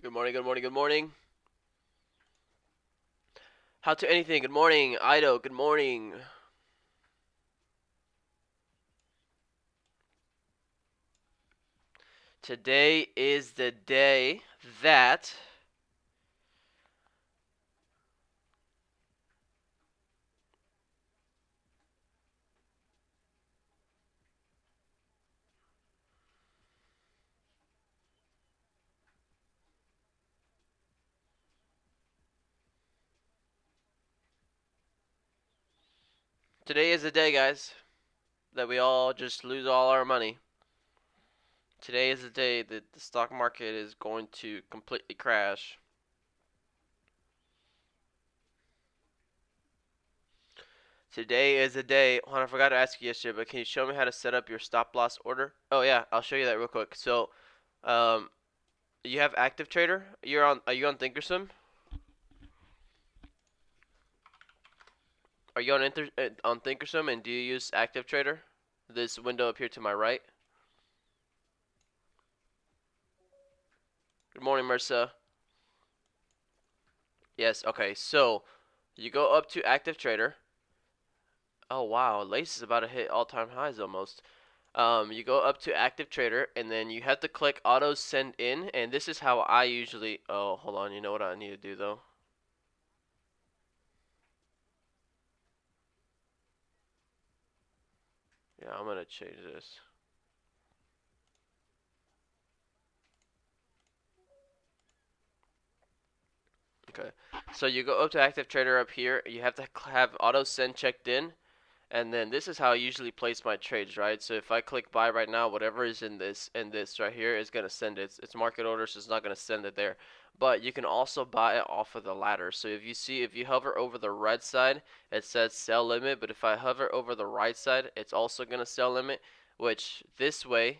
Good morning, good morning, good morning. How to anything, good morning. Ido, good morning. Today is the day that today is the day, guys, that we all just lose all our money. Today is the day that the stock market is going to completely crash. Today is the day. Hold on, I forgot to ask you yesterday, but can you show me how to set up your stop loss order? Oh yeah, I'll show you that real quick. So, um, you have Active Trader. Are you on Thinkorswim? Are you on Thinkorswim, and do you use Active Trader? This window up here to my right. Good morning, Marissa. Yes, okay, so you go up to Active Trader. Oh wow, Lace is about to hit all-time highs almost. You go up to Active Trader, and then you have to click Auto Send In, and this is how I usually. Oh, hold on, you know what I need to do though? Yeah, I'm gonna change this. Okay, so you go up to Active Trader up here. You have to have Auto Send checked in, and then this is how I usually place my trades, right? So if I click buy right now, whatever is in this right here is gonna send it. It's market order, so it's not gonna send it there. But you can also buy it off of the ladder. So if you hover over the red side, it says sell limit. But if I hover over the right side, it's also gonna sell limit. Which this way,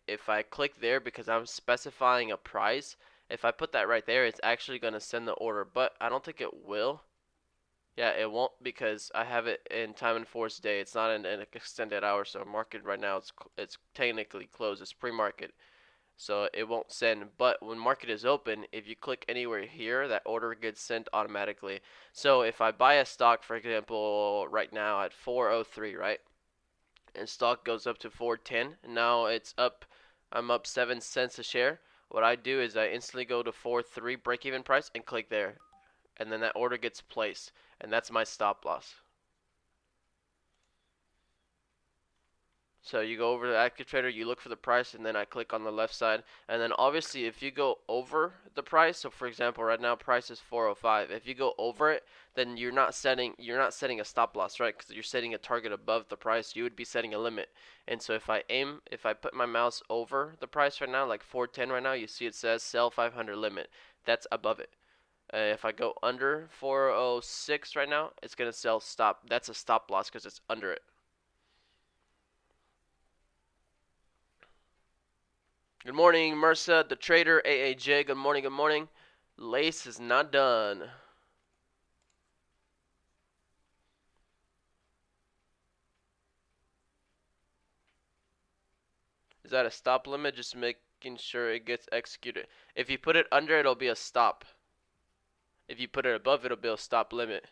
if I click there because I'm specifying a price, if I put that right there, it's actually gonna send the order. But I don't think it will. Yeah, it won't because I have it in time and force day. It's not in an extended hour, so market right now it's technically closed. It's pre-market, so it won't send. But when market is open, if you click anywhere here, that order gets sent automatically. So if I buy a stock, for example, right now at 403, right, and stock goes up to 410, and now it's up. I'm up 7 cents a share. What I do is I instantly go to 4.3 break-even price and click there, and then that order gets placed, and that's my stop loss. So you go over to Active Trader, you look for the price, and then I click on the left side. And then obviously, if you go over the price, so for example, right now price is 405. If you go over it, then you're not setting a stop loss, right? Because you're setting a target above the price. You would be setting a limit. And so if I put my mouse over the price right now, like 410 right now, you see it says sell 500 limit. That's above it. If I go under 406 right now, it's gonna sell stop. That's a stop loss because it's under it. Good morning, Mersa, the trader, AAJ. Good morning, good morning. Lace is not done. Is that a stop limit? Just making sure it gets executed. If you put it under, it'll be a stop. If you put it above, it'll be a stop limit.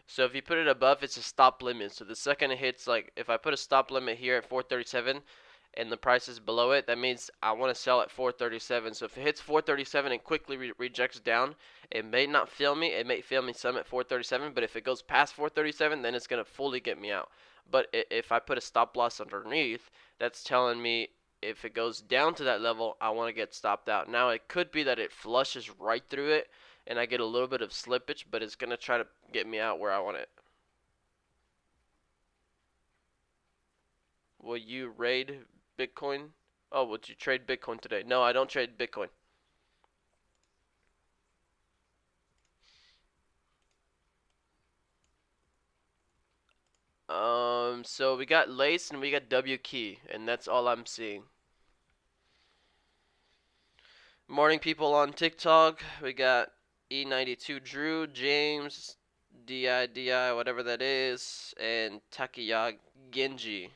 So if you put it above, it's a stop limit. So the second it hits, like if I put a stop limit here at 437 and the price is below it, that means I want to sell at 437. So if it hits 437 and quickly rejects down, it may not fail me. It may fail me some at 437, but if it goes past 437, then it's going to fully get me out. But if I put a stop loss underneath, that's telling me if it goes down to that level, I want to get stopped out. Now it could be that it flushes right through it and I get a little bit of slippage, but it's going to try to get me out where I want it. Will you raid Bitcoin? Oh, would you trade Bitcoin today? No, I don't trade Bitcoin. So we got Lace and we got W Key, and that's all I'm seeing. Morning people on TikTok. We got E92 Drew, James, DI, whatever that is, and Takiya Genji.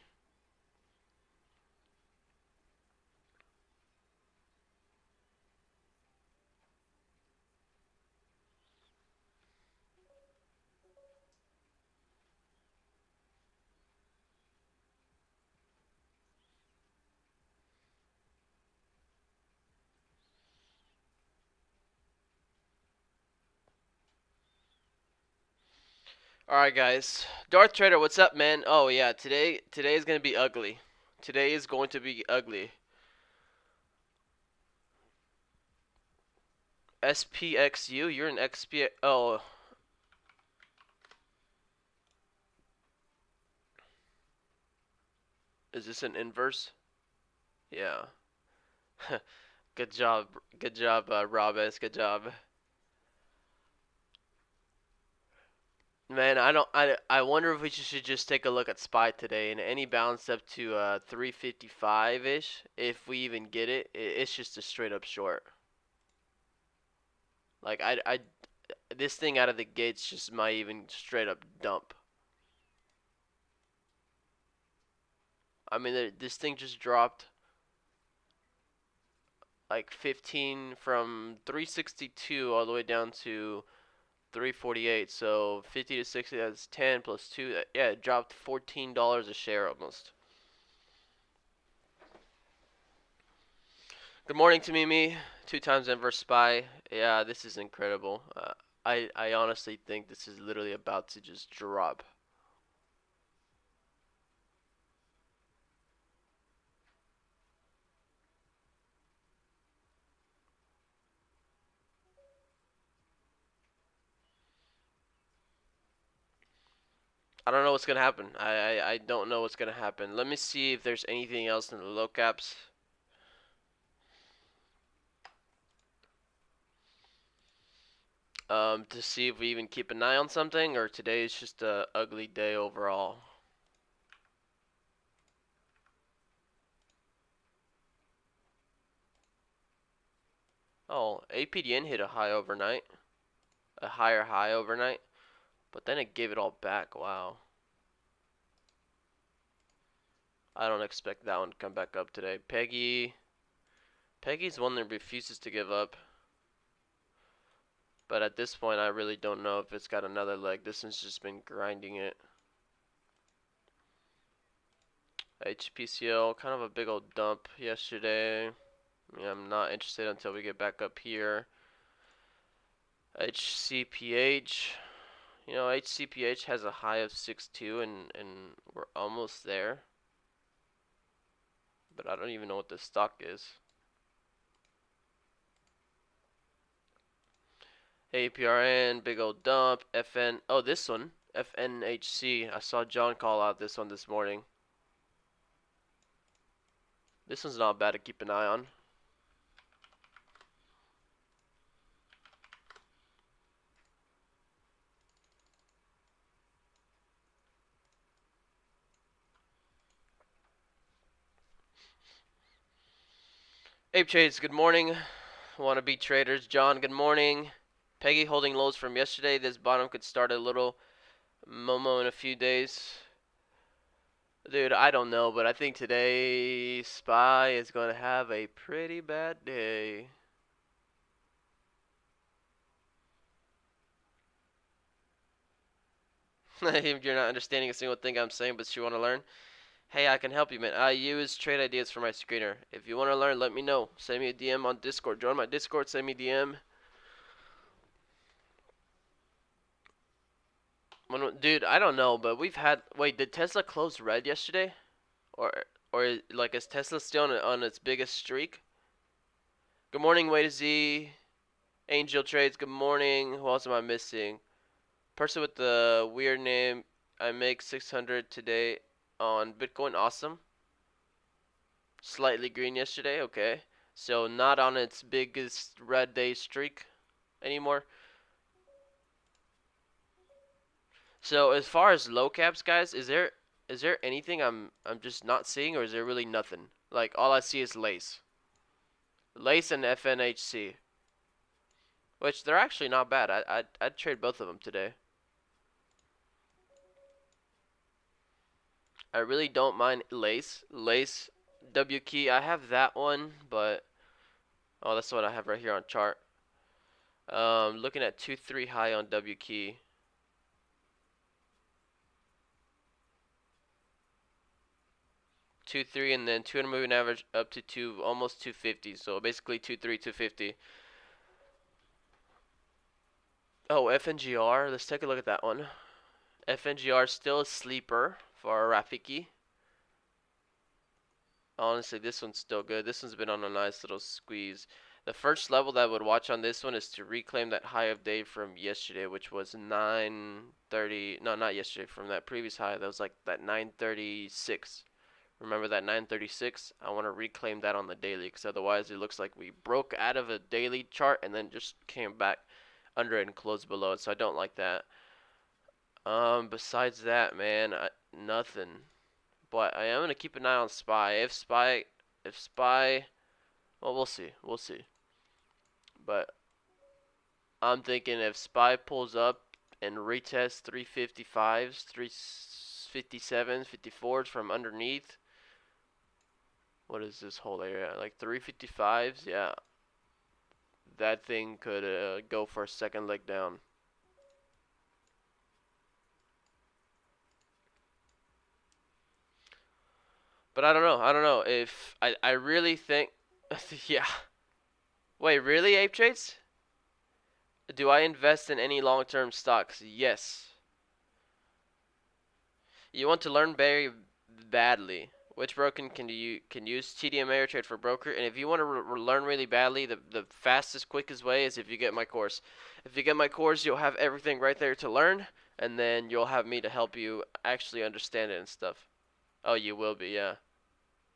All right, guys. Darth Trader, what's up, man? Oh yeah, today is gonna be ugly. Today is going to be ugly. SPXU, you're an XP. Oh, is this an inverse? Yeah. Good job. Good job, Rob S. Good job. Man, I don't. I wonder if we should just take a look at SPY today, and any bounce up to 355 ish. If we even get it, it's just a straight up short. Like this thing out of the gates just might even straight up dump. I mean, this thing just dropped like 15 from 362 all the way down to 348. So 50 to 60, that's 10 plus 2. Yeah, it dropped $14 a share almost. Good morning to Mimi. 2 times inverse SPY. Yeah, this is incredible. I honestly think this is literally about to just drop. I don't know what's gonna happen. I don't know what's gonna happen. Let me see if there's anything else in the low caps. To see if we even keep an eye on something, or today is just a ugly day overall. Oh, apdn hit a high overnight, a higher high overnight, but then it gave it all back. Wow. I don't expect that one to come back up today. Peggy's one that refuses to give up. But at this point, I really don't know if it's got another leg. This one's just been grinding it. HPCL, kind of a big old dump yesterday. Yeah, I'm not interested until we get back up here. HCPH. You know, HCPH has a high of 6.2 and we're almost there. But I don't even know what the stock is. APRN, big old dump. FN, oh, this one. FNHC. I saw John call out this one this morning. This one's not bad to keep an eye on. Ape Trades, good morning. Wanna be traders, John, good morning. Peggy holding lows from yesterday. This bottom could start a little Momo in a few days. Dude, I don't know, but I think today SPY is going to have a pretty bad day. If you're not understanding a single thing I'm saying, but you want to learn, hey, I can help you, man. I use trade ideas for my screener. If you want to learn, let me know. Send me a DM on Discord. Join my Discord, send me a DM. Dude, I don't know, but we've had. Wait, did Tesla close red yesterday? Or like, is Tesla still on its biggest streak? Good morning, Way to Z. Angel Trades, good morning. Who else am I missing? Person with the weird name. I make 600 today on Bitcoin. Awesome. Slightly green yesterday. Okay. So not on its biggest red day streak anymore. So as far as low caps, guys, is there anything I'm just not seeing, or is there really nothing? Like, all I see is Lace. Lace and FNHC. Which they're actually not bad. I'd trade both of them today. I really don't mind Lace. Lace W key. I have that one, but oh, that's what I have right here on chart. Looking at 2-3 high on W key. 2-3 and then 200 moving average up to almost 250. So basically 2-3, 250. Oh, FNGR. Let's take a look at that one. FNGR still a sleeper for Rafiki. Honestly, this one's still good. This one's been on a nice little squeeze. The first level that I would watch on this one is to reclaim that high of day from yesterday, which was 930. No, not yesterday. From that previous high, that was like that 936. Remember that 936? I want to reclaim that on the daily, because otherwise it looks like we broke out of a daily chart and then just came back under it and closed below it. So I don't like that. Besides that, man, nothing. But I am gonna keep an eye on Spy. If Spy, well, we'll see. We'll see. But I'm thinking if Spy pulls up and retests 355s, 357s, 54s from underneath, what is this whole area? Like 355s, yeah. That thing could go for a second leg down. But I don't know. I don't know if I really think yeah. Wait, really, Ape Trades? Do I invest in any long-term stocks? Yes. You want to learn very badly which broker can use TDMA or trade for broker, and if you want to learn really badly, the fastest, quickest way is if you get my course. If you get my course, you'll have everything right there to learn, and then you'll have me to help you actually understand it and stuff. Oh, you will be, yeah.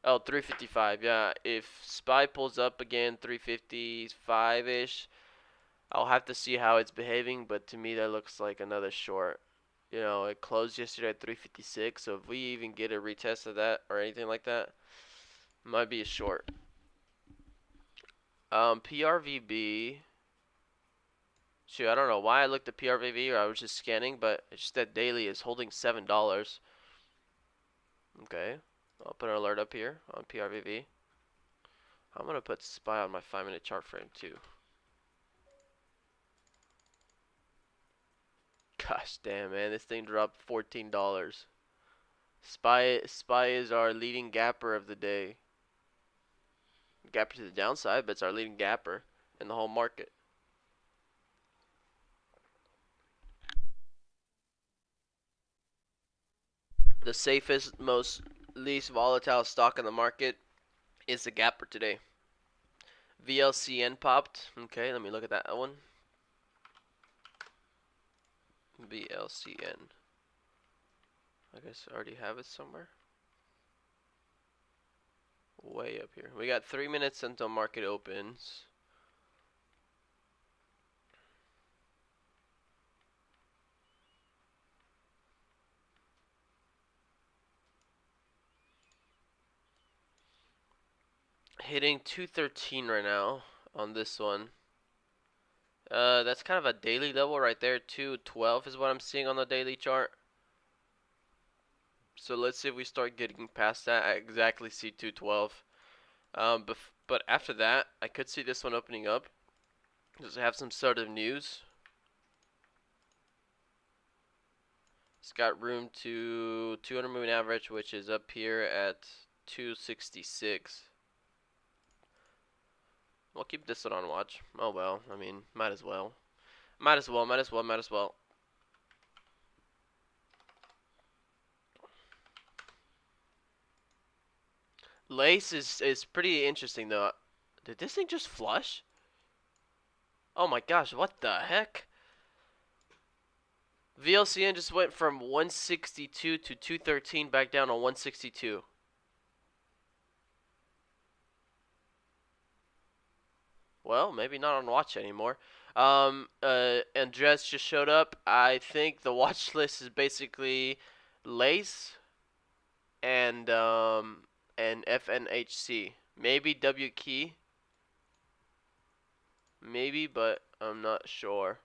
Oh, 355, yeah. If Spy pulls up again, 355-ish, I'll have to see how it's behaving, but to me that looks like another short. You know, it closed yesterday at 356, so if we even get a retest of that or anything like that, it might be a short. PRVB. Shoot, I don't know why I looked at PRVB or I was just scanning, but it's just that daily is holding $7. Okay, I'll put an alert up here on PRVB. I'm gonna put Spy on my 5-minute chart frame too. Gosh damn, man, this thing dropped $14. Spy is our leading gapper of the day. Gapper to the downside, but it's our leading gapper in the whole market. The safest, least volatile stock in the market is the gapper today. VLCN popped. Okay, let me look at that one. VLCN. I guess I already have it somewhere. Way up here. We got 3 minutes until market opens. Hitting 213 right now on this one. That's kind of a daily level right there. 212 is what I'm seeing on the daily chart. So let's see if we start getting past that. I exactly see 212. But after that, I could see this one opening up. Does it have some sort of news? It's got room to 200 moving average, which is up here at 266. We'll keep this one on watch. Oh well, I mean, might as well. Might as well. Lace is pretty interesting though. Did this thing just flush? Oh my gosh, what the heck? VLCN just went from 162 to 213 back down on 162. Well, maybe not on watch anymore. Andres just showed up. I think the watch list is basically Lace and FNHC. Maybe W key. Maybe, but I'm not sure.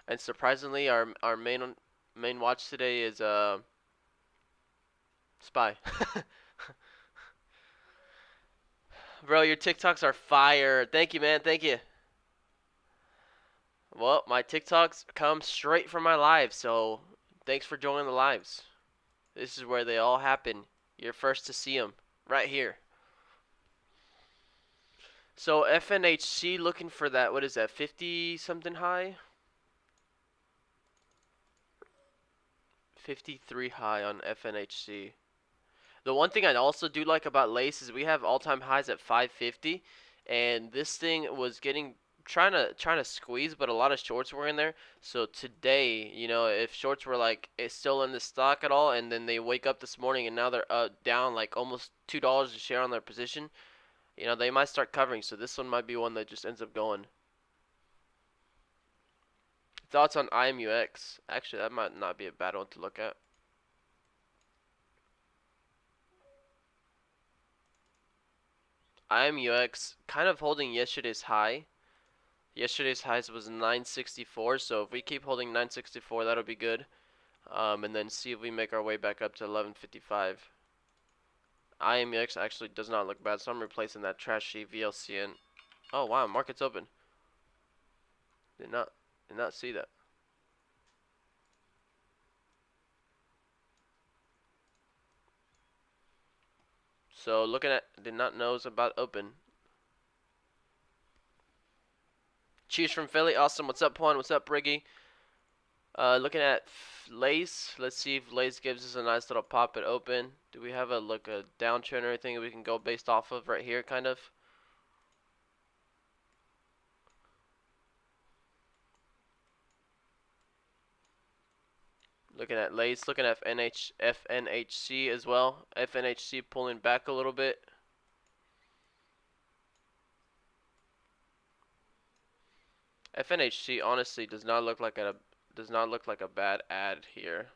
And surprisingly, our main watch today is Spy. Bro, your TikToks are fire. Thank you, man. Thank you. Well, my TikToks come straight from my lives, so thanks for joining the lives. This is where they all happen. You're first to see them right here. So FNHC looking for that, what is that, 50 something high? 53 high on FNHC. The one thing I also do like about Lace is we have all-time highs at 550, and this thing was getting trying to squeeze, but a lot of shorts were in there. So today, you know, if shorts were like it's still in the stock at all, and then they wake up this morning and now they're down like almost $2 a share on their position, you know, they might start covering. So this one might be one that just ends up going. Thoughts on IMUX? Actually, that might not be a bad one to look at. IMUX kind of holding yesterday's high. Yesterday's highs was 964, so if we keep holding 964, that'll be good. And then see if we make our way back up to 1155. IMUX actually does not look bad, so I'm replacing that trashy VLCN. Oh wow, market's open. Did not see that. So looking at, did not know it was about open. Cheers from Philly, awesome. What's up, Pwan? What's up, Briggy? Looking at Lace. Let's see if Lace gives us a nice little pop at open. Do we have a downtrend or anything we can go based off of right here, kind of? Looking at Lace, looking at FNHC as well. FNHC pulling back a little bit. FNHC honestly does not look like a bad ad here.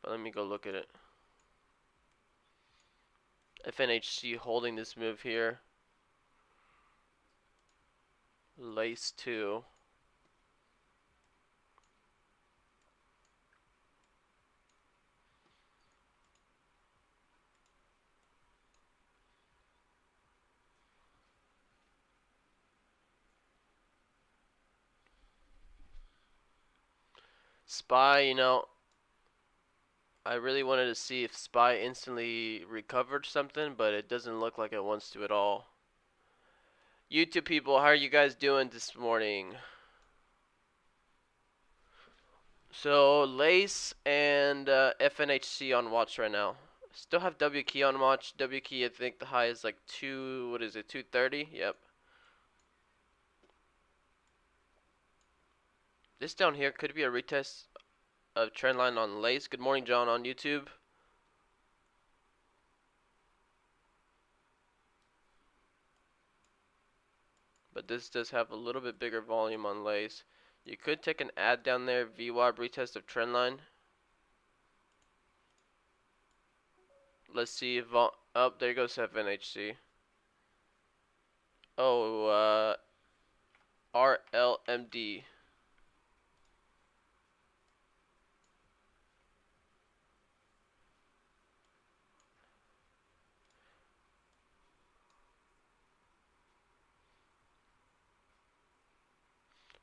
But let me go look at it. FNHC holding this move here. Lace 2. SPY, you know, I really wanted to see if SPY instantly recovered something, but it doesn't look like it wants to at all. YouTube people, how are you guys doing this morning? So, Lace and FNHC on watch right now. Still have W key on watch. W key, I think the high is like 230? Yep. This down here could be a retest of trend line on Lace. Good morning, John, on YouTube. But this does have a little bit bigger volume on Lace. You could take an ad down there, VWAP retest of trend line. Let's see if oh, there goes FNHC. Oh, RLMD.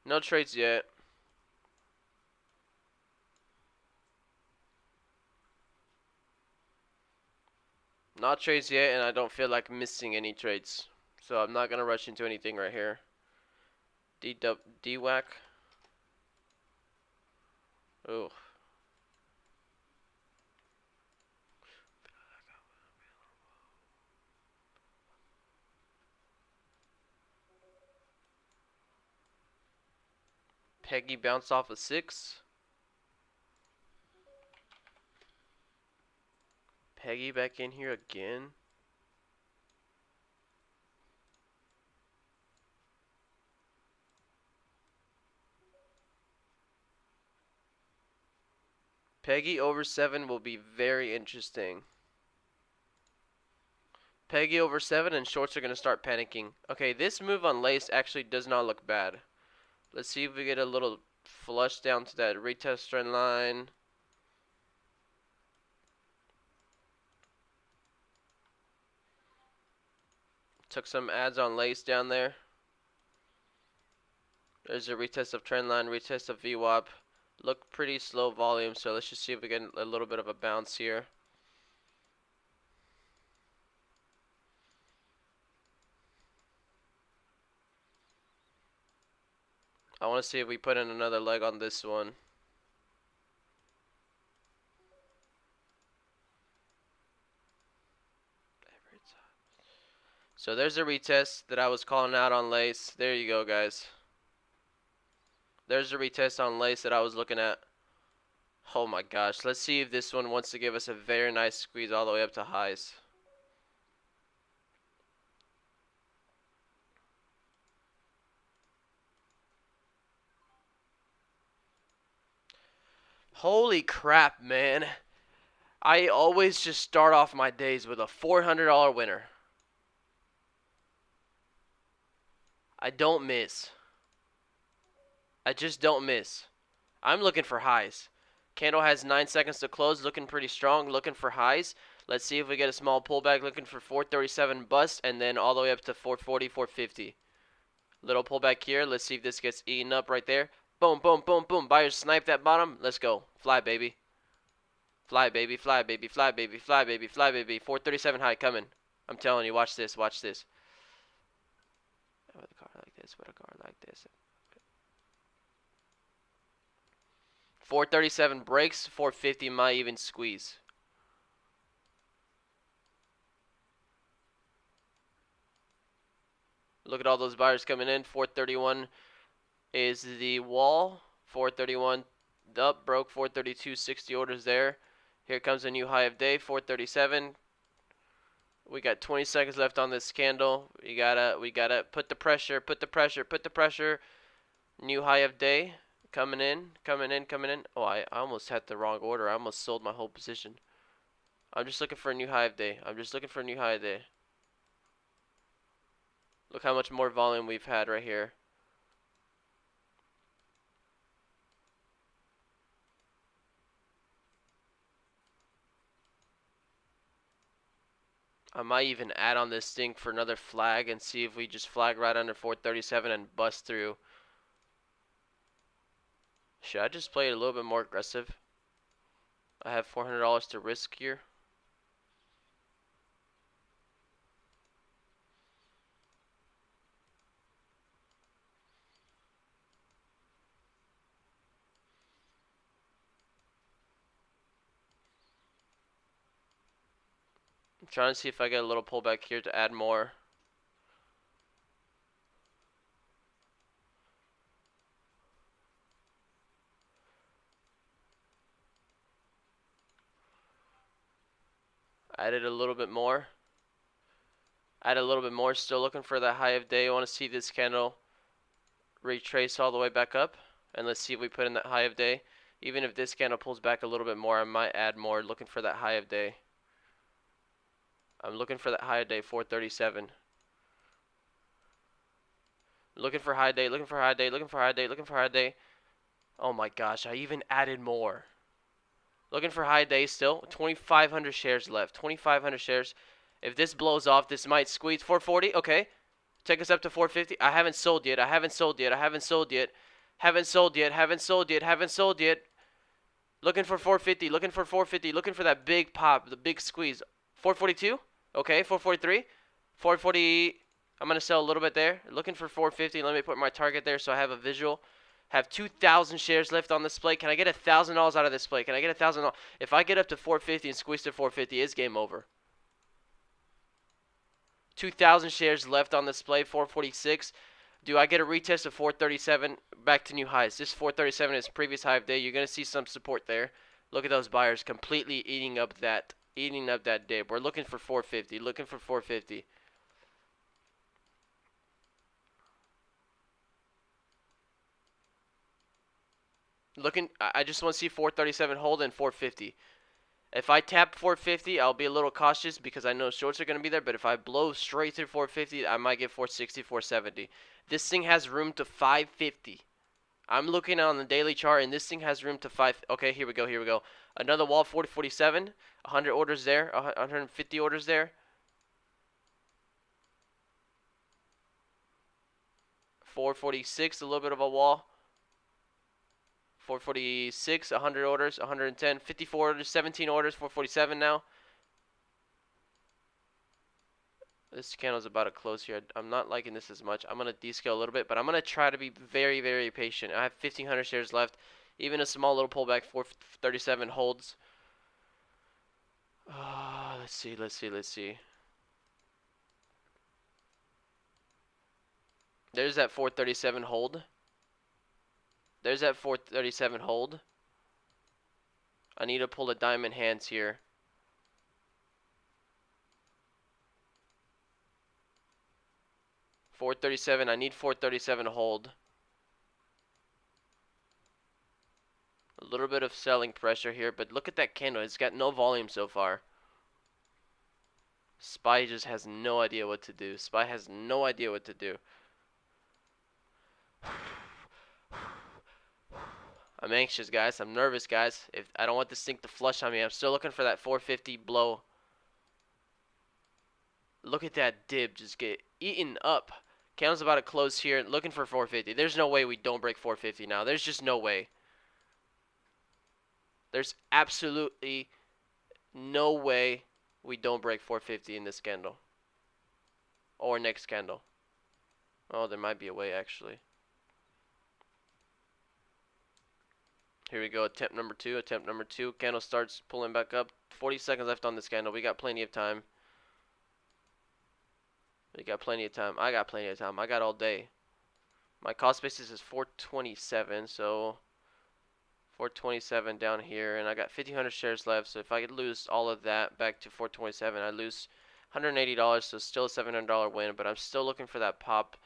No trades yet. Not trades yet, and I don't feel like missing any trades. So I'm not going to rush into anything right here. DWAC. Oh. Peggy bounced off a 6. Peggy back in here again. Peggy over 7 will be very interesting. Peggy over 7 and shorts are going to start panicking. Okay, this move on Lace actually does not look bad. Let's see if we get a little flush down to that retest trend line. Took some ads on Lace down there. There's a retest of trend line, retest of VWAP. Look pretty slow volume, so let's just see if we get a little bit of a bounce here. I want to see if we put in another leg on this one. So there's a retest that I was calling out on Lace. There you go, guys. There's a retest on Lace that I was looking at. Oh my gosh. Let's see if this one wants to give us a very nice squeeze all the way up to highs. Holy crap, man. I always just start off my days with a $400 winner. I don't miss. I just don't miss. I'm looking for highs. Candle has 9 seconds to close, looking pretty strong, looking for highs. Let's see if we get a small pullback, looking for 437 bust, and then all the way up to 440, 450. Little pullback here. Let's see if this gets eaten up right there. Boom, boom, boom, boom. Buyers snipe that bottom. Let's go. Fly, baby. Fly, baby, fly, baby, fly, baby, fly, baby, fly, baby. 437 high coming. I'm telling you, watch this, watch this. With a card like this, with a card like this. 437 breaks, 450 might even squeeze. Look at all those buyers coming in. 431 is the wall. 431 up, broke 432, 60 orders there. Here comes a new high of day, 437. We got 20 seconds left on this candle. We gotta put the pressure, put the pressure, put the pressure. New high of day. Coming in, coming in, coming in. Oh, I almost had the wrong order. I almost sold my whole position. I'm just looking for a new high of day. I'm just looking for a new high of day. Look how much more volume we've had right here. I might even add on this thing for another flag and see if we just flag right under 437 and bust through. Should I just play it a little bit more aggressive? I have $400 to risk here. I'm trying to see if I get a little pullback here to add more. Added a little bit more. Add a little bit more. Still looking for that high of day. I want to see this candle retrace all the way back up. And let's see if we put in that high of day. Even if this candle pulls back a little bit more, I might add more. Looking for that high of day. I'm looking for that high of day, 437. Looking for high day, looking for high day, looking for high day, looking for high day. Oh my gosh, I even added more. Looking for high day still. 2,500 shares left. 2,500 shares. If this blows off, this might squeeze 440. Okay. Take us up to 450. I haven't sold yet. I haven't sold yet. I haven't sold yet. Haven't sold yet. Haven't sold yet. Haven't sold yet. Looking for 450. Looking for 450. Looking for that big pop. The big squeeze. 442. Okay. 443. 440. I'm going to sell a little bit there. Looking for 450. Let me put my target there so I have a visual. Have 2,000 shares left on this play. Can I get $1,000 out of this play? Can I get $1,000? If I get up to 450 and squeeze to 450, it's game over. 2,000 shares left on this play. 446. Do I get a retest of 437 back to new highs? This 437 is previous high of day. You're going to see some support there. Look at those buyers completely eating up that dip. We're looking for 450. Looking for 450. I just want to see 437 hold and 450. If I tap 450, I'll be a little cautious because I know shorts are going to be there. But if I blow straight through 450, I might get 460, 470. This thing has room to 550. I'm looking on the daily chart, and this thing has room to 5. Okay, here we go, here we go. Another wall, 4047. 100 orders there, 150 orders there. 446, a little bit of a wall. 446, 100 orders, 110, 54 orders, 17 orders, 447 now. This candle's about to close here. I'm not liking this as much. I'm going to descale a little bit, but I'm going to try to be very, very patient. I have 1,500 shares left. Even a small little pullback, 437 holds. Let's see. There's that 437 hold. There's that 437 hold. I need to pull the diamond hands here. $437. I need $437 to hold. A little bit of selling pressure here, but look at that candle. It's got no volume so far. SPY just has no idea what to do. SPY has no idea what to do. I'm anxious, guys. I'm nervous, guys. If I don't want this thing to flush on me. I'm still looking for that 450 blow. Look at that dip just get eaten up. Candle's about to close here. Looking for 450. There's no way we don't break 450 now. There's just no way. There's absolutely no way we don't break 450 in this candle. Or next candle. Oh, there might be a way, actually. Here we go, attempt number two. Attempt number two. Candle starts pulling back up. 40 seconds left on this candle. We got plenty of time. We got plenty of time. I got plenty of time. I got all day. My cost basis is 427, so 427 down here, and I got 1,500 shares left. So if I could lose all of that back to 427, I lose $180, so still a $700 win. But I'm still looking for that pop.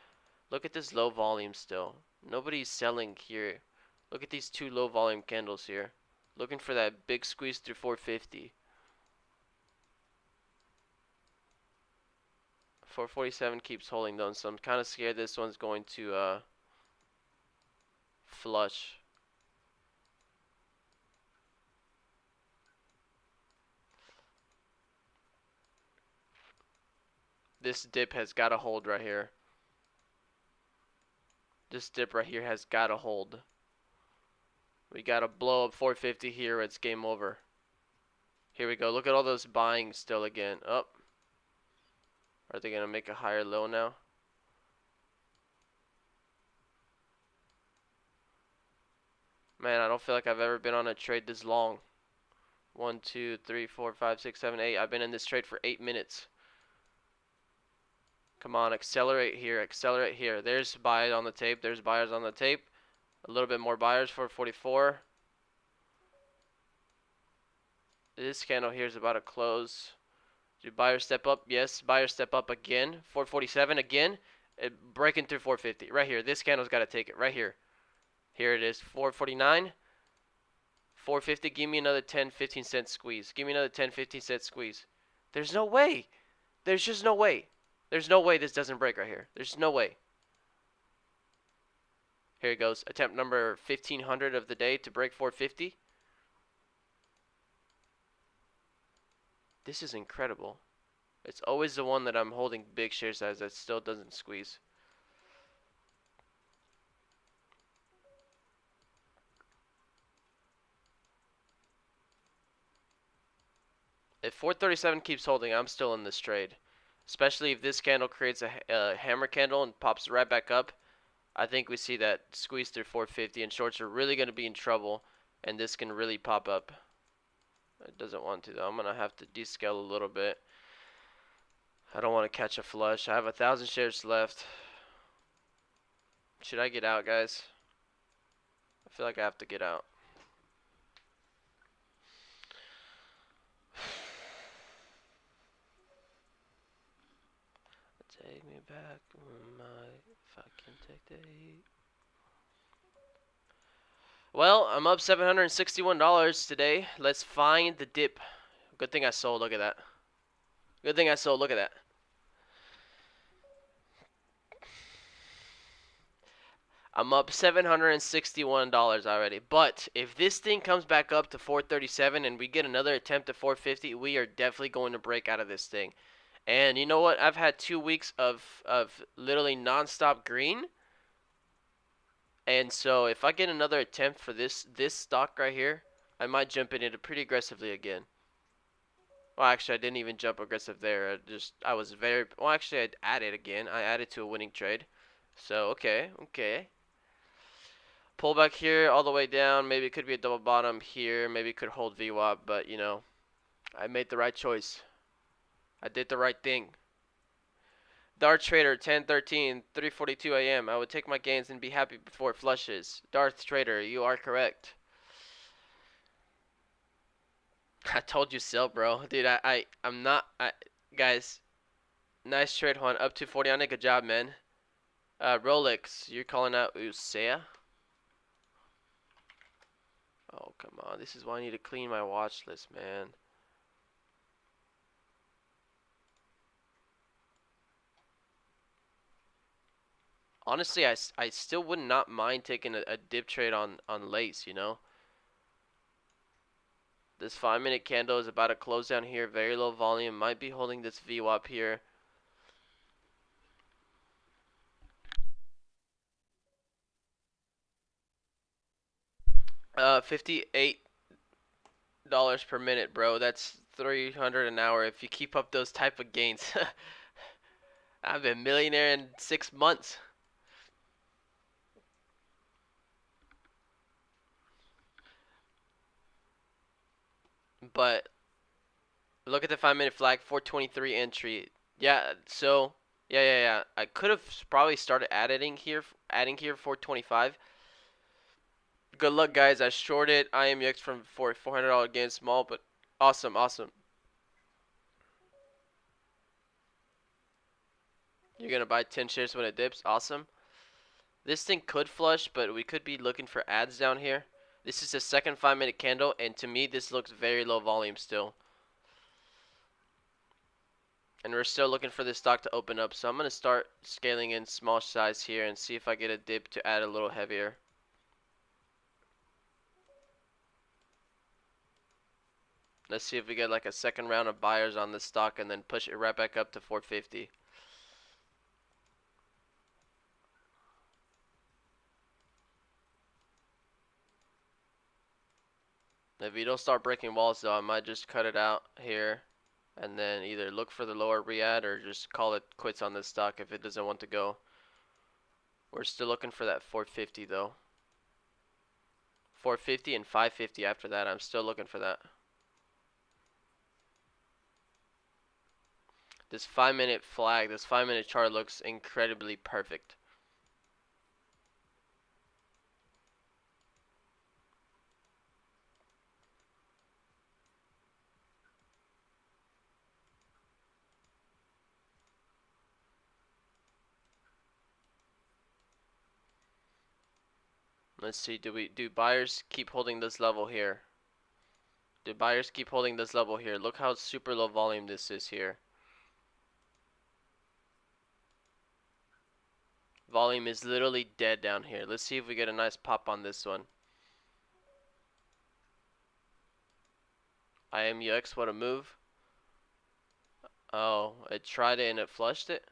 Look at this low volume still. Nobody's selling here. Look at these two low volume candles here. Looking for that big squeeze through 450. 447 keeps holding though, so I'm kind of scared this one's going to flush. This dip has got to hold right here. This dip right here has got to hold. We got to blow up 450 here. It's game over. Here we go. Look at all those buying still again. Up. Are they going to make a higher low now? Man, I don't feel like I've ever been on a trade this long. 1, 2, 3, 4, 5, 6, 7, 8. I've been in this trade for 8 minutes. Come on, accelerate here. Accelerate here. There's buyers on the tape. There's buyers on the tape. A little bit more buyers for 44. This candle here is about to close. Do buyers step up? Yes, buyers step up again. 447 again. Breaking through 450. Right here. This candle's got to take it. Right here. Here it is. 449. 450. Give me another 10, 15 cent squeeze. Give me another 10, 15 cent squeeze. There's no way. There's just no way. There's no way this doesn't break right here. There's no way. Here it goes. Attempt number 1500 of the day to break 450. This is incredible. It's always the one that I'm holding big share size that still doesn't squeeze. If 437 keeps holding, I'm still in this trade. Especially if this candle creates a hammer candle and pops right back up. I think we see that squeeze through 450 and shorts are really going to be in trouble. And this can really pop up. It doesn't want to though. I'm going to have to descale a little bit. I don't want to catch a flush. I have 1,000 shares left. Should I get out, guys? I feel like I have to get out. Take me back, if I can take the heat. Well, I'm up $761 today. Let's find the dip. Good thing I sold. Look at that. Good thing I sold. Look at that. I'm up $761 already. But if this thing comes back up to 437 and we get another attempt at 450, we are definitely going to break out of this thing. And you know what? I've had 2 weeks of literally non-stop green. And so if I get another attempt for this stock right here, I might jump in it pretty aggressively again. Well, actually, I didn't even jump aggressive there. I was very... Well, actually, I added again. I added to a winning trade. So, okay. Pull back here all the way down. Maybe it could be a double bottom here. Maybe it could hold VWAP. But, you know, I made the right choice. I did the right thing. Dart Trader 1013 3:42 a.m. I would take my gains and be happy before it flushes. Darth Trader, you are correct. I told you so, bro. Dude, I'm not. Guys, nice trade, Juan. Up to 40 on it. Good job, man. Rolex, you're calling out Usea? Oh, come on. This is why I need to clean my watch list, man. Honestly, I still would not mind taking a dip trade on Lace, you know? This 5-minute candle is about to close down here. Very low volume. Might be holding this VWAP here. 58 dollars per minute, bro. That's 300 an hour if you keep up those type of gains. I've been millionaire in 6 months. But look at the 5-minute flag, 423 entry. Yeah, so yeah. I could have probably started adding here 425. Good luck, guys. I shorted IMUX from for $400 gain small, but awesome. You're gonna buy 10 shares when it dips. Awesome. This thing could flush, but we could be looking for ads down here. This is the second 5-minute candle, and to me, this looks very low volume still. And we're still looking for this stock to open up, so I'm gonna start scaling in small size here and see if I get a dip to add a little heavier. Let's see if we get like a second round of buyers on this stock and then push it right back up to 450. If you don't start breaking walls though, I might just cut it out here and then either look for the lower re-add or just call it quits on this stock if it doesn't want to go. We're still looking for that 450 though. 450 and 550 after that. I'm still looking for that. This 5-minute flag, this 5-minute chart looks incredibly perfect. Let's see, do buyers keep holding this level here? Do buyers keep holding this level here? Look how super low volume this is here. Volume is literally dead down here. Let's see if we get a nice pop on this one. IMUX, what a move. Oh, it tried it and it flushed it.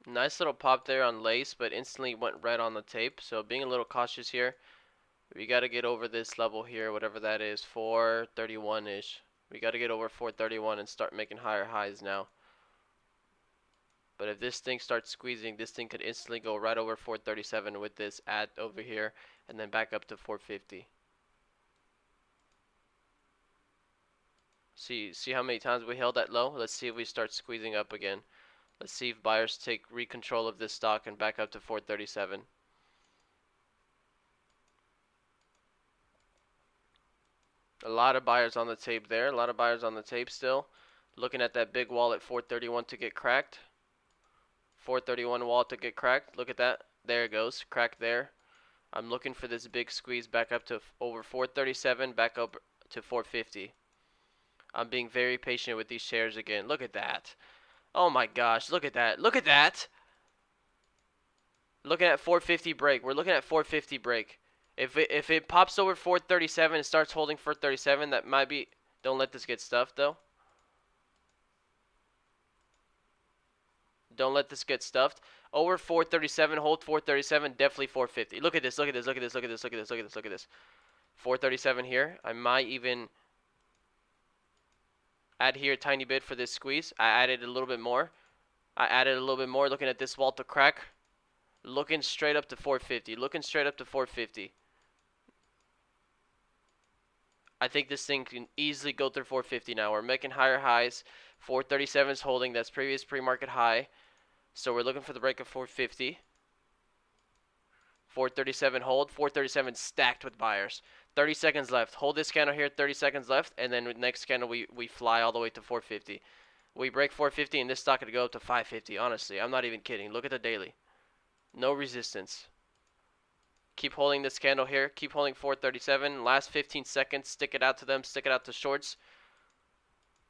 Nice little pop there on Lace, but instantly went red on the tape. So being a little cautious here. We got to get over this level here, whatever that is, 431-ish. We got to get over 431 and start making higher highs now. But if this thing starts squeezing, this thing could instantly go right over 437 with this ad over here and then back up to 450. See how many times we held that low? Let's see if we start squeezing up again. Let's see if buyers take re-control of this stock and back up to 437. A lot of buyers on the tape there. A lot of buyers on the tape still. Looking at that big wall at 431 to get cracked. 431 wall to get cracked. Look at that. There it goes. Cracked there. I'm looking for this big squeeze back up to over 437, back up to 450. I'm being very patient with these shares again. Look at that. Oh my gosh. Look at that. Look at that. Looking at 450 break. We're looking at 450 break. If it pops over 437 and starts holding 437, that might be. Don't let this get stuffed though. Don't let this get stuffed. Over 437, hold 437, definitely 450. Look at this, look at this, look at this, look at this, look at this, look at this, look at this. 437 here. I might even add here a tiny bit for this squeeze. I added a little bit more. Looking at this wall to crack. Looking straight up to 450. Looking straight up to 450. I think this thing can easily go through 450 now. We're making higher highs. 437 is holding. That's previous pre-market high. So we're looking for the break of 450. 437 hold. 437 stacked with buyers. 30 seconds left. Hold this candle here. 30 seconds left. And then with next candle, we fly all the way to 450. We break 450 and this stock could go up to 550. Honestly, I'm not even kidding. Look at the daily. No resistance. Keep holding this candle here. Keep holding 437. Last 15 seconds. Stick it out to them. Stick it out to shorts.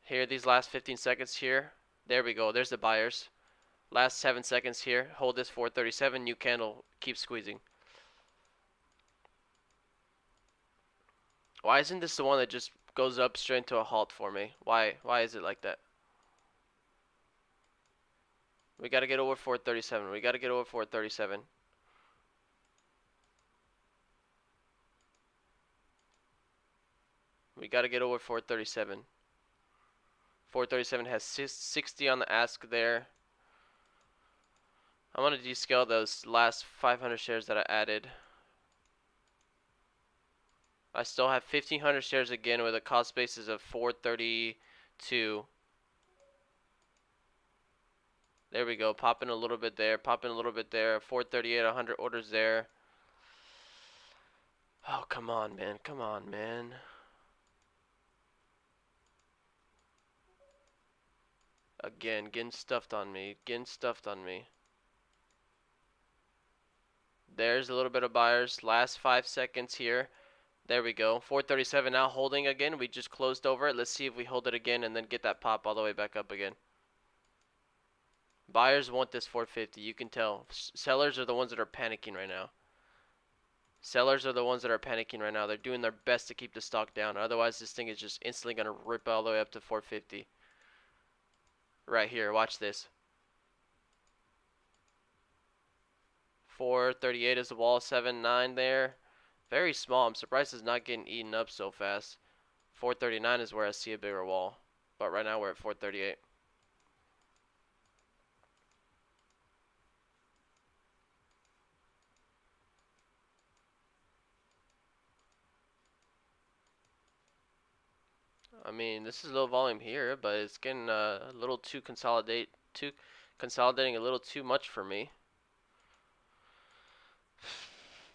Here, these last 15 seconds here. There we go. There's the buyers. Last 7 seconds here. Hold this 437. New candle. Keep squeezing. Why isn't this the one that just goes up straight into a halt for me? Why is it like that? We got to get over 437. We got to get over 437. We got to get over 437. 437 has 60 on the ask there. I'm going to descale those last 500 shares that I added. I still have 1,500 shares again with a cost basis of 432. There we go. Popping a little bit there. Popping a little bit there. 438, 100 orders there. Oh, come on, man. Come on, man. Again, getting stuffed on me. Getting stuffed on me. There's a little bit of buyers. Last 5 seconds here. There we go. 437 now holding again. We just closed over it. Let's see if we hold it again and then get that pop all the way back up again. Buyers want this 450. You can tell. Sellers are the ones that are panicking right now. Sellers are the ones that are panicking right now. They're doing their best to keep the stock down. Otherwise, this thing is just instantly going to rip all the way up to 450. Right here. Watch this. 438 is the wall. 7.9 there. Very small. I'm surprised it's not getting eaten up so fast. 439 is where I see a bigger wall. But right now we're at 438. I mean, this is low volume here, but it's getting a little too consolidating a little too much for me.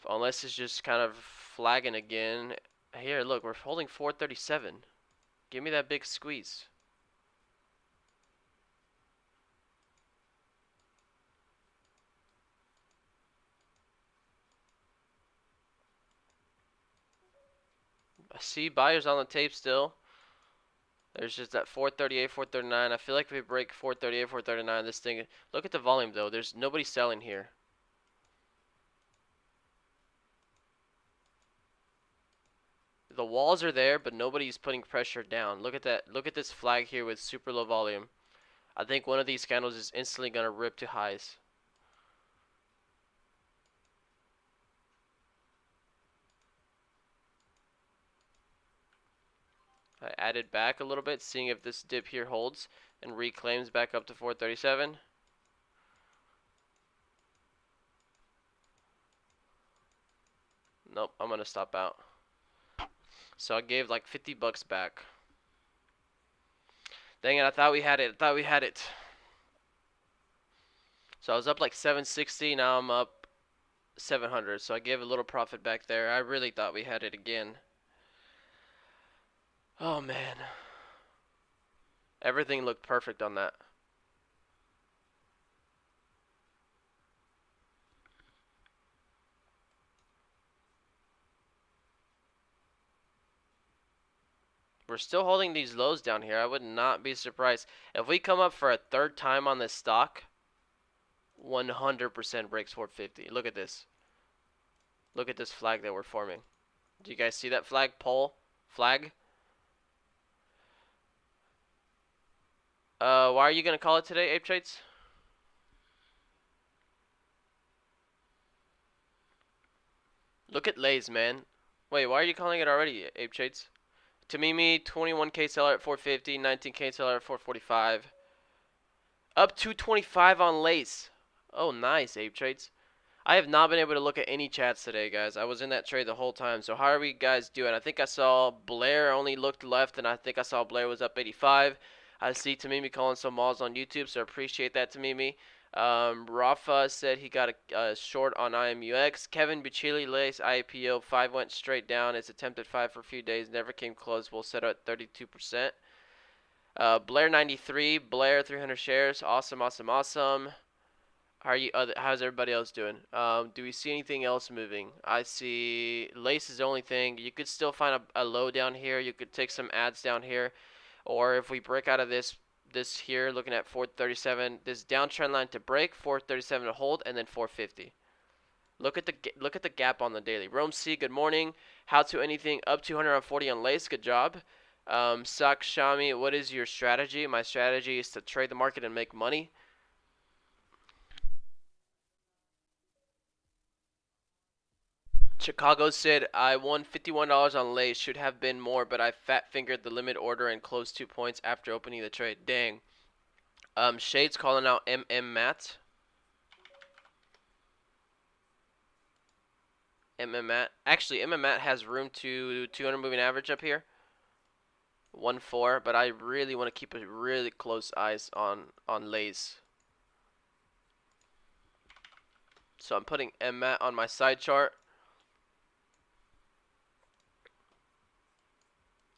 Unless it's just kind of flagging again. Here, look, we're holding 437. Give me that big squeeze. I see buyers on the tape still. There's just that 438, 439. I feel like if we break 438, 439, this thing... Look at the volume, though. There's nobody selling here. The walls are there, but nobody's putting pressure down. Look at that. Look at this flag here with super low volume. I think one of these candles is instantly going to rip to highs. I added back a little bit, seeing if this dip here holds and reclaims back up to 437. Nope, I'm going to stop out. So I gave like 50 bucks back. Dang it, I thought we had it. I thought we had it. So I was up like 760, now I'm up 700. So I gave a little profit back there. I really thought we had it again. Oh man. Everything looked perfect on that. We're still holding these lows down here. I would not be surprised. If we come up for a third time on this stock, 100% breaks 450. Look at this. Look at this flag that we're forming. Do you guys see that flag? Pole? Flag? Why are you going to call it today, Ape Trades? Look at Lays, man. Wait, why are you calling it already, Ape Trades? Tamimi, 21k seller at 450, 19k seller at 445. Up 225 on Lace. Oh, nice, Ape Trades. I have not been able to look at any chats today, guys. I was in that trade the whole time. So how are we guys doing? I think I saw Blair only looked left, and I think I saw Blair was up 85. I see Tamimi calling some malls on YouTube, so appreciate that, Tamimi. Rafa said he got a short on IMUX. Kevin Buchili lays IPO 5 went straight down. It's attempted 5 for a few days, never came close. We'll set at 32%. Blair 93, Blair 300 shares. Awesome, awesome, awesome. How's everybody else doing? Do we see anything else moving? I see Lace is the only thing. You could still find a low down here. You could take some ads down here, or if we break out of this here, looking at 437, this downtrend line to break, 437 to hold, and then 450. Look at the gap on the daily. Rome C, good morning. How to anything up 240 on Lace. Good job. Sak Shami, what is your strategy? My strategy is to trade the market and make money. Chicago said, I won $51 on Lace. Should have been more, but I fat fingered the limit order and closed 2 points after opening the trade. Dang. Shades calling out Matt. Matt. Actually, Matt has room to 200 moving average up here. 1-4, but I really want to keep a really close eyes on Lace. So I'm putting Matt on my side chart.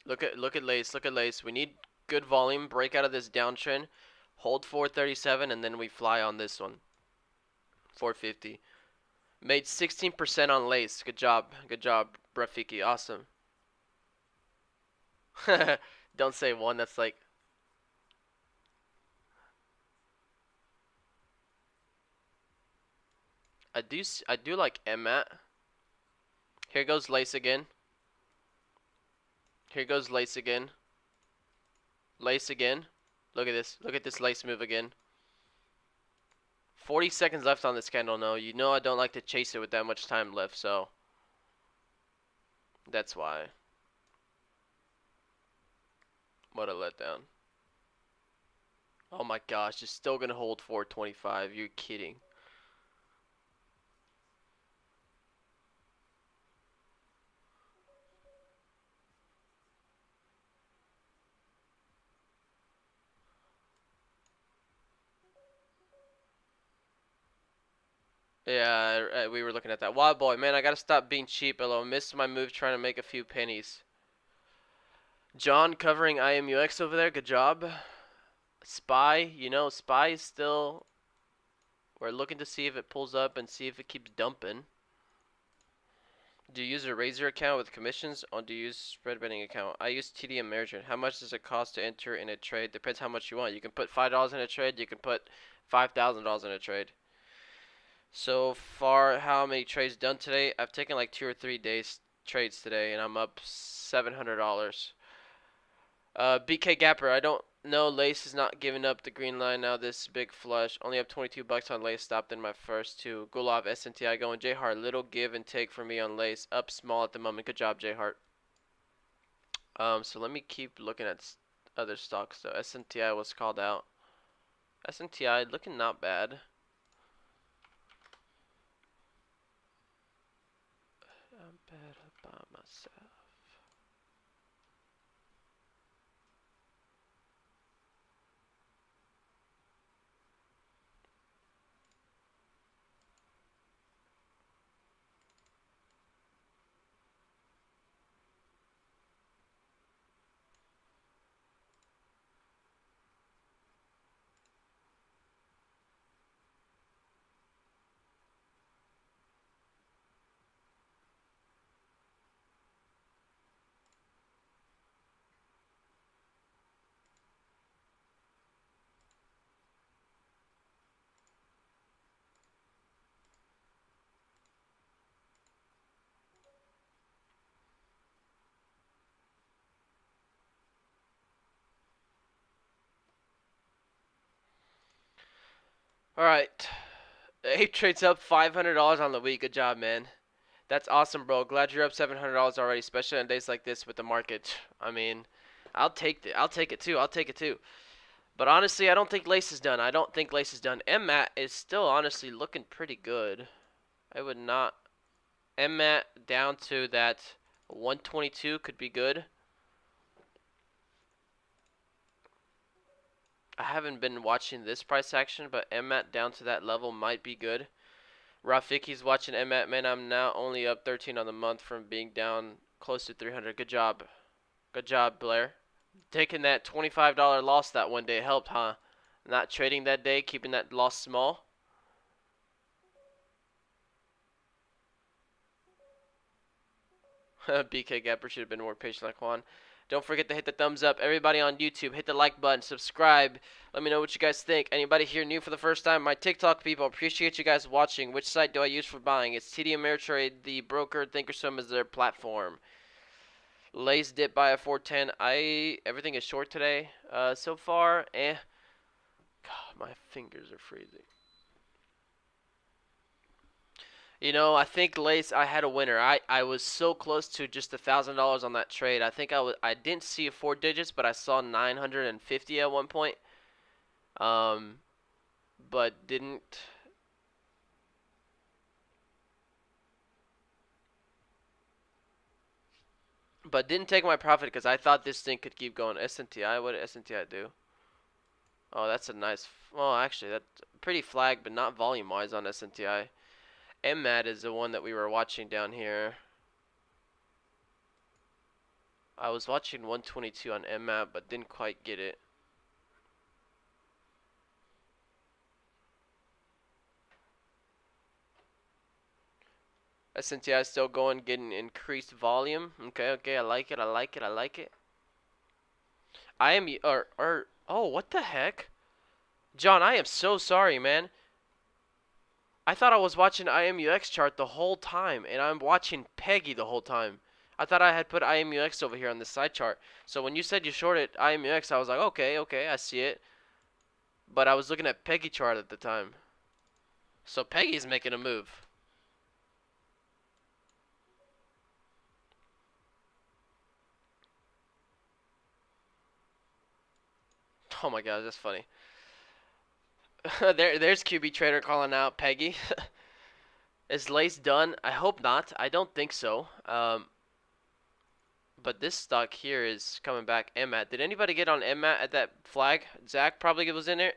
Look at Lace. Look at Lace. We need good volume. Break out of this downtrend. Hold 437, and then we fly on this one. 450. Made 16% on Lace. Good job. Good job, Rafiki. Awesome. Don't say one. That's like... I do like Matt. Here goes Lace again. Here goes Lace again. Lace again. Look at this. Look at this Lace move again. 40 seconds left on this candle. No, you know I don't like to chase it with that much time left, so that's why. What a letdown. Oh my gosh, it's still gonna hold 425. You're kidding. Yeah, we were looking at that. Wild boy, man, I gotta stop being cheap. Hello, missed my move trying to make a few pennies. John covering IMUX over there. Good job. Spy, you know, Spy is still... We're looking to see if it pulls up and see if it keeps dumping. Do you use a Razor account with commissions, or do you use spread betting account? I use TD Ameritrade. How much does it cost to enter in a trade? Depends how much you want. You can put $5 in a trade. You can put $5,000 in a trade. So far, how many trades done today? I've taken like 2 or 3 days trades today, and I'm up $700. BK Gapper, I don't know. Lace is not giving up the green line now. This big flush. Only up 22 bucks on Lace. Stopped in my first two. Gulov, SNTI going. J Hart, little give and take for me on Lace. Up small at the moment. Good job, J Hart. So let me keep looking at other stocks though. SNTI was called out. SNTI looking not bad. I'm better by myself. Alright. Ape trades up $500 on the week. Good job, man. That's awesome, bro. Glad you're up $700 already, especially on days like this with the market. I mean, I'll take it. I'll take it too. I'll take it too. But honestly, I don't think Lace is done. I don't think Lace is done. Matt is still honestly looking pretty good. I would not. MMAT down to that 122 could be good. I haven't been watching this price action, but MMAT down to that level might be good. Rafiki's watching MMAT. Man, I'm now only up 13 on the month from being down close to 300. Good job. Good job, Blair. Taking that $25 loss that one day helped, huh? Not trading that day, keeping that loss small. BK Gapper should have been more patient like Juan. Don't forget to hit the thumbs up. Everybody on YouTube, hit the like button, subscribe. Let me know what you guys think. Anybody here new for the first time? My TikTok people, appreciate you guys watching. Which site do I use for buying? It's TD Ameritrade, the broker. Thinkorswim is their platform. Lace dip by a 410. Everything is short today. So far, God, my fingers are freezing. You know, I think Lace, I had a winner. I was so close to just $1,000 on that trade. I think I didn't see 4 digits, but I saw 950 at one point. But didn't. But didn't take my profit because I thought this thing could keep going. SNTI, what did SNTI do? Oh, that's a nice. Well, actually, that's pretty flag, but not volume-wise on SNTI. MMAT is the one that we were watching down here. I was watching 122 on MMAT, but didn't quite get it. SNTI is still going, getting increased volume. Okay, I like it. I am, oh, what the heck? John, I am so sorry, man. I thought I was watching IMUX chart the whole time, and I'm watching Peggy the whole time. I thought I had put IMUX over here on this side chart. So when you said you shorted IMUX, I was like, okay, I see it. But I was looking at Peggy chart at the time. So Peggy's making a move. Oh my god, that's funny. There's QB Trader calling out Peggy. Is Lace done? I hope not. I don't think so. But this stock here is coming back. MMAT. Did anybody get on MMAT at that flag? Zach probably was in it.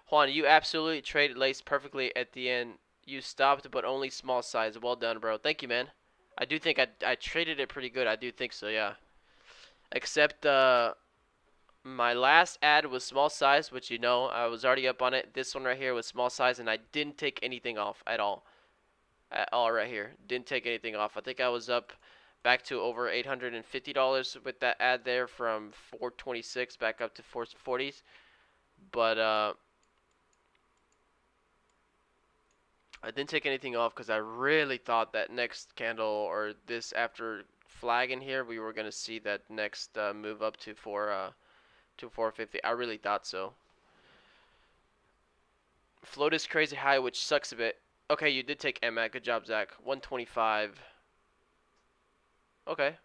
Juan, you absolutely traded Lace perfectly at the end. You stopped, but only small size. Well done, bro. Thank you, man. I do think I traded it pretty good. I do think so, yeah. Except my last ad was small size, which you know I was already up on it. This one right here was small size, and I didn't take anything off at all. At all right here. Didn't take anything off. I think I was up back to over $850 with that ad there from 426 back up to 440s. But I didn't take anything off because I really thought that next candle or this after flag in here, we were going to see that next move up to 450. I really thought so. Float is crazy high, which sucks a bit. Okay, you did take MMAT. Good job, Zach. 125. Okay.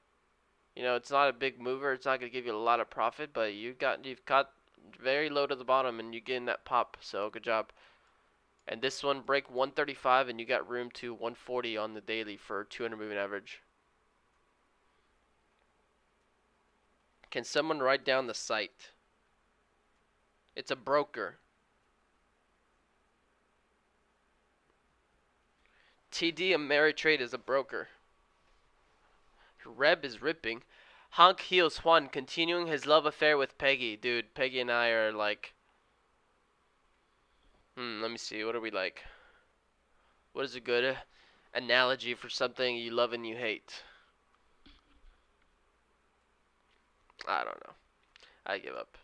You know, it's not a big mover. It's not going to give you a lot of profit, but you've got very low to the bottom, and you get in that pop. So good job. And this one break 135, and you got room to 140 on the daily for 200 moving average. Can someone write down the site? It's a broker. TD Ameritrade is a broker. Reb is ripping. Honk heals Juan, continuing his love affair with Peggy. Dude, Peggy and I are like... let me see. What are we like? What is a good analogy for something you love and you hate? I don't know. I give up.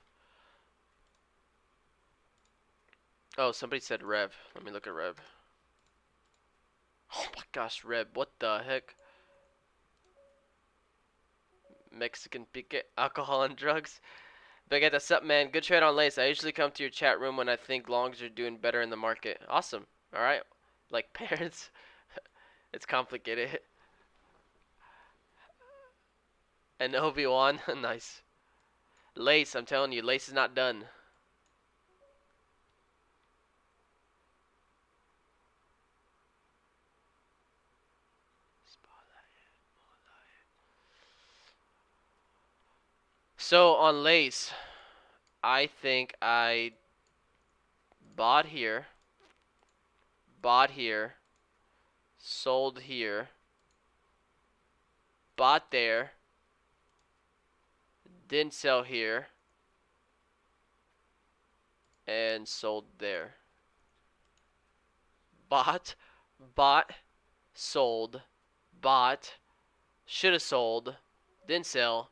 Oh, somebody said Rev. Let me look at Rev. Oh my gosh, Rev. What the heck? Mexican pique, alcohol and drugs. Baguette, what's up, man? Good trade on Lace. I usually come to your chat room when I think longs are doing better in the market. Awesome. All right. Like parents. It's complicated. And Obi-Wan. Nice. Lace, I'm telling you, Lace is not done. So on lace, I think I bought here, sold here, bought there, didn't sell here, and sold there. Bought, bought, sold, bought, should have sold, didn't sell.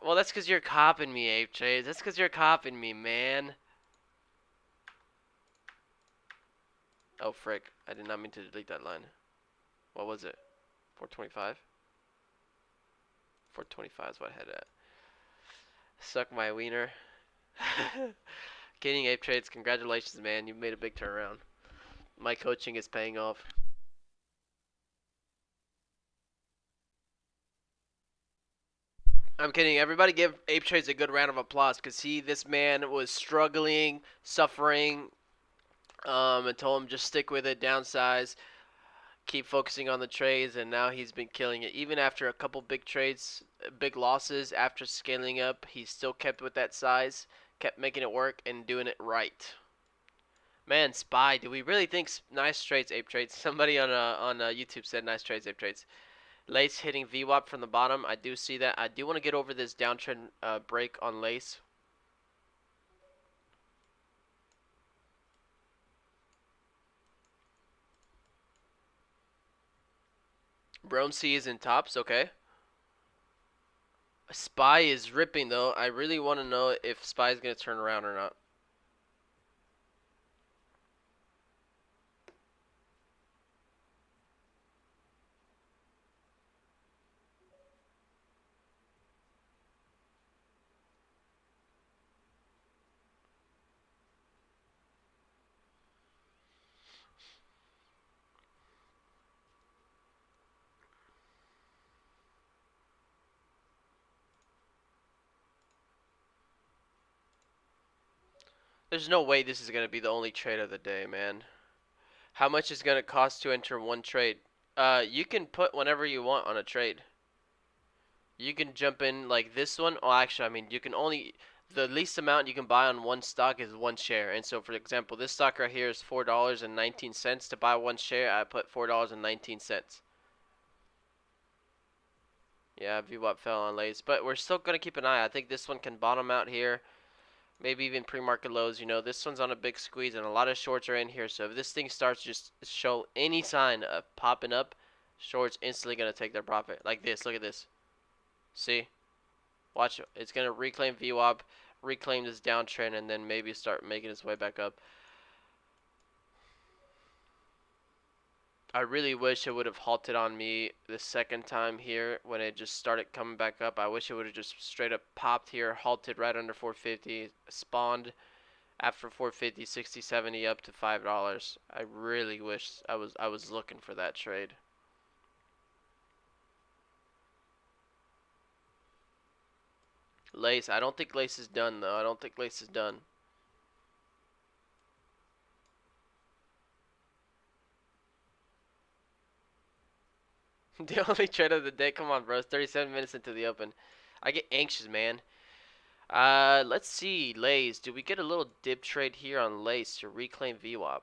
Well, that's because you're copying me, Ape Trades. That's because you're copying me, man. Oh, frick. I did not mean to delete that line. What was it? 425? 425 is what I had at. Suck my wiener. Kidding, Ape Trades. Congratulations, man. You made a big turnaround. My coaching is paying off. I'm kidding. Everybody give Ape Trades a good round of applause because this man was struggling, suffering, and told him just stick with it, downsize, keep focusing on the trades, and now he's been killing it. Even after a couple big trades, big losses, after scaling up, he still kept with that size, kept making it work, and doing it right. Man, Spy, do we really think nice trades, Ape Trades? Somebody on YouTube said nice trades, Ape Trades. Lace hitting VWAP from the bottom. I do see that. I do want to get over this downtrend break on Lace. Brome C is in tops. Okay. Spy is ripping, though. I really want to know if Spy is going to turn around or not. There's no way this is going to be the only trade of the day, man. How much is going to cost to enter one trade? You can put whenever you want on a trade. You can jump in like this one. Oh, actually, I mean, you can only... The least amount you can buy on one stock is one share. And so, for example, this stock right here is $4.19. To buy one share, I put $4.19. Yeah, VWAP fell on Lace. But we're still going to keep an eye. I think this one can bottom out here. Maybe even pre-market lows. You know, this one's on a big squeeze, and a lot of shorts are in here. So if this thing starts to just show any sign of popping up, shorts instantly going to take their profit. Like this. Look at this. See? Watch. It's going to reclaim VWAP, reclaim this downtrend, and then maybe start making its way back up. I really wish it would have halted on me the second time here when it just started coming back up. I wish it would have just straight up popped here, halted right under 450, spawned after 450, 60, 70 up to $5. I really wish I was looking for that trade. Lace, I don't think Lace is done though. I don't think Lace is done. The only trade of the day. Come on, bro. It's 37 minutes into the open. I get anxious, man. Let's see. Lace. Do we get a little dip trade here on Lace to reclaim VWAP?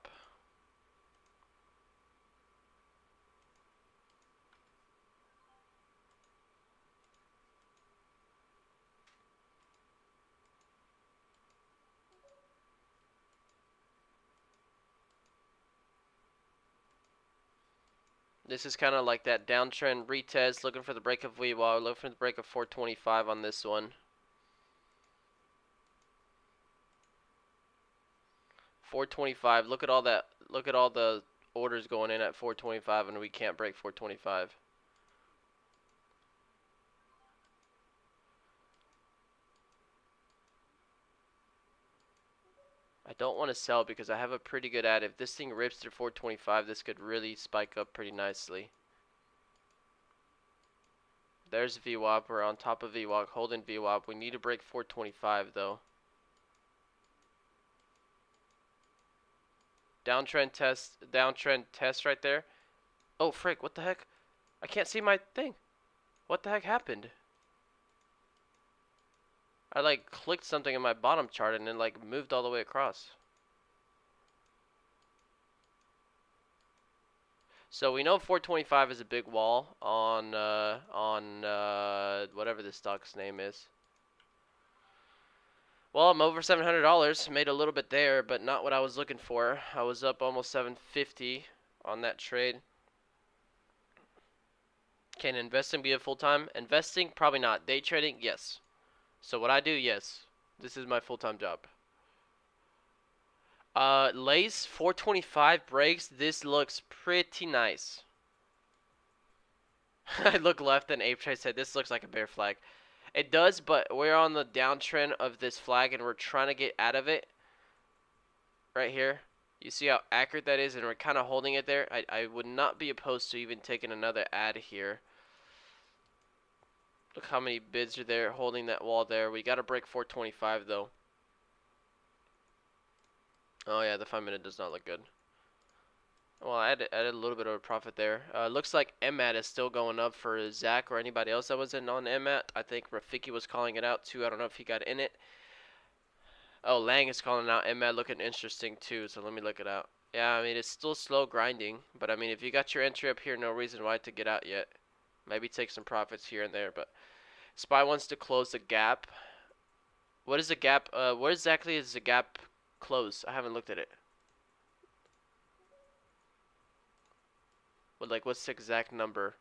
This is kind of like that downtrend retest, looking for the break of VWAP, looking for the break of 425 on this one. 425. Look at all that. Look at all the orders going in at 425, and we can't break 425. I don't want to sell because I have a pretty good ad. If this thing rips through 425, this could really spike up pretty nicely. There's VWAP. We're on top of VWAP, holding VWAP. We need to break 425 though. Downtrend test right there. Oh frick, what the heck? I can't see my thing. What the heck happened? I like clicked something in my bottom chart and then like moved all the way across. So we know 425 is a big wall on whatever this stock's name is. Well, I'm over $700. Made a little bit there, but not what I was looking for. I was up almost 750 on that trade. Can investing be a full-time? Investing, probably not. Day trading, yes. So what I do, yes. This is my full-time job. Lace 425 breaks. This looks pretty nice. I look left and Ape Trade said this looks like a bear flag. It does, but we're on the downtrend of this flag and we're trying to get out of it. Right here. You see how accurate that is, and we're kind of holding it there. I would not be opposed to even taking another ad here. Look how many bids are there holding that wall there. We got to break 425 though. Oh yeah, the 5-minute does not look good. Well, I added a little bit of a profit there. Looks like MAT is still going up for Zach or anybody else that was in on MAT. I think Rafiki was calling it out too. I don't know if he got in it. Oh, Lang is calling out MAT looking interesting too, so let me look it out. Yeah, I mean, it's still slow grinding, but I mean, if you got your entry up here, no reason why to get out yet. Maybe take some profits here and there, but SPY wants to close the gap. What is the gap? What exactly is the gap close? I haven't looked at it. What, like, what's the exact number?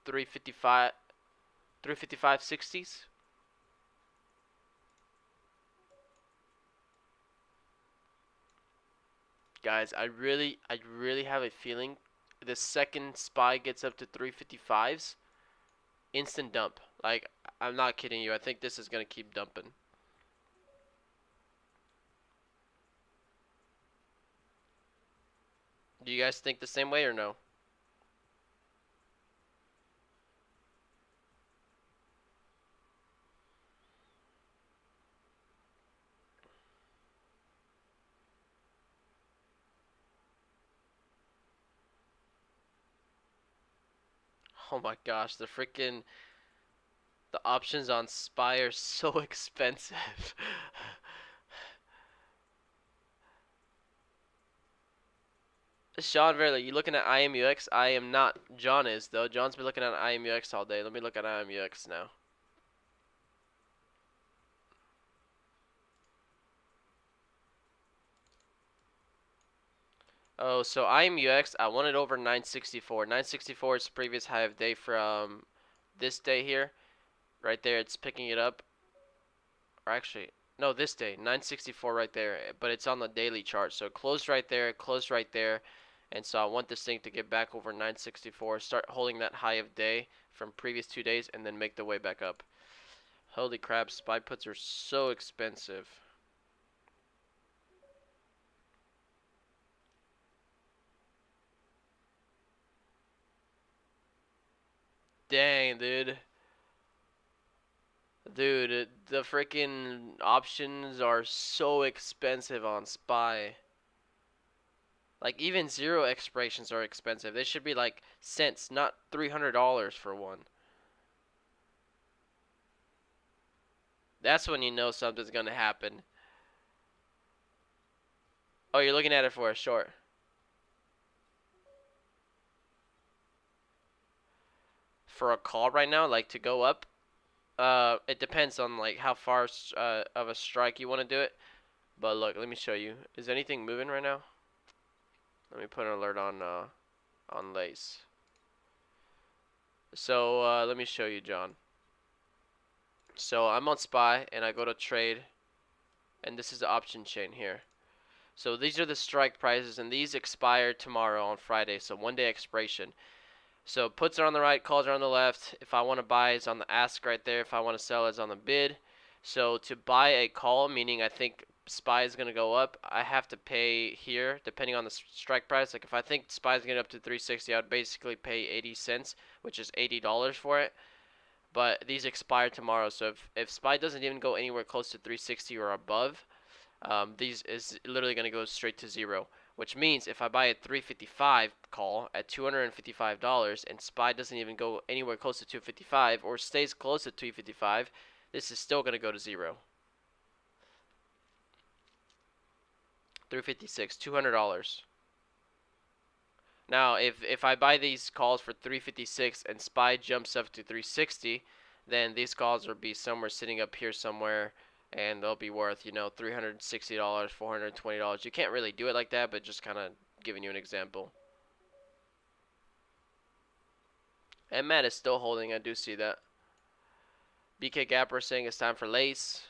355, 355.60s? Guys, I really have a feeling the second SPY gets up to 355s, instant dump. Like, I'm not kidding you. I think this is gonna keep dumping. Do you guys think the same way or no? Oh my gosh, the options on SPY are so expensive. Sean Verley, you looking at IMUX? I am not. John is though. John's been looking at IMUX all day. Let me look at IMUX now. Oh, so IMUX, I want it over 964. 964 is the previous high of day from this day here. Right there, it's picking it up. Or actually, no, this day, 964 right there. But it's on the daily chart. So closed right there. And so I want this thing to get back over 964. Start holding that high of day from previous 2 days and then make the way back up. Holy crap, SPY puts are so expensive. Dang, dude. Dude, the freaking options are so expensive on SPY. Like, even zero expirations are expensive. They should be like cents, not $300 for one. That's when you know something's gonna happen. Oh, you're looking at it for a short. For a call right now, like to go up, it depends on like how far of a strike you want to do it. But look, let me show you. Is anything moving right now? Let me put an alert on Lace. So let me show you, John. So I'm on SPY and I go to trade, and this is the option chain here. So these are the strike prices, and these expire tomorrow on Friday. So 1 day expiration. So puts are on the right, calls are on the left. If I want to buy, it's on the ask right there. If I want to sell, it's on the bid. So to buy a call, meaning I think SPY is going to go up, I have to pay here, depending on the strike price. Like if I think SPY is going to get up to 360, I would basically pay 80 cents, which is $80 for it. But these expire tomorrow, so if SPY doesn't even go anywhere close to 360 or above, these is literally going to go straight to zero. which means if I buy a 355 call at $255 and SPY doesn't even go anywhere close to 255 or stays close to 255, this is still going to go to zero. 356, $200. Now, if I buy these calls for 356 and SPY jumps up to 360, then these calls will be somewhere sitting up here somewhere, and they'll be worth, you know, $360, $420. You can't really do it like that, but just kind of giving you an example. And Matt is still holding. I do see that. BK Gapper saying it's time for lace.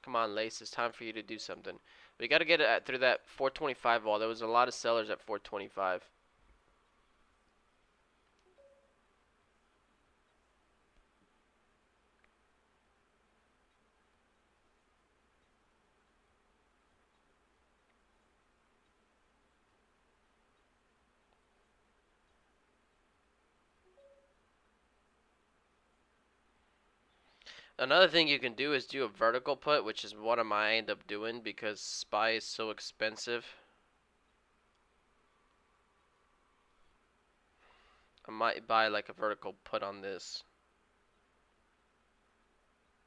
Come on, lace. It's time for you to do something. We got to get it through that 425 wall. There was a lot of sellers at 425. Another thing you can do is do a vertical put, which is what I end up doing because SPY is so expensive. I might buy like a vertical put on this.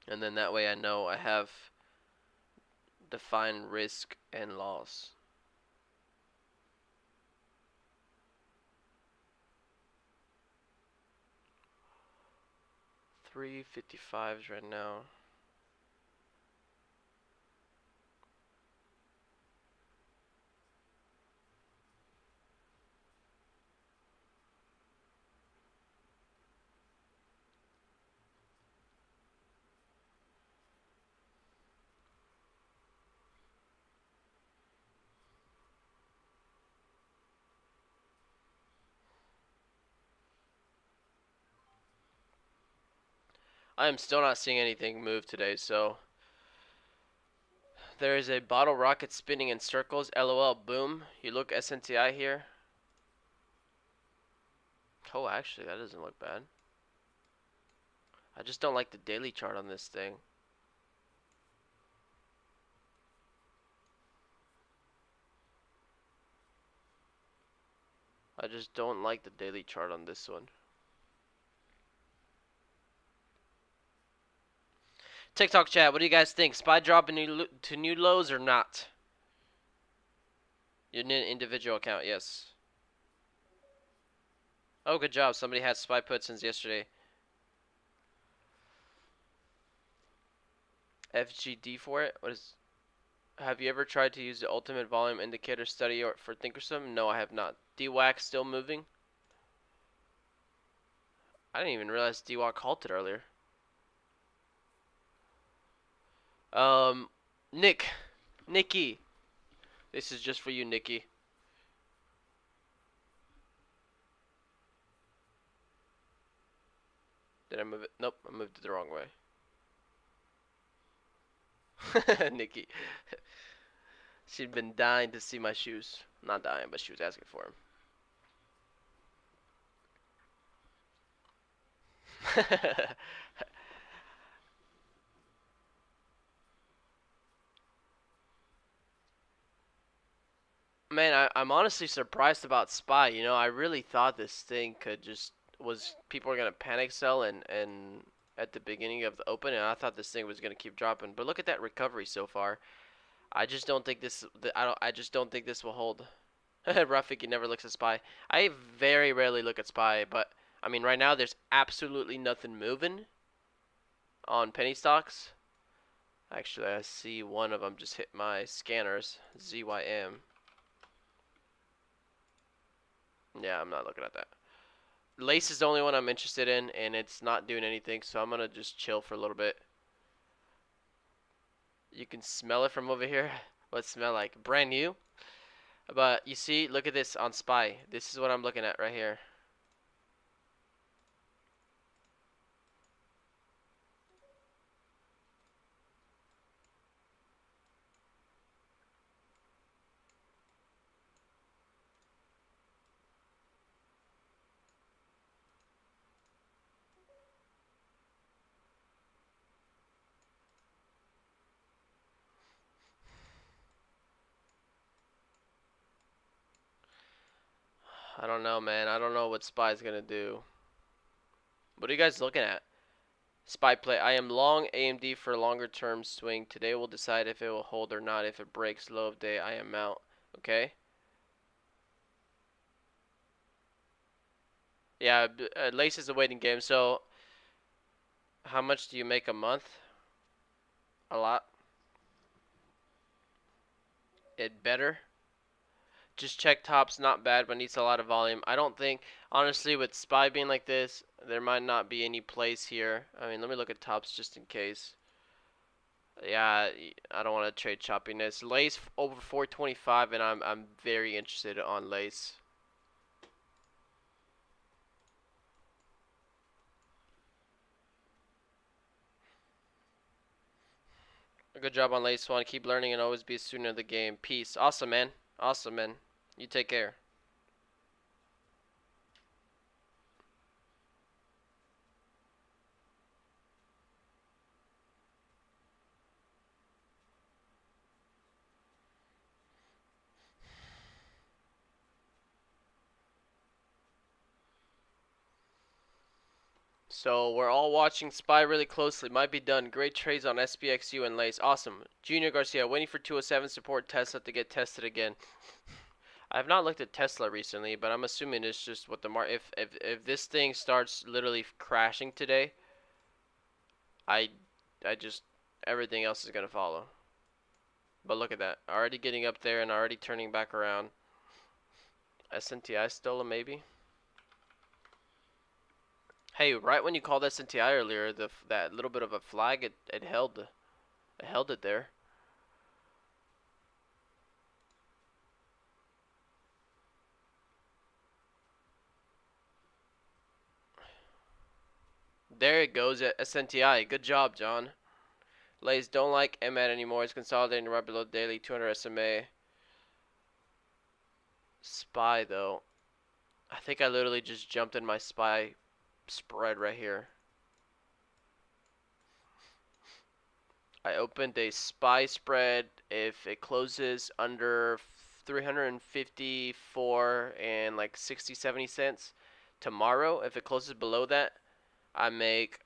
And then that way I know I have defined risk and loss. $355s right now. I am still not seeing anything move today, so there is a bottle rocket spinning in circles. LOL, boom. You look SNTI here. Oh, actually, that doesn't look bad. I just don't like the daily chart on this thing. I just don't like the daily chart on this one. TikTok chat, what do you guys think? SPY dropping to new lows or not? Your individual account, yes. Oh, good job. Somebody had SPY put since yesterday. FGD for it? What is? Have you ever tried to use the ultimate volume indicator study for Thinkorswim? No, I have not. DWAC still moving? I didn't even realize DWAC halted earlier. Nikki. This is just for you, Nikki. Did I move it? Nope, I moved it the wrong way. Nikki. She'd been dying to see my shoes. Not dying, but she was asking for them. Man, I'm honestly surprised about SPY. You know, I really thought this thing could just people were gonna panic sell and at the beginning of the open, and I thought this thing was gonna keep dropping. But look at that recovery so far. I just don't think this. I just don't think this will hold. Rafiki never looks at SPY. I very rarely look at SPY, but I mean, right now there's absolutely nothing moving on penny stocks. Actually, I see one of them just hit my scanners. ZYM. Yeah, I'm not looking at that. Lace is the only one I'm interested in, and it's not doing anything, so I'm gonna just chill for a little bit. You can smell it from over here. What smell like? Brand new. But you see, look at this on SPY. This is what I'm looking at right here. I don't know, man. I don't know what SPY's gonna do. What are you guys looking at? SPY play. I am long AMD for a longer term swing. Today will decide if it will hold or not. If it breaks low of day, I am out. Okay. Yeah, Lace is a waiting game. So, how much do you make a month? A lot. It better. Just check tops, not bad, but needs a lot of volume. I don't think, honestly, with SPY being like this, there might not be any place here. I mean, let me look at tops just in case. Yeah, I don't want to trade choppiness. Lace over 425, and I'm very interested on Lace. Good job on Lace One. Keep learning and always be a student of the game. Peace. Awesome, man. Awesome, man. You take care. So we're all watching SPY really closely. Might be done. Great trades on SPXU and Lace. Awesome. Junior Garcia waiting for 207 support Tesla to get tested again. I have not looked at Tesla recently, but I'm assuming it's just what the market. If this thing starts literally crashing today, I just everything else is gonna follow. But look at that, already getting up there and already turning back around. SNTI still a maybe. Hey, right when you called SNTI earlier, that little bit of a flag, it held it there. There it goes at SNTI. Good job, John. Lays don't like MAD anymore. It's consolidating right below daily 200 SMA. SPY though. I think I literally just jumped in my SPY spread right here. I opened a SPY spread. If it closes under 354 and like 60-70 cents tomorrow, if it closes below that, I make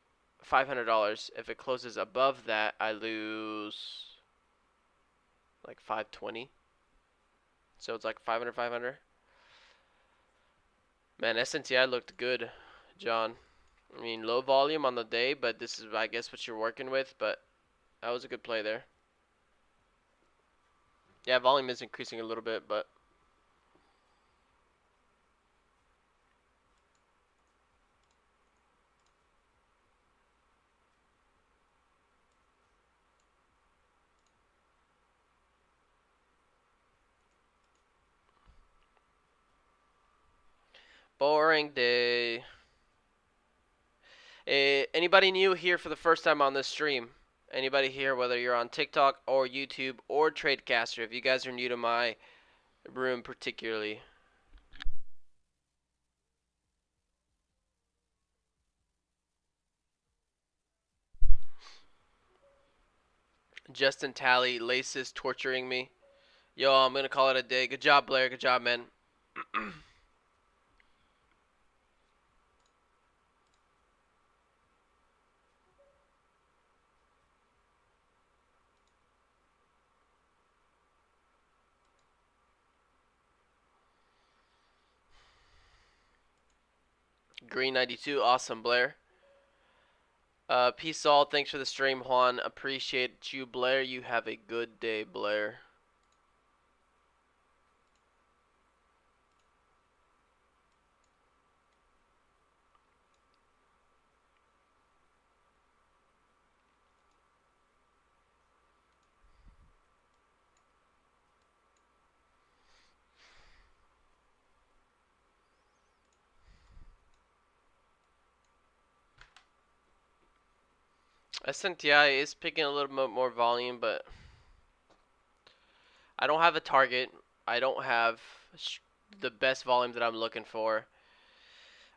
$500. If it closes above that, I lose like 520. So it's like 500, 500. Man, SNTI looked good, John. I mean, low volume on the day, but this is, I guess, what you're working with. But that was a good play there. Yeah, volume is increasing a little bit, but boring day. Anybody new here for the first time on this stream? Anybody here, whether you're on TikTok or YouTube or Tradecaster, if you guys are new to my room particularly. Justin Tally, Laces torturing me. Yo, I'm going to call it a day. Good job, Blair. Good job, man. Green 92. Awesome, Blair. Peace all. Thanks for the stream, Juan. Appreciate you, Blair. You have a good day, Blair. SNTI is picking a little bit more volume, but I don't have a target. I don't have the best volume that I'm looking for.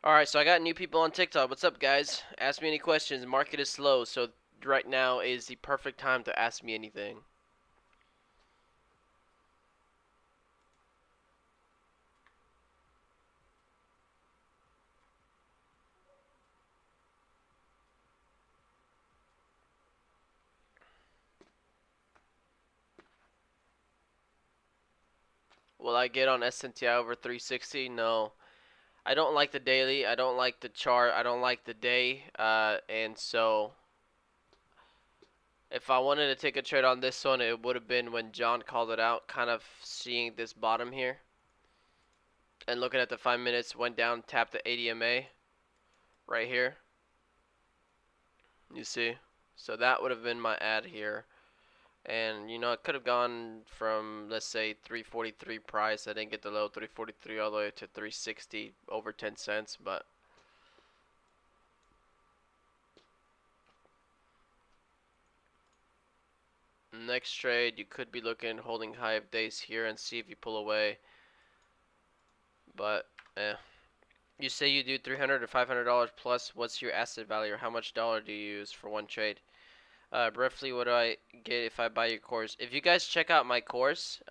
Alright, so I got new people on TikTok. What's up, guys? Ask me any questions. Market is slow, so right now is the perfect time to ask me anything. Will I get on SNTI over 360? No. I don't like the daily. I don't like the chart. I don't like the day. And so if I wanted to take a trade on this one, it would have been when John called it out, kind of seeing this bottom here. And looking at the 5 minutes, went down, tapped the ADMA right here. You see? So that would have been my ad here. And, you know, it could have gone from, let's say, 343 price. I didn't get the low 343 all the way to 360, over 10 cents. But next trade, you could be looking, holding high of days here and see if you pull away. But, you say you do $300 to $500 plus. What's your asset value, or how much dollar do you use for one trade? Briefly, what do I get if I buy your course? If you guys check out my course,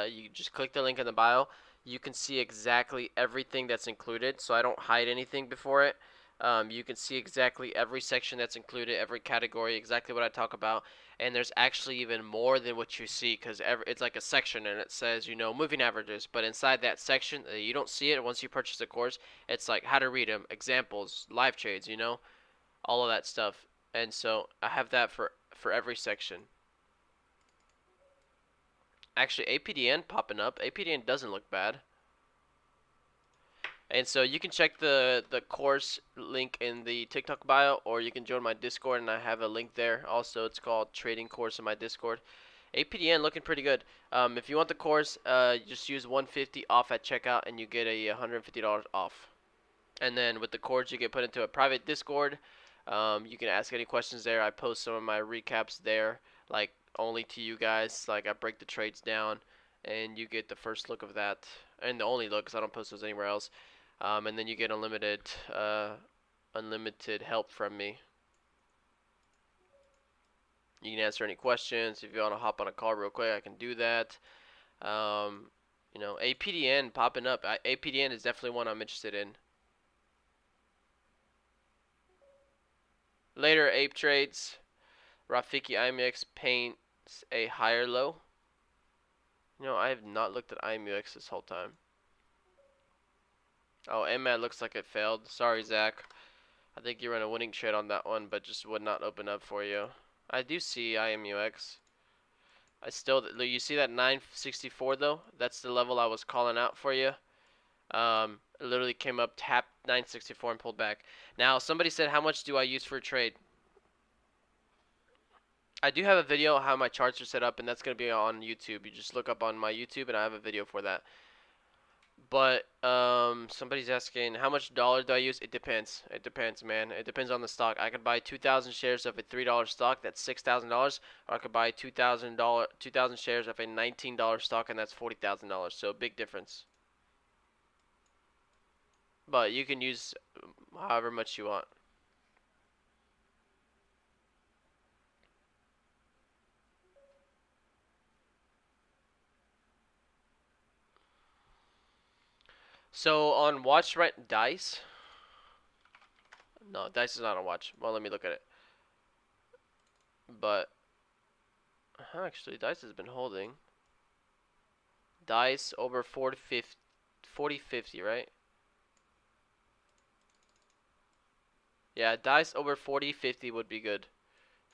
you just click the link in the bio. You can see exactly everything that's included, so I don't hide anything before it. You can see exactly every section that's included, every category, exactly what I talk about. And there's actually even more than what you see, because it's like a section and it says, you know, moving averages. But inside that section, you don't see it once you purchase the course. It's like how to read them, examples, live trades, you know, all of that stuff. And so I have that for every section. Actually, apdn popping up. Apdn doesn't look bad. And so you can check the course link in the TikTok bio, or you can join my Discord, and I have a link there. Also, it's called Trading Course in my Discord. APDN looking pretty good. If you want the course, just use 150 off at checkout, and you get a $150 off. And then with the course, you get put into a private Discord. You can ask any questions there. I post some of my recaps there, like only to you guys. Like I break the trades down, and you get the first look of that, and the only look, because I don't post those anywhere else. And then you get unlimited help from me. You can answer any questions. If you want to hop on a call real quick, I can do that. You know, APDN popping up. APDN is definitely one I'm interested in. Later, ape trades. Rafiki IMUX paints a higher low. You know, I have not looked at IMUX this whole time. Oh, MAD looks like it failed. Sorry, Zach. I think you ran a winning trade on that one, but just would not open up for you. I do see IMUX. You see that 964 though? That's the level I was calling out for you. It literally came up, tapped 964 and pulled back. Now, somebody said, how much do I use for a trade? I do have a video how my charts are set up, and that's going to be on YouTube. You just look up on my YouTube, and I have a video for that. But somebody's asking, how much dollar do I use? It depends. It depends, man. It depends on the stock. I could buy 2,000 shares of a $3 stock. That's $6,000. Or I could buy 2,000 shares of a $19 stock, and that's $40,000. So big difference. But you can use however much you want. So on watch right dice. No, dice is not on watch. Well, let me look at it. But actually, dice has been holding. Dice over 40-50, right? Yeah, dice over 40-50 would be good.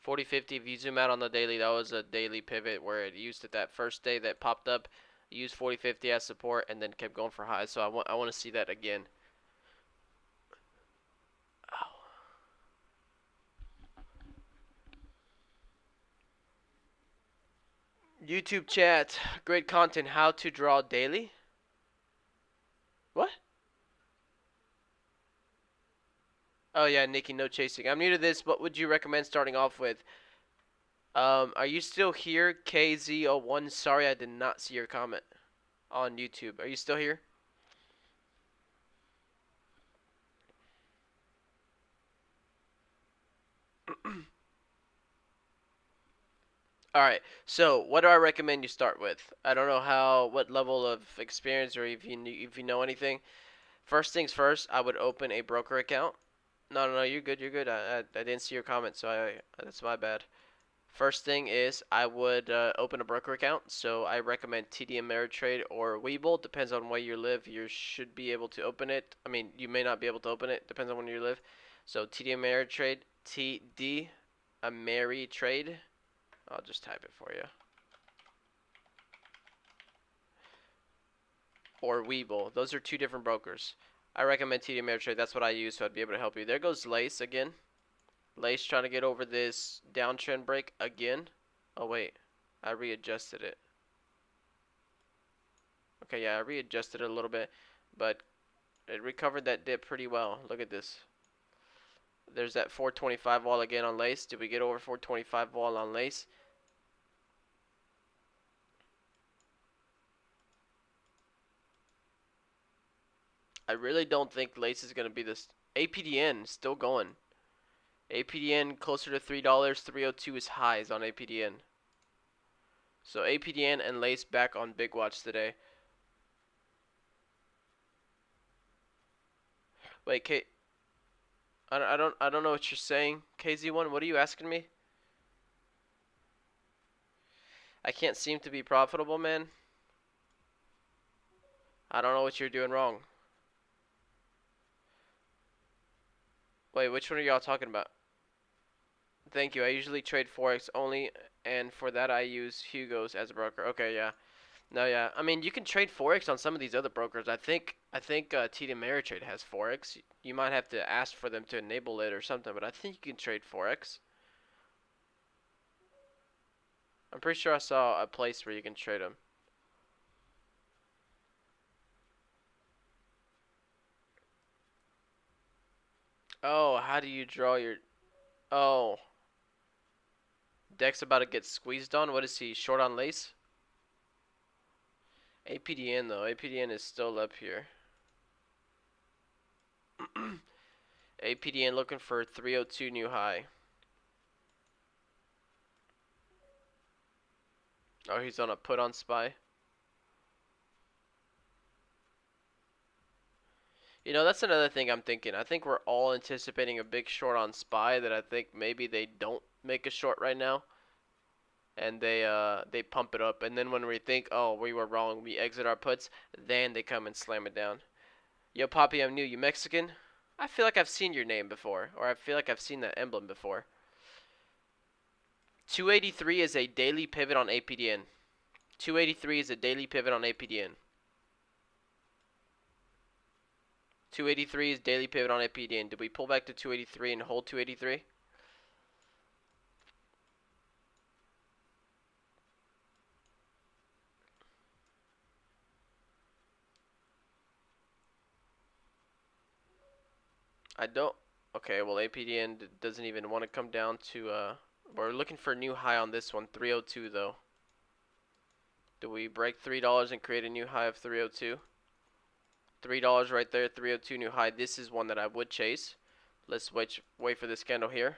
40-50, if you zoom out on the daily, that was a daily pivot where it used it that first day that popped up. It used 40-50 as support and then kept going for highs. So I want to see that again. YouTube chat, great content. How to draw daily? What? Oh yeah, Nikki, no chasing. I'm new to this. What would you recommend starting off with? Are you still here, KZ01? Sorry, I did not see your comment on YouTube. Are you still here? Alright, so what do I recommend you start with? I don't know what level of experience or if you know anything. First things first, I would open a broker account. No, you're good, you're good. I didn't see your comment, so that's my bad. First thing is I would open a broker account. So I recommend TD Ameritrade or Webull. Depends on where you live. You should be able to open it. I mean, you may not be able to open it. Depends on where you live. So TD Ameritrade, TD Ameritrade. I'll just type it for you. Or Webull. Those are two different brokers. I recommend TD Ameritrade. That's what I use, so I'd be able to help you. There goes Lace again. Lace trying to get over this downtrend break again. Oh, wait. I readjusted it. Okay, yeah, I readjusted it a little bit, but it recovered that dip pretty well. Look at this. There's that 425 wall again on Lace. Did we get over 425 wall on Lace? I really don't think Lace is going to be this. APDN still going. APDN closer to $3. 302 is highs on APDN. So APDN and Lace back on Big Watch today. Wait, I don't know what you're saying. KZ1, what are you asking me? I can't seem to be profitable, man. I don't know what you're doing wrong. Wait, which one are y'all talking about? Thank you. I usually trade Forex only, and for that I use Hugo's as a broker. Okay, yeah. No, yeah. I mean, you can trade Forex on some of these other brokers. I think TD Ameritrade has Forex. You might have to ask for them to enable it or something, but I think you can trade Forex. I'm pretty sure I saw a place where you can trade them. Oh, how do you draw your... Oh. Deck's about to get squeezed on. What is he, short on Lace? APDN, though. APDN is still up here. APDN looking for 302 new high. Oh, he's on a put on SPY. You know, that's another thing I'm thinking. I think we're all anticipating a big short on SPY that I think maybe they don't make a short right now. And they pump it up. And then when we think, oh, we were wrong, we exit our puts, then they come and slam it down. Yo, Poppy, I'm new. You Mexican? I feel like I've seen your name before. Or I feel like I've seen that emblem before. 283 is a daily pivot on APDN. 283 is a daily pivot on APDN. 283 is daily pivot on apdn. Did we pull back to 283 and hold 283? I don't. Okay, well APDN doesn't even want to come down to we're looking for a new high on this one, 302 though. Do we break $3 and create a new high of 302? $3 right there, 302 new high. This is one that I would chase. Let's wait for this candle here.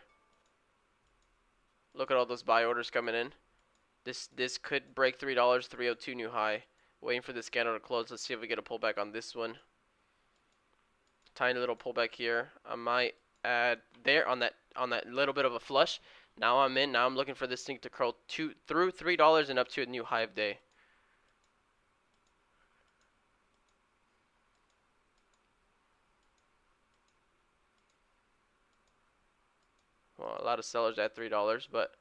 Look at all those buy orders coming in. This could break $3, 302 new high. Waiting for this candle to close. Let's see if we get a pullback on this one. Tiny little pullback here. I might add there on that little bit of a flush. Now I'm in. Now I'm looking for this thing to curl through $3 and up to a new high of day. Well, a lot of sellers at $3, but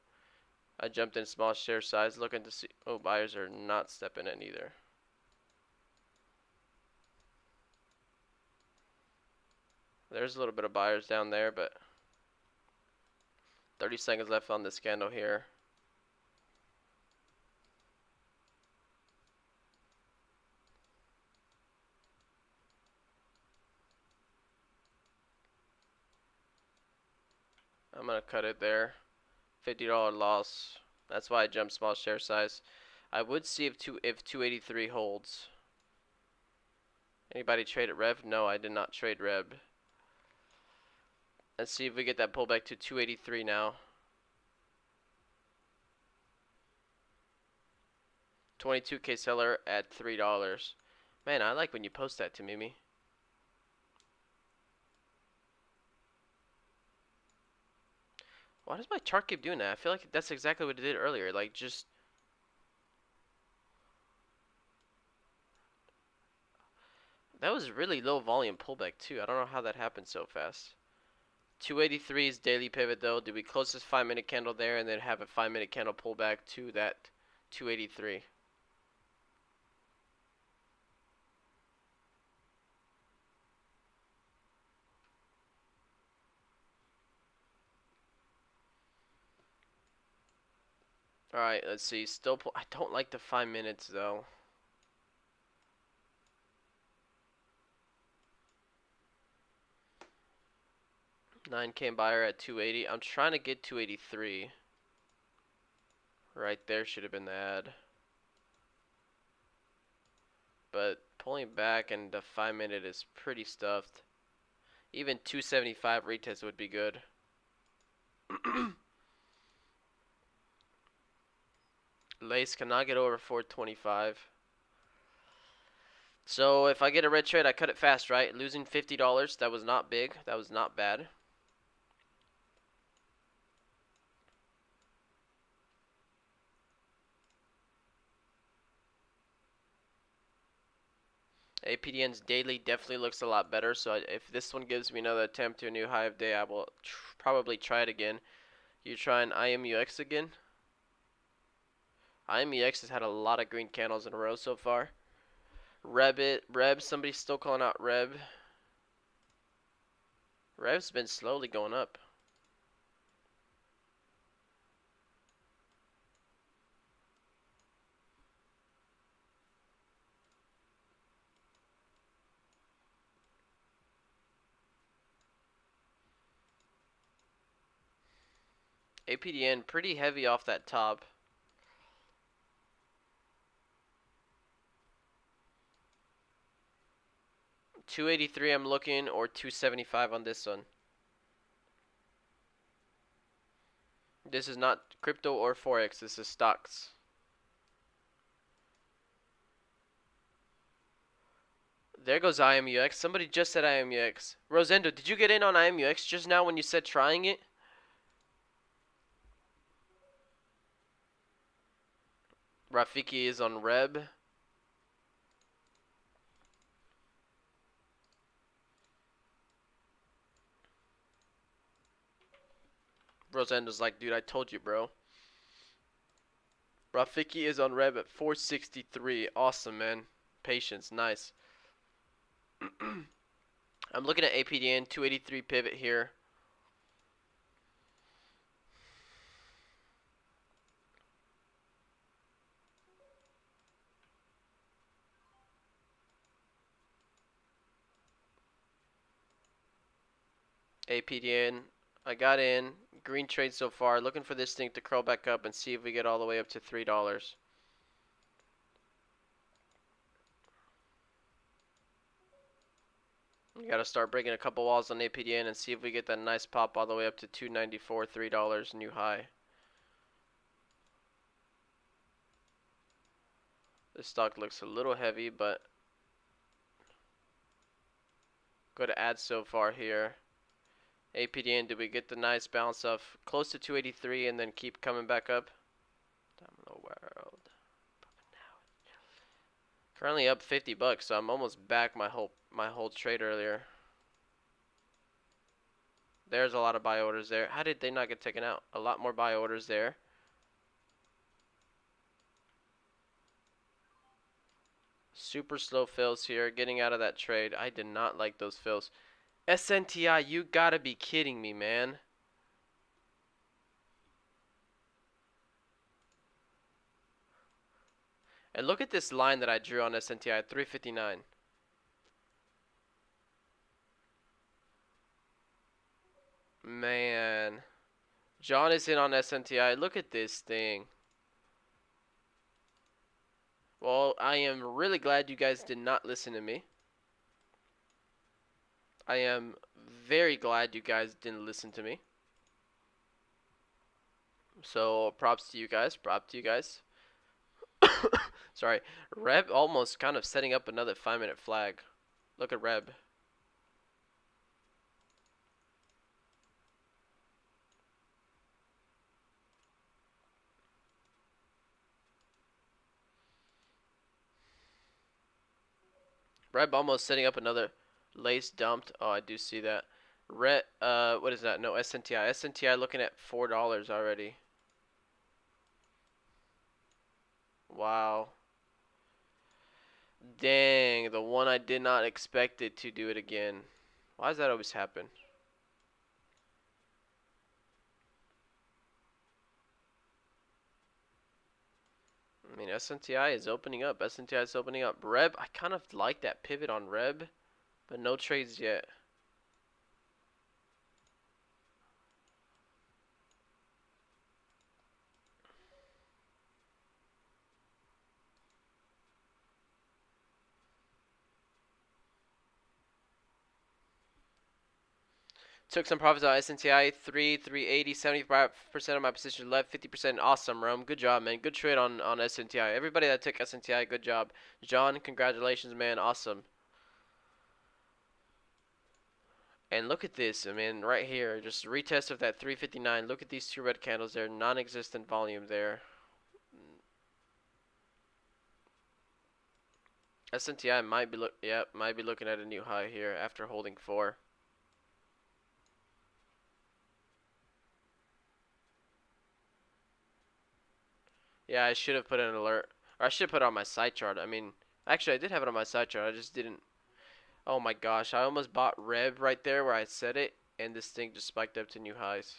I jumped in small share size looking to see. Oh, buyers are not stepping in either. There's a little bit of buyers down there, but 30 seconds left on this candle here. I'm going to cut it there. $50 loss. That's why I jumped small share size. I would see if 283 holds. Anybody trade at Rev? No, I did not trade Rev. Let's see if we get that pullback to 283 now. 22K seller at $3. Man, I like when you post that to Mimi. Why does my chart keep doing that? I feel like that's exactly what it did earlier. Like, just... That was really low volume pullback, too. I don't know how that happened so fast. 283 is daily pivot, though. Did we close this 5-minute candle there and then have a 5-minute candle pullback to that 283? Alright, let's see. Still I don't like the 5 minutes, though. 9K buyer at 280. I'm trying to get 283. Right there should have been the ad. But pulling back and the 5-minute is pretty stuffed. Even 275 retest would be good. Lace cannot get over 425. So if I get a red trade, I cut it fast, right? Losing $50, that was not big. That was not bad. APDN's daily definitely looks a lot better. So if this one gives me another attempt to a new high of day, I will probably try it again. You trying IMUX again? IMUX has had a lot of green candles in a row so far. Reb, somebody's still calling out Reb. Reb's been slowly going up. APDN pretty heavy off that top. $283 I'm looking, or $275 on this one. This is not crypto or forex, this is stocks. There goes IMUX. Somebody just said IMUX. Rosendo, did you get in on IMUX just now when you said trying it? Rafiki is on Reb. Rosendo's like, dude, I told you, bro. Rafiki is on Reb at 463. Awesome, man. Patience, nice. I'm looking at APDN, 283 pivot here. APDN, I got in. Green trade so far. Looking for this thing to curl back up and see if we get all the way up to $3. You gotta start breaking a couple walls on APDN and see if we get that nice pop all the way up to $2.94, $3 new high. This stock looks a little heavy, but good add so far here. APDN, did we get the nice bounce off close to 283 and then keep coming back up? Domino World. Currently up $50, so I'm almost back my whole trade earlier. There's a lot of buy orders there. How did they not get taken out? A lot more buy orders there. Super slow fills here, getting out of that trade. I did not like those fills. SNTI, you gotta be kidding me, man. And look at this line that I drew on SNTI at 359. Man. John is in on SNTI. Look at this thing. Well, I am really glad you guys did not listen to me. I am very glad you guys didn't listen to me. So, props to you guys. Props to you guys. Sorry. Reb almost kind of setting up another 5-minute flag. Look at Reb. Reb almost setting up another lace dumped. Oh, I do see that. Red, what is that? No, SNTI. SNTI looking at $4 already. Wow. Dang, the one I did not expect it to do it again. Why does that always happen? I mean, SNTI is opening up. SNTI is opening up. Reb, I kind of like that pivot on Reb, but no trades yet. Took some profits on SNTI, 380, 75% of my position left, 50%. Awesome, Rum. Good job, man. Good trade on SNTI. Everybody that took SNTI, good job. John, congratulations, man. Awesome. And look at this, I mean, right here, just retest of that 359. Look at these two red candles there, non-existent volume there. SNTI might be might be looking at a new high here after holding 4. Yeah, I should have put an alert. Or I should have put it on my side chart. I mean, actually, I did have it on my side chart. I just didn't. Oh my gosh, I almost bought Rev right there where I said it, and this thing just spiked up to new highs.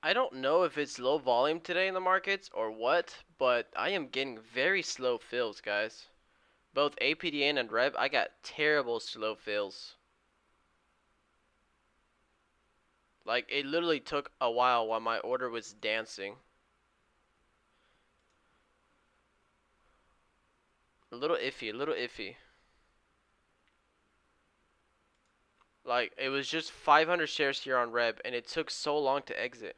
I don't know if it's low volume today in the markets or what, but I am getting very slow fills, guys. Both APDN and Rev, I got terrible slow fills. Like, it literally took a while my order was dancing. A little iffy, a little iffy. Like, it was just 500 shares here on Rev, and it took so long to exit.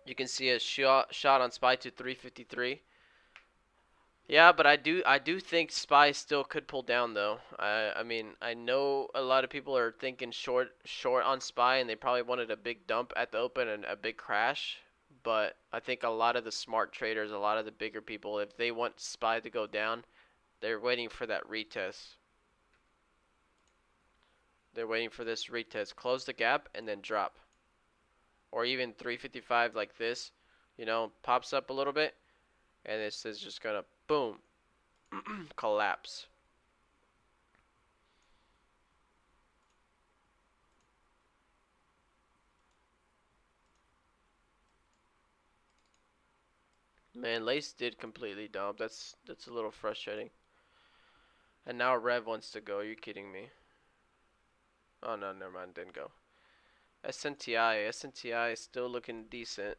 You can see a shot on SPY to 353. Yeah, but I do think SPY still could pull down though. I mean, I know a lot of people are thinking short on SPY, and they probably wanted a big dump at the open and a big crash. But I think a lot of the smart traders, a lot of the bigger people, if they want SPY to go down, they're waiting for that retest. They're waiting for this retest, close the gap, and then drop. Or even 355 like this, you know, pops up a little bit, and this is just gonna boom collapse. Man, Lace did completely dump. That's a little frustrating. And now Rev wants to go. Are you kidding me? Oh no, never mind. Didn't go. SNTI is still looking decent.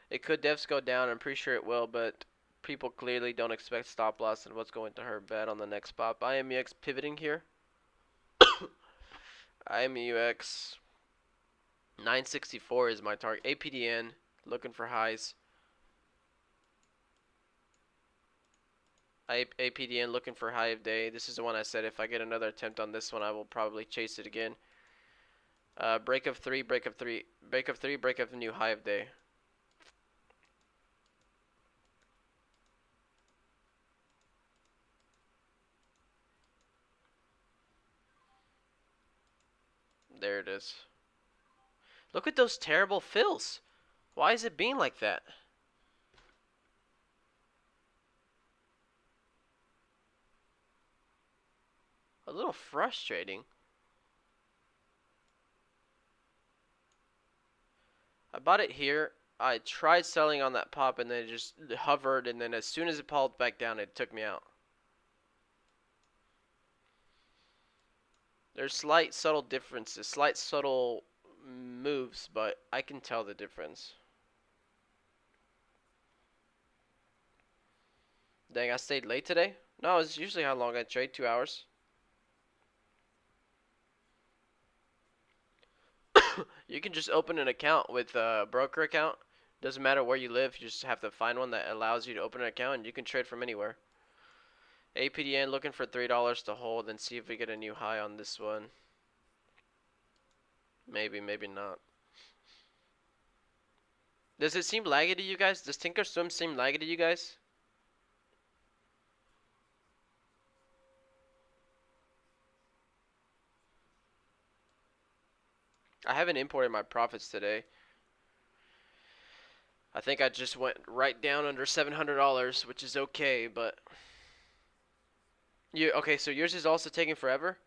It could devs go down. I'm pretty sure it will, but people clearly don't expect stop loss and what's going to hurt bad on the next spot. IMUX pivoting here. IMUX 964 is my target. APDN looking for highs. APDN looking for high of day. This is the one I said if I get another attempt on this one, I will probably chase it again. Break of 3, break of 3, break of 3, break of new high of day. There it is. Look at those terrible fills. Why is it being like that? A little frustrating. I bought it here. I tried selling on that pop and then it just hovered, and then as soon as it popped back down, it took me out. There's slight subtle differences, slight subtle moves, but I can tell the difference. Dang, I stayed late today? No, it's usually how long I trade, 2 hours. You can just open an account with a broker account. Doesn't matter where you live, you just have to find one that allows you to open an account and you can trade from anywhere. APDN looking for $3 to hold and see if we get a new high on this one. Maybe, maybe not. Does it seem laggy to you guys? Does Thinkorswim seem laggy to you guys? I haven't imported my profits today. I think I just went right down under $700, which is okay, but okay, so yours is also taking forever?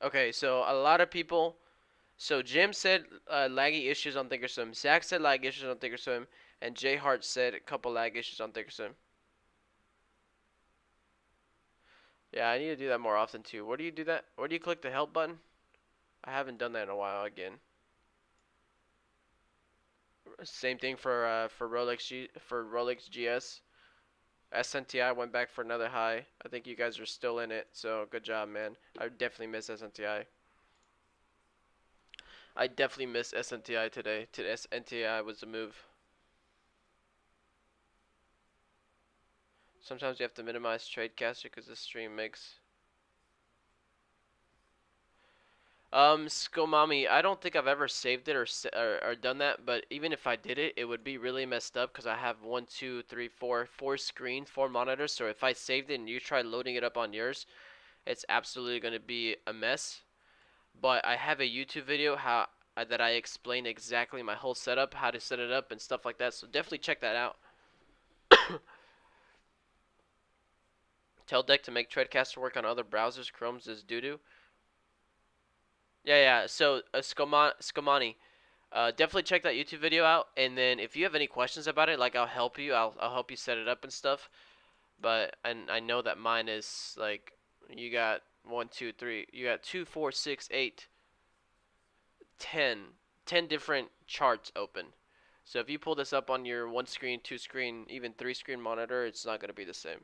Okay, so a lot of people. So Jim said laggy issues on Thinkorswim. Zach said lag issues on Thinkorswim, and Jay Hart said a couple lag issues on Thinkorswim. Yeah, I need to do that more often too. Where do you do that? Where do you click the help button? I haven't done that in a while again. Same thing for Rolex GS. SNTI went back for another high. I think you guys are still in it, so good job, man. I definitely miss SNTI. I definitely miss SNTI today. SNTI was a move. Sometimes you have to minimize TradeCaster because the stream makes. Skomami, I don't think I've ever saved it or done that, but even if I did it, it would be really messed up because I have 1, 2, 3, 4 screens, 4 monitors. So if I saved it and you try loading it up on yours, it's absolutely going to be a mess. But I have a YouTube video that I explain exactly my whole setup, how to set it up and stuff like that. So definitely check that out. Tell Deck to make TradeCaster work on other browsers. Chrome's is doo-doo. Yeah. So, Skomani, definitely check that YouTube video out. And then if you have any questions about it, like I'll help you. I'll help you set it up and stuff. But I know that mine is like you got 1, 2, 3. You got 2, 4, 6, 8, 10 different charts open. So if you pull this up on your 1 screen, 2 screen, even 3 screen monitor, it's not gonna be the same.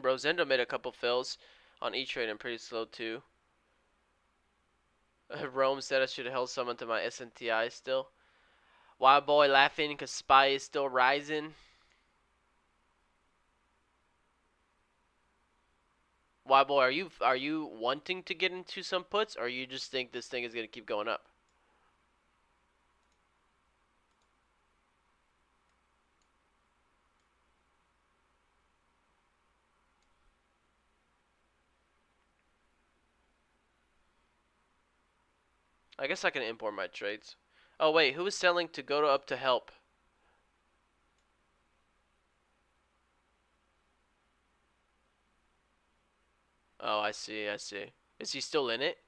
Bro, Zendo made a couple fills on E-Trade and pretty slow too. Rome said I should have held someone to my SNTI still. Wild boy laughing because SPY is still rising. Wild boy, are you wanting to get into some puts, or you just think this thing is gonna keep going up? I guess I can import my trades. Oh wait, who is selling to go to up to help? Oh, I see. Is he still in it?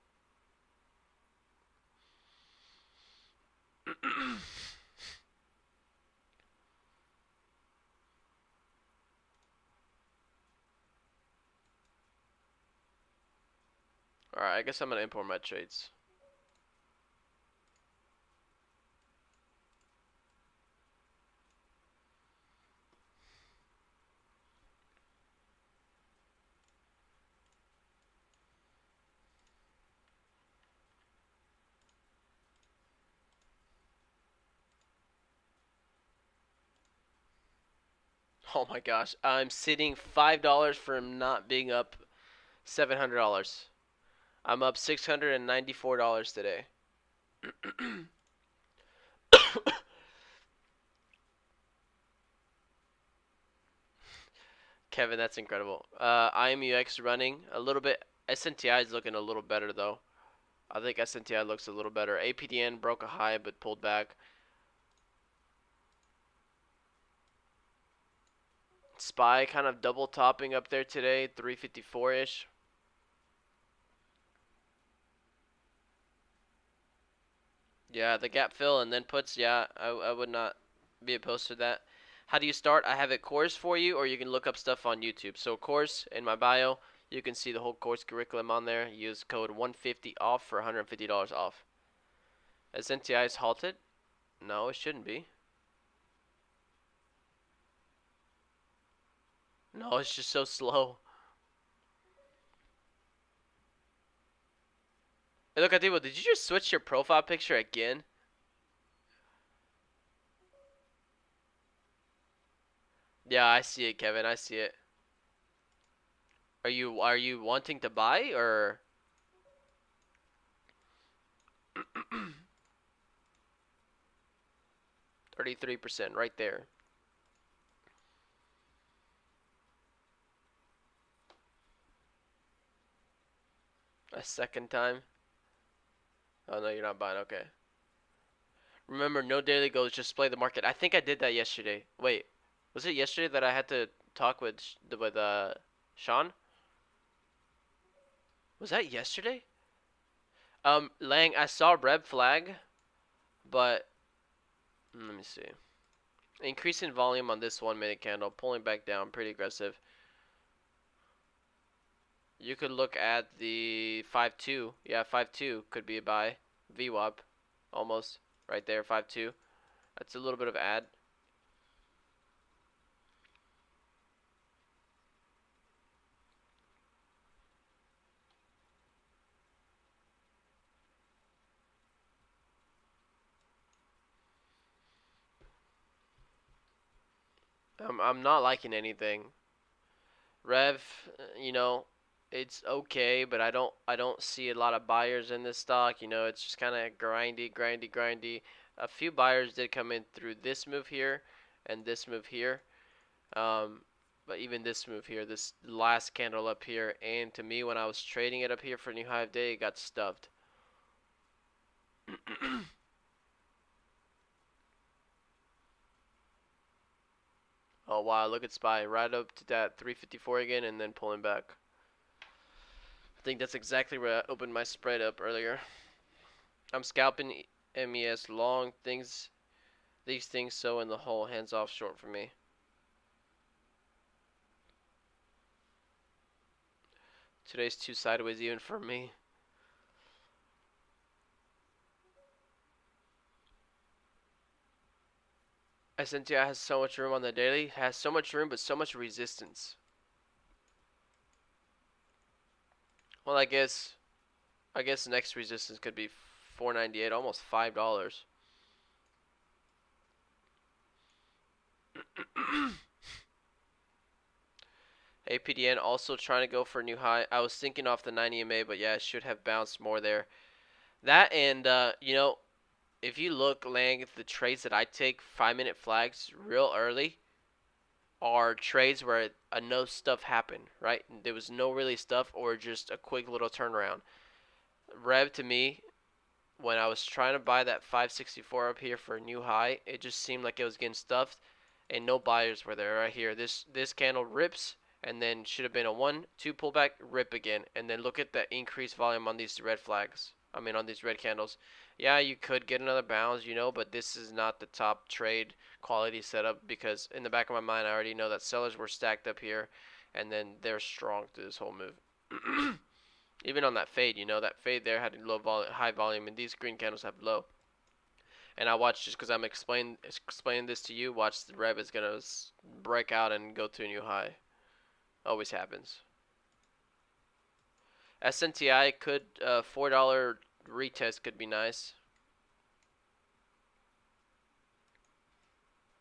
Alright, I guess I'm gonna import my trades. Oh my gosh, I'm sitting $5 from not being up $700. I'm up $694 today. Kevin, that's incredible. IMUX running a little bit. SNTI is looking a little better though. I think SNTI looks a little better. APDN broke a high but pulled back. SPY kind of double topping up there today, 354-ish. Yeah, the gap fill and then puts, yeah, I would not be opposed to that. How do you start? I have a course for you, or you can look up stuff on YouTube. So course, in my bio, you can see the whole course curriculum on there. Use code 150 off for $150 off. SNTI is halted? No, it shouldn't be. No, it's just so slow. Hey, look, Adibo, did you just switch your profile picture again? Yeah, I see it, Kevin. I see it. Are you wanting to buy or 33% right there? A second time? Oh no, you're not buying. Okay. Remember, no daily goals, just play the market. I think I did that yesterday. Wait, was it yesterday that I had to talk with Sean? Was that yesterday? Lang, I saw red flag, but let me see. Increasing volume on this 1 minute candle, pulling back down, pretty aggressive. You could look at the 5-2. Yeah, 5-2 could be a buy. VWAP, almost right there, 5-2. That's a little bit of ad. I'm not liking anything. Rev, you know, it's okay, but I don't see a lot of buyers in this stock. You know, it's just kind of grindy, grindy, grindy. A few buyers did come in through this move here and this move here. But even this move here, this last candle up here, and to me when I was trading it up here for new high of day, it got stuffed. Oh wow, look at SPY right up to that 354 again and then pulling back. I think that's exactly where I opened my spread up earlier. I'm scalping MES long things, these things so in the hole, hands off short for me. Today's too sideways even for me. SNTI has so much room on the daily, has so much room but so much resistance. Well, I guess the next resistance could be 498, almost $5. APDN also trying to go for a new high. I was thinking off the 90 MA, but yeah, it should have bounced more there. That and you know, if you look, Lang, the trades that I take 5 minute flags real early are trades where no stuff happened, right? There was no really stuff or just a quick little turnaround. Rev to me, when I was trying to buy that 564 up here for a new high, it just seemed like it was getting stuffed and no buyers were there right here. This candle rips and then should have been a 1-2 pullback, rip again, and then look at the increased volume on these red flags. I mean on these red candles. Yeah, you could get another bounce, you know, but this is not the top trade quality setup because in the back of my mind I already know that sellers were stacked up here and then they're strong through this whole move. Even on that fade, you know, that fade there had high volume, and these green candles have low. And I watched, just because I'm explaining this to you, watch the rev is gonna break out and go to a new high. Always happens. SNTI could $4 retest could be nice.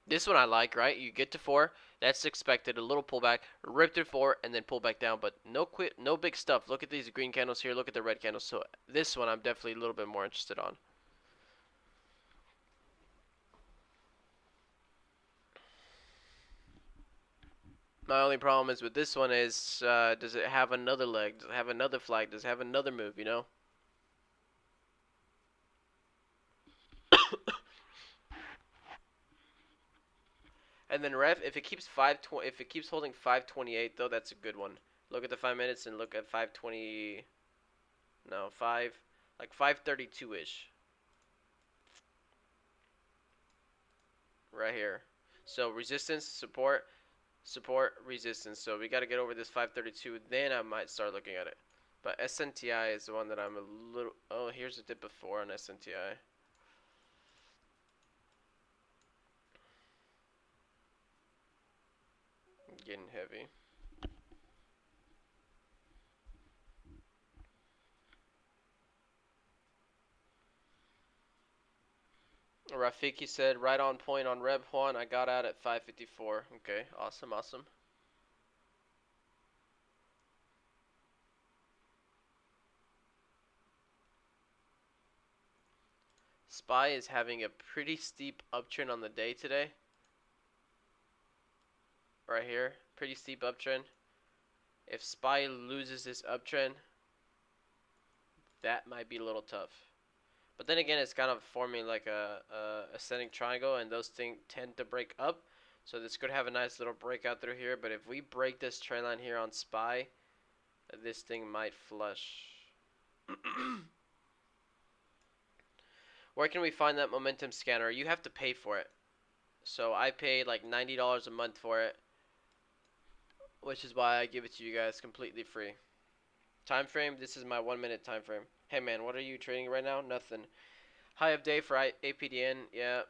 This one I like, right? You get to 4, that's expected. A little pullback, rip through 4, and then pull back down. But no big stuff. Look at these green candles here. Look at the red candles. So this one I'm definitely a little bit more interested on. My only problem is with this one is, does it have another leg? Does it have another flag? Does it have another move, you know? And then if it keeps if it keeps holding 528 though, that's a good one. Look at the 5 minutes and look at 520. No, 532 ish. Right here. So resistance, support, resistance. So we got to get over this 532. Then I might start looking at it. But SNTI is the one that I'm a little. Oh, here's a dip before on SNTI. Getting heavy. Rafiki said, right on point on Reb Juan. I got out at 554. Okay, awesome, awesome. SPY is having a pretty steep uptrend on the day today. Right here, pretty steep uptrend. If SPY loses this uptrend, that might be a little tough. But then again, it's kind of forming like a ascending triangle, and those things tend to break up. So this could have a nice little breakout through here. But if we break this trend line here on SPY, this thing might flush. Where can we find that momentum scanner? You have to pay for it. So I paid like $90 a month for it, which is why I give it to you guys completely free. Time frame, this is my 1 minute time frame. Hey man, what are you trading right now? Nothing. High of day for apdn, yeah.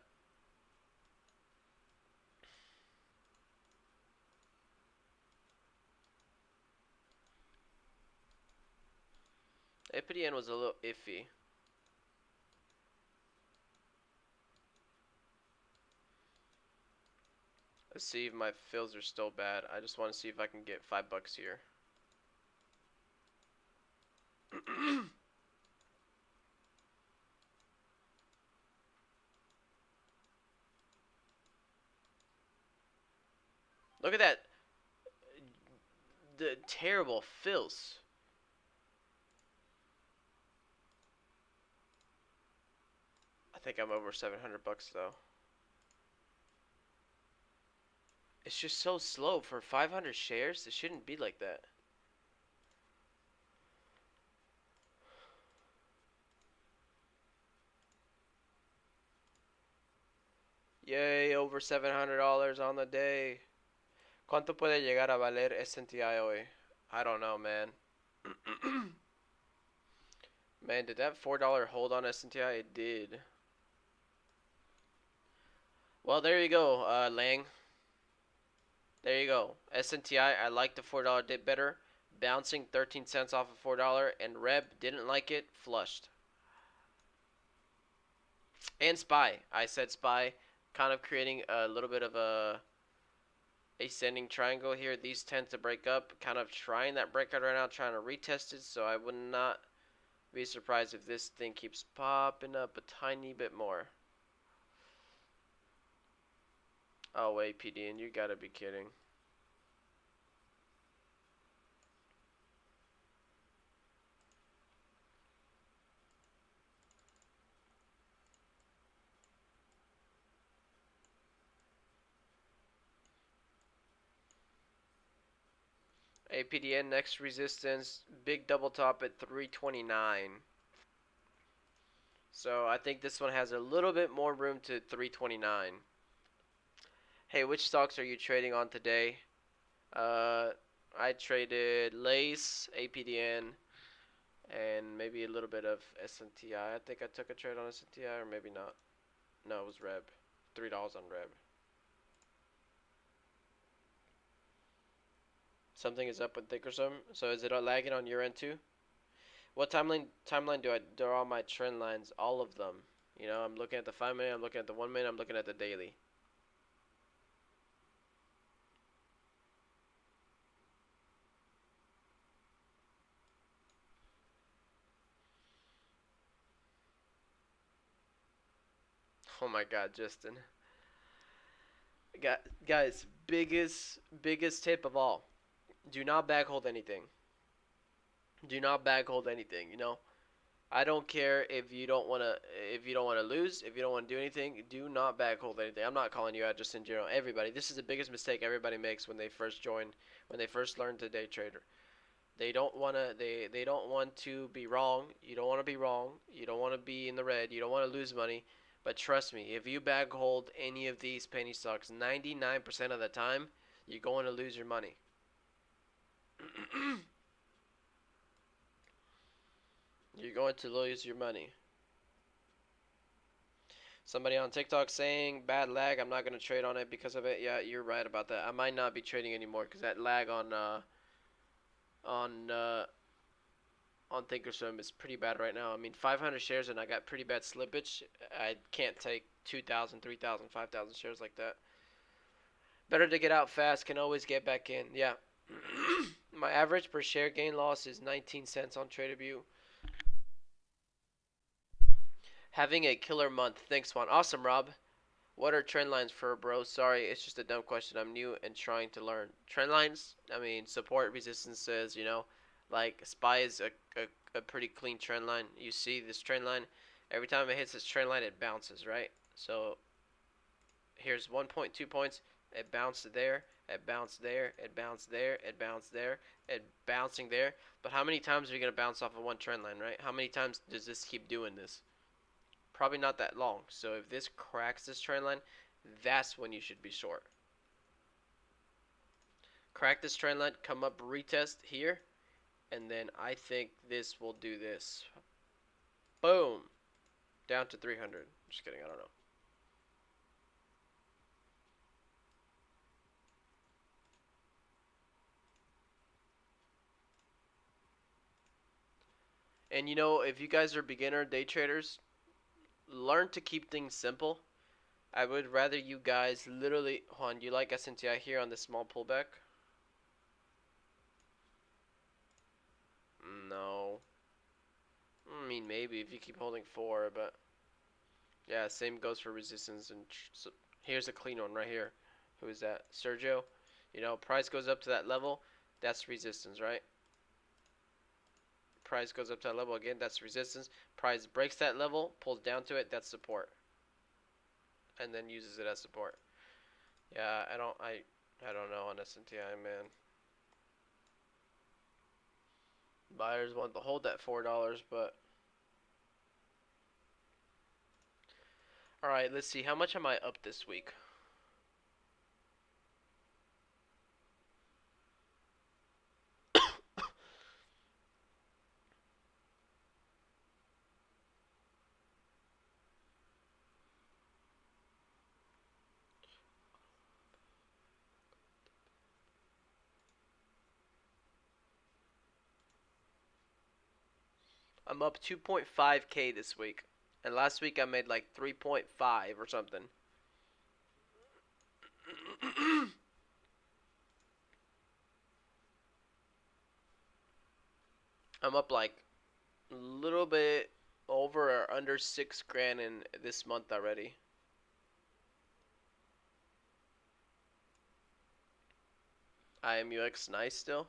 apdn was a little iffy. Let's see if my fills are still bad. I just want to see if I can get $5 here. Look at that. The terrible fills. I think I'm over $700 though. It's just so slow for 500 shares. It shouldn't be like that. Yay, over $700 on the day. ¿Cuánto puede llegar a valer SNTI hoy? I don't know, man. Man, did that $4 hold on SNTI? It did. Well, there you go, Lang. There you go. SNTI, I like the $4 dip better. Bouncing 13 cents off of $4, and Reb didn't like it, flushed. And SPY. I said SPY, kind of creating a little bit of a ascending triangle here. These tend to break up, kind of trying that breakout right now, trying to retest it. So I would not be surprised if this thing keeps popping up a tiny bit more. Oh wait, PDN, you gotta be kidding. APDN next resistance, big double top at 329. So I think this one has a little bit more room to 329. Hey, which stocks are you trading on today? I traded Lace, APDN, and maybe a little bit of SNTI. I think I took a trade on SNTI, or maybe not. No, it was Reb. $3 on Reb. Something is up with Thinkorswim. So is it lagging on your end too? What timeline do I draw my trend lines? All of them. You know, I'm looking at the 5 minute, I'm looking at the 1 minute, I'm looking at the daily. Oh my god, Justin. Guys, biggest tip of all. Do not bag hold anything. Do not bag hold anything, you know? I don't care if you don't wanna lose, if you don't wanna do anything, do not bag hold anything. I'm not calling you out, just in general. Everybody, this is the biggest mistake everybody makes when they first join, when they first learn to day trader. They don't want to be wrong. You don't want to be wrong. You don't want to be in the red. You don't want to lose money. But trust me, if you bag hold any of these penny stocks, 99% of the time, you're going to lose your money. You're going to lose your money. Somebody on TikTok saying bad lag. I'm not gonna trade on it because of it. Yeah, you're right about that. I might not be trading anymore because that lag on uh, on Thinkorswim is pretty bad right now. I mean, 500 shares and I got pretty bad slippage. I can't take 2,000, 3,000, 5,000 shares like that. Better to get out fast. Can always get back in. Yeah. My average per share gain loss is 19 cents on TraderView. Having a killer month. Thanks, Juan. Awesome, Rob. What are trend lines for bro? Sorry, it's just a dumb question. I'm new and trying to learn. Trend lines? I mean, support resistances, like SPY is a pretty clean trend line. You see this trend line, every time it hits this trend line, it bounces, right? So here's 1 point, 2 points. It bounced there, it bounced there, it bounced there, it bounced there, it bouncing there. But how many times are you going to bounce off of one trend line, right? How many times does this keep doing this? Probably not that long. So if this cracks this trend line, that's when you should be short. Crack this trend line, come up, retest here, and then I think this will do this. Boom. Down to 300. Just kidding, I don't know. And if you guys are beginner day traders, learn to keep things simple. I would rather you guys literally, Juan, you like SNTI here on this small pullback? No. I mean, maybe if you keep holding 4, but yeah, same goes for resistance. And so here's a clean one right here. Who is that? Sergio. Price goes up to that level, that's resistance, right? Price goes up to that level again, that's resistance. Price breaks that level, pulls down to it, that's support, and then uses it as support. Yeah, I don't know on SNTI, man. Buyers want to hold that $4, but all right, let's see. How much am I up this week? I'm up 2.5K this week. And last week I made like 3.5 or something. I'm up like a little bit over or under 6 grand in this month already. IMUX nice still.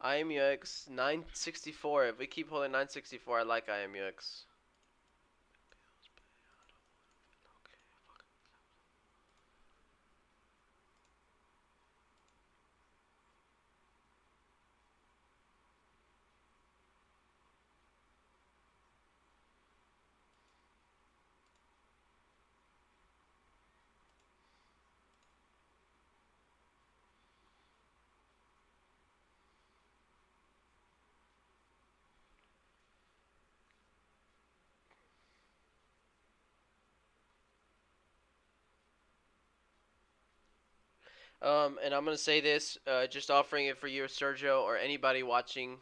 IMUX 964. If we keep holding 964, I like IMUX. And I'm gonna say this, just offering it for you, Sergio, or anybody watching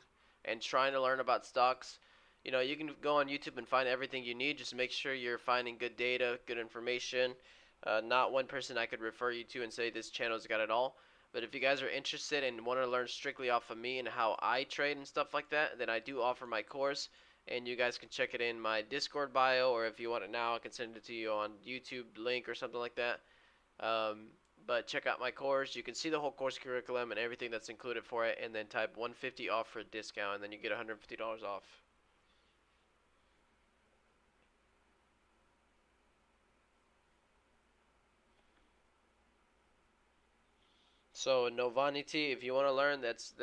and trying to learn about stocks. You can go on YouTube and find everything you need. Just make sure you're finding good data, good information. Not one person I could refer you to and say this channel's got it all. But if you guys are interested and want to learn strictly off of me and how I trade and stuff like that, then I do offer my course. And you guys can check it in my Discord bio, or if you want it now, I can send it to you on YouTube link or something like that. But check out my course. You can see the whole course curriculum and everything that's included for it, and then type 150 off for a discount, and then you get $150 off. So Novanity, if you want to learn, that's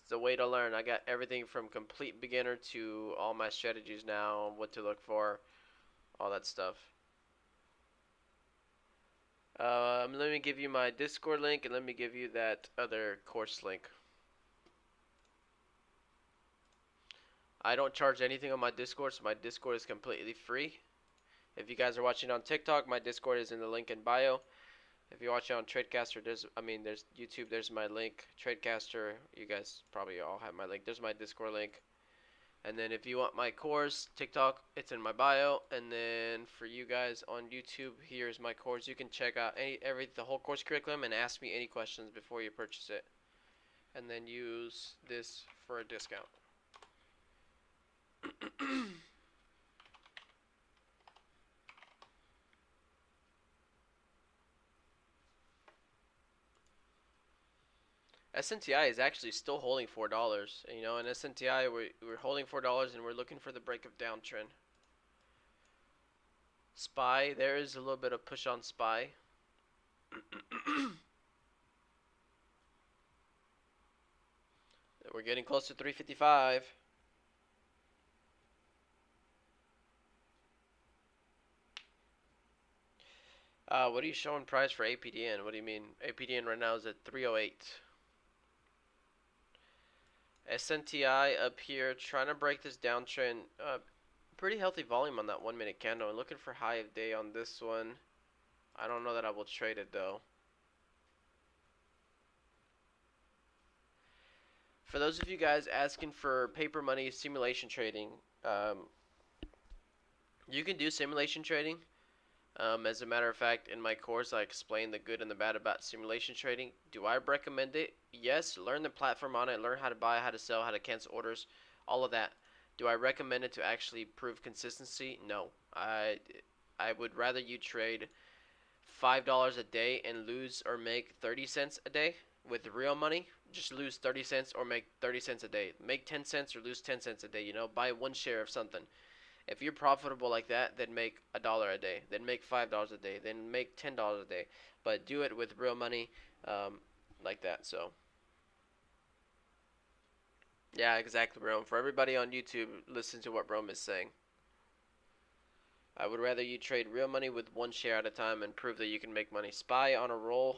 the way to learn. I got everything from complete beginner to all my strategies now, what to look for, all that stuff. Let me give you my Discord link and let me give you that other course link. I don't charge anything on my Discord, so my Discord is completely free. If you guys are watching on TikTok, my Discord is in the link in bio. If you're watching on Tradecaster, there's YouTube, there's my link. Tradecaster, you guys probably all have my link. There's my Discord link. And then if you want my course, TikTok, it's in my bio. And then for you guys on YouTube, here's my course. You can check out the whole course curriculum and ask me any questions before you purchase it. And then use this for a discount. SNTI is actually still holding $4. You know, in SNTI we're holding $4 and we're looking for the break of downtrend. SPY, there is a little bit of push on SPY. We're getting close to 355. What are you showing price for APDN? What do you mean? APDN right now is at 308. SNTI up here trying to break this downtrend. Pretty healthy volume on that 1 minute candle. I'm looking for high of day on this one. I don't know that I will trade it though. For those of you guys asking for paper money simulation trading, you can do simulation trading. As a matter of fact, in my course, I explain the good and the bad about simulation trading. Do I recommend it? Yes. Learn the platform on it. Learn how to buy, how to sell, how to cancel orders, all of that. Do I recommend it to actually prove consistency? No. I would rather you trade $5 a day and lose or make 30 cents a day with real money. Just lose 30 cents or make 30 cents a day. Make 10 cents or lose 10 cents a day. You know, buy one share of something. If you're profitable like that, then make $1 a day, then make $5 a day, then make $10 a day. But do it with real money, like that. So, yeah, exactly, Rome. For everybody on YouTube, listen to what Rome is saying. I would rather you trade real money with one share at a time and prove that you can make money. SPY on a roll.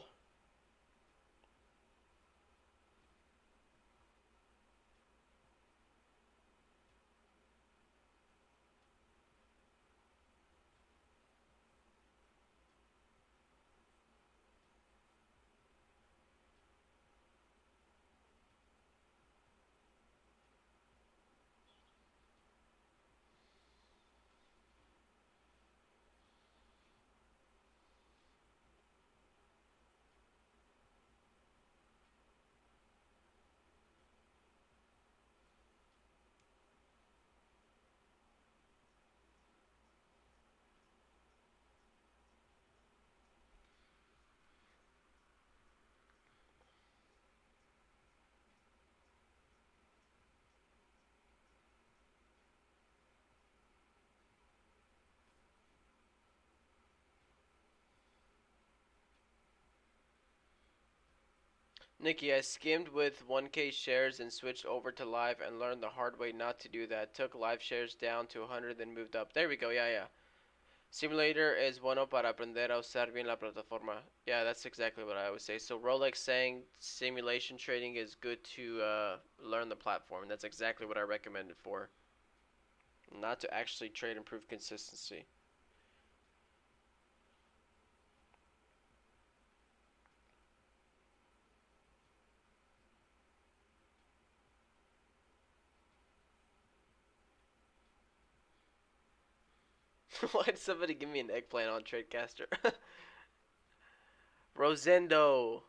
Nikki, I skimmed with 1K shares and switched over to live and learned the hard way not to do that. Took live shares down to 100 then moved up. There we go. Yeah, yeah. Simulator es bueno para aprender a usar bien la plataforma. Yeah, that's exactly what I always say. So Rolex saying simulation trading is good to learn the platform. That's exactly what I recommend it for. Not to actually trade and prove consistency. Why did somebody give me an eggplant on Tradecaster? Rosendo.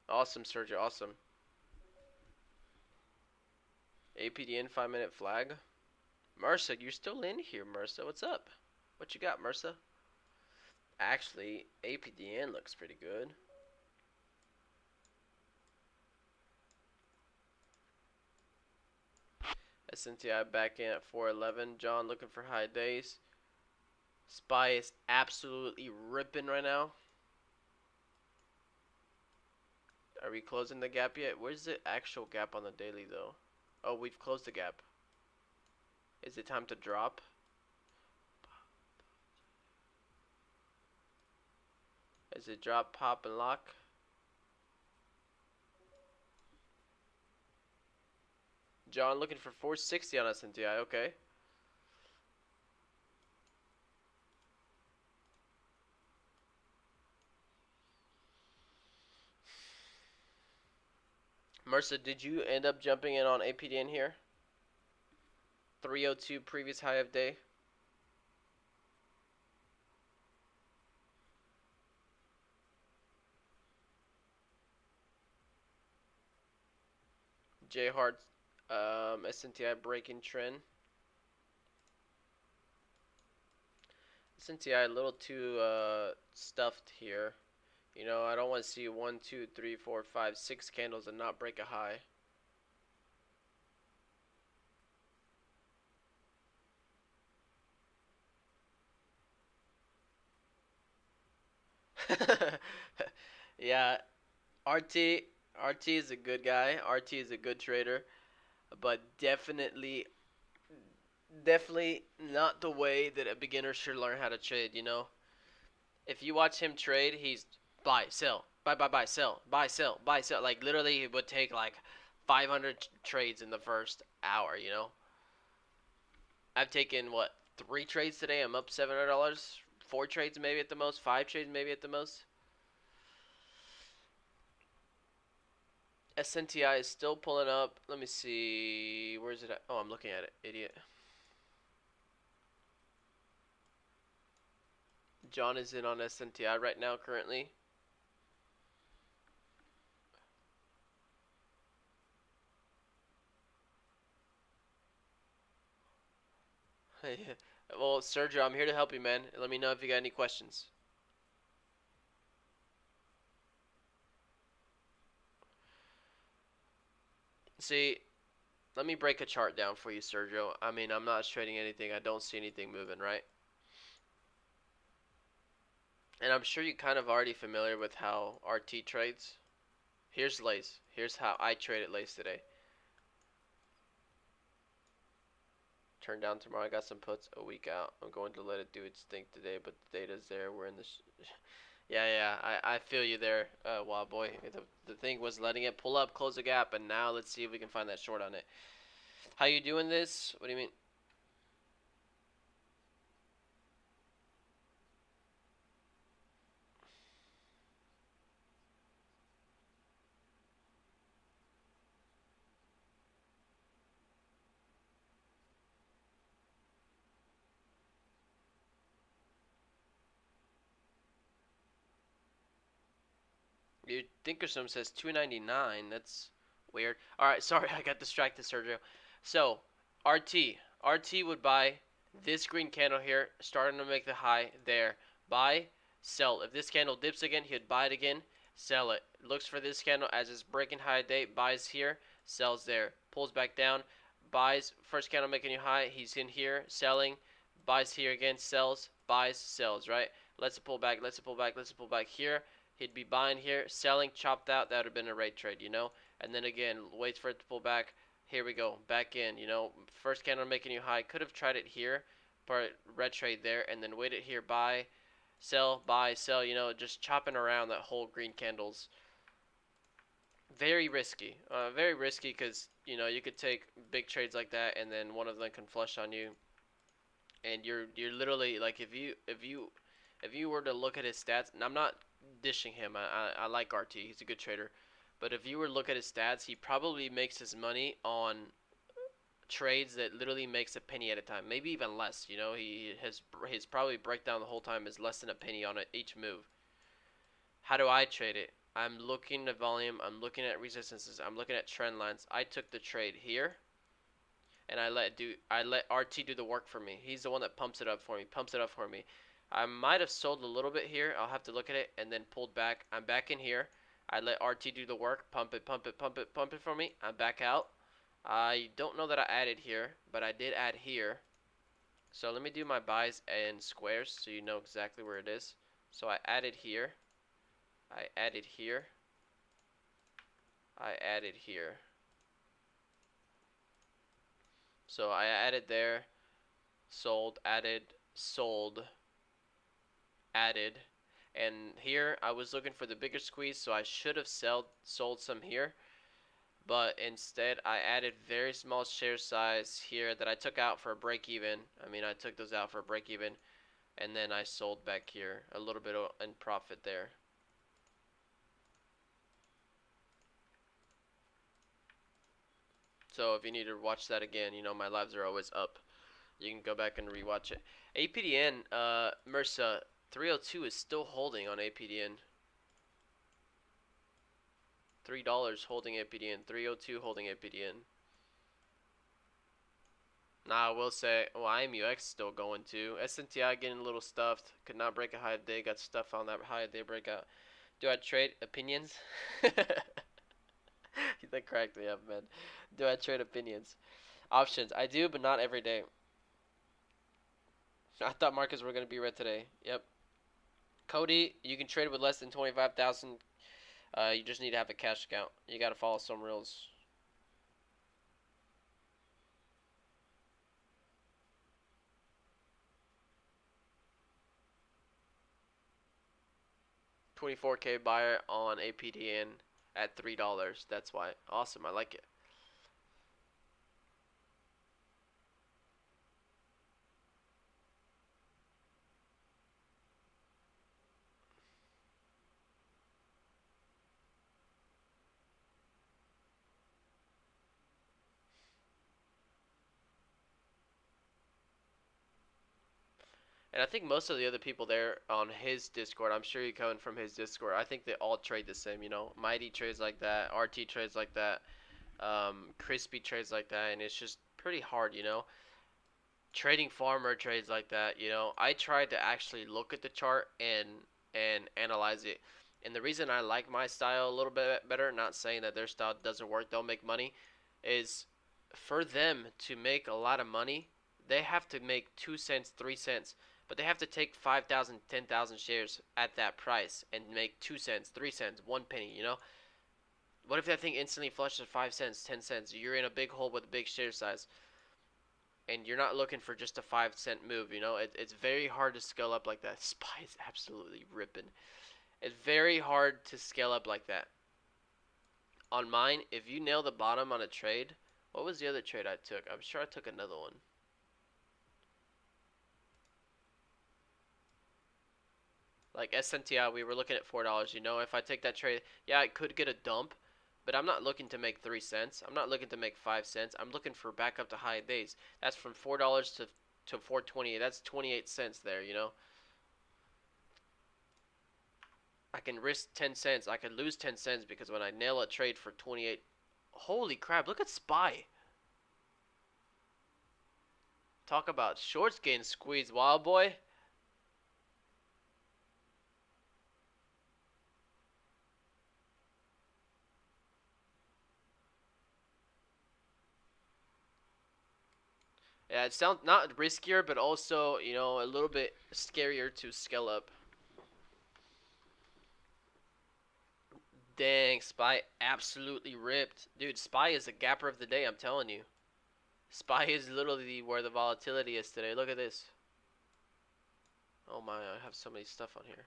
Awesome, Sergio. Awesome. APDN 5-minute flag. Marsa, you're still in here, Marsa. What's up? What you got, Marsa? Actually, APDN looks pretty good. SNTI back in at 411. John looking for high days. SPY is absolutely ripping right now. Are we closing the gap yet? Where's the actual gap on the daily though? Oh, we've closed the gap. Is it time to drop? Is it drop, pop, and lock? John looking for 460 on SNTI. Okay. Mercer, did you end up jumping in on apdn here? 302 previous high of day. J Hart, SNTI breaking trend. SNTI a little too stuffed here. You know, I don't want to see 1, 2, 3, 4, 5, 6 candles and not break a high. Yeah, RT is a good guy. RT is a good trader, but definitely not the way that a beginner should learn how to trade, you know? If you watch him trade, he's buy, sell, buy, sell, buy, sell, buy, sell. Like literally it would take like 500 trades in the first hour, you know? I've taken what, 3 trades today. I'm up $700. 4 trades maybe at the most, 5 trades maybe at the most. SNTI is still pulling up. Let me see. Where's it at? Oh, I'm looking at it. Idiot. John is in on SNTI right now currently. Well, Sergio, I'm here to help you, man. Let me know if you got any questions. See, let me break a chart down for you, Sergio. I mean, I'm not trading anything. I don't see anything moving, right? And I'm sure you're kind of already familiar with how RT trades. Here's Lace. Here's how I traded Lace today. Turn down tomorrow. I got some puts a week out. I'm going to let it do its thing today, but the data's there. We're in the... Yeah, I feel you there, Wild Boy. The thing was letting it pull up, close the gap, and now let's see if we can find that short on it. How you doing this? What do you mean? Your Thinkorswim says 299. That's weird. All right, sorry, I got distracted, Sergio. So, RT would buy this green candle here, starting to make the high there. Buy, sell. If this candle dips again, he'd buy it again, sell it. Looks for this candle as it's breaking high day, buys here, sells there. Pulls back down, buys, first candle making you high, he's in here, selling, buys here again, sells, buys, sells, right? Let's it pull back, let's it pull back, let's it pull back here. He'd be buying here, selling, chopped out. That would have been a rate trade, you know. And then again, waits for it to pull back. Here we go, back in. You know, first candle making you high. Could have tried it here, but red trade there, and then waited here, buy, sell, buy, sell. You know, just chopping around that whole green candles. Very risky. Very risky because you know you could take big trades like that, and then one of them can flush on you, and you're literally like if you were to look at his stats, and I'm not dishing him. I like RT. He's a good trader. But if you were to look at his stats, he probably makes his money on trades that literally makes a penny at a time, maybe even less. You know, his probably breakdown the whole time is less than a penny on each move. How do I trade it? I'm looking at volume. I'm looking at resistances. I'm looking at trend lines. I took the trade here, and I let RT do the work for me. He's the one that pumps it up for me. I might have sold a little bit here. I'll have to look at it and then pulled back. I'm back in here. I let RT do the work. Pump it for me. I'm back out. I don't know that I added here, but I did add here. So let me do my buys in squares so you know exactly where it is. So I added here. I added here. I added here. So I added there, sold, added, sold, added. And here I was looking for the bigger squeeze, so I should have sold some here. But instead I added very small share size here that I took out for a break even. I mean, I took those out for a break even, and then I sold back here a little bit in profit there. So if you need to watch that again, you know my lives are always up. You can go back and rewatch it. APDN, MRSA 302 is still holding on APDN. $3 holding APDN. 302 holding APDN. Nah, I will say, well, IMUX still going too. SNTI getting a little stuffed. Could not break a high day. Got stuff on that high day breakout. Do I trade opinions? That cracked me up, man. Do I trade opinions? Options. I do, but not every day. I thought markets were going to be red today. Yep. Cody, you can trade with less than 25,000. You just need to have a cash account. You got to follow some rules. $24K buyer on APDN at $3. That's why. Awesome. I like it. And I think most of the other people there on his Discord, I'm sure you're coming from his Discord, I think they all trade the same, you know. Mighty trades like that, RT trades like that, Crispy trades like that, and it's just pretty hard, you know. Trading farmer trades like that, you know. I tried to actually look at the chart and analyze it. And the reason I like my style a little bit better, not saying that their style doesn't work, they'll make money, is for them to make a lot of money, they have to make 2 cents, 3 cents. But they have to take 5,000, 10,000 shares at that price and make 2 cents, 3 cents, 1 penny, you know? What if that thing instantly flushes 5 cents, 10 cents? You're in a big hole with a big share size. And you're not looking for just a 5 cent move, you know? It's very hard to scale up like that. SPY is absolutely ripping. It's very hard to scale up like that. On mine, if you nail the bottom on a trade, what was the other trade I took? I'm sure I took another one. Like SNTI, we were looking at $4. You know, if I take that trade, yeah, I could get a dump, but I'm not looking to make 3 cents. I'm not looking to make 5 cents. I'm looking for back up to high days. That's from $4 to 4.28. That's 28 cents there, you know. I can risk 10 cents. I could lose 10 cents because when I nail a trade for 28, holy crap, look at SPY. Talk about shorts getting squeezed, wild boy. Yeah, it sounds not riskier, but also, you know, a little bit scarier to scale up. Dang, SPY absolutely ripped. Dude, SPY is the gapper of the day, I'm telling you. SPY is literally where the volatility is today. Look at this. Oh my, I have so many stuff on here.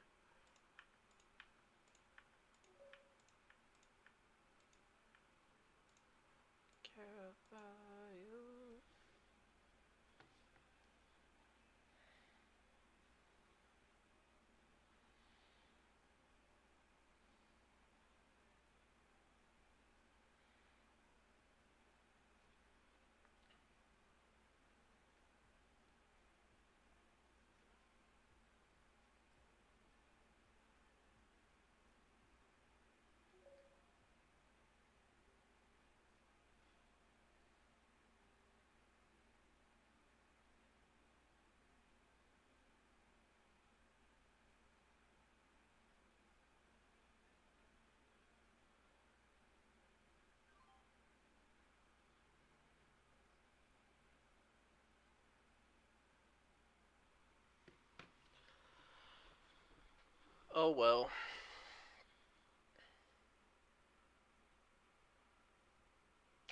Oh well.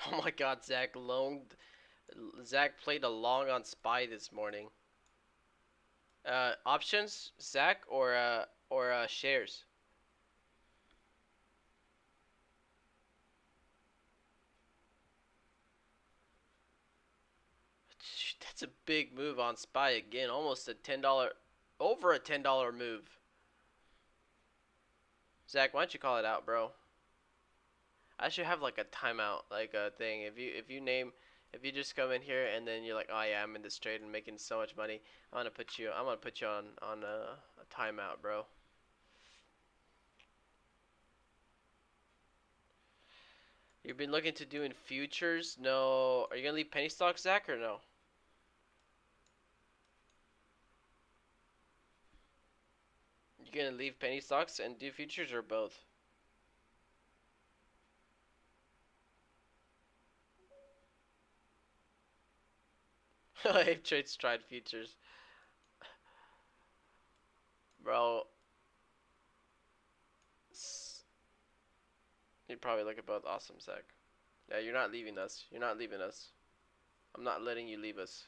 Oh my God, Zach played a long on spy this morning. Options, Zach, or shares. That's a big move on spy again. Almost a $10, over a $10 move. Zach, why don't you call it out, bro? I should have like a timeout, like a thing. If you just come in here and then you're like, oh yeah, I'm in this trade and making so much money, I'm gonna put you on a timeout, bro. You've been looking to do in futures? No. Are you gonna leave penny stocks, Zach, or no? You gonna leave penny stocks and do futures or both? Ape trades tried futures, bro. You'd probably look at both. Awesome, Zach. Yeah, you're not leaving us. You're not leaving us. I'm not letting you leave us.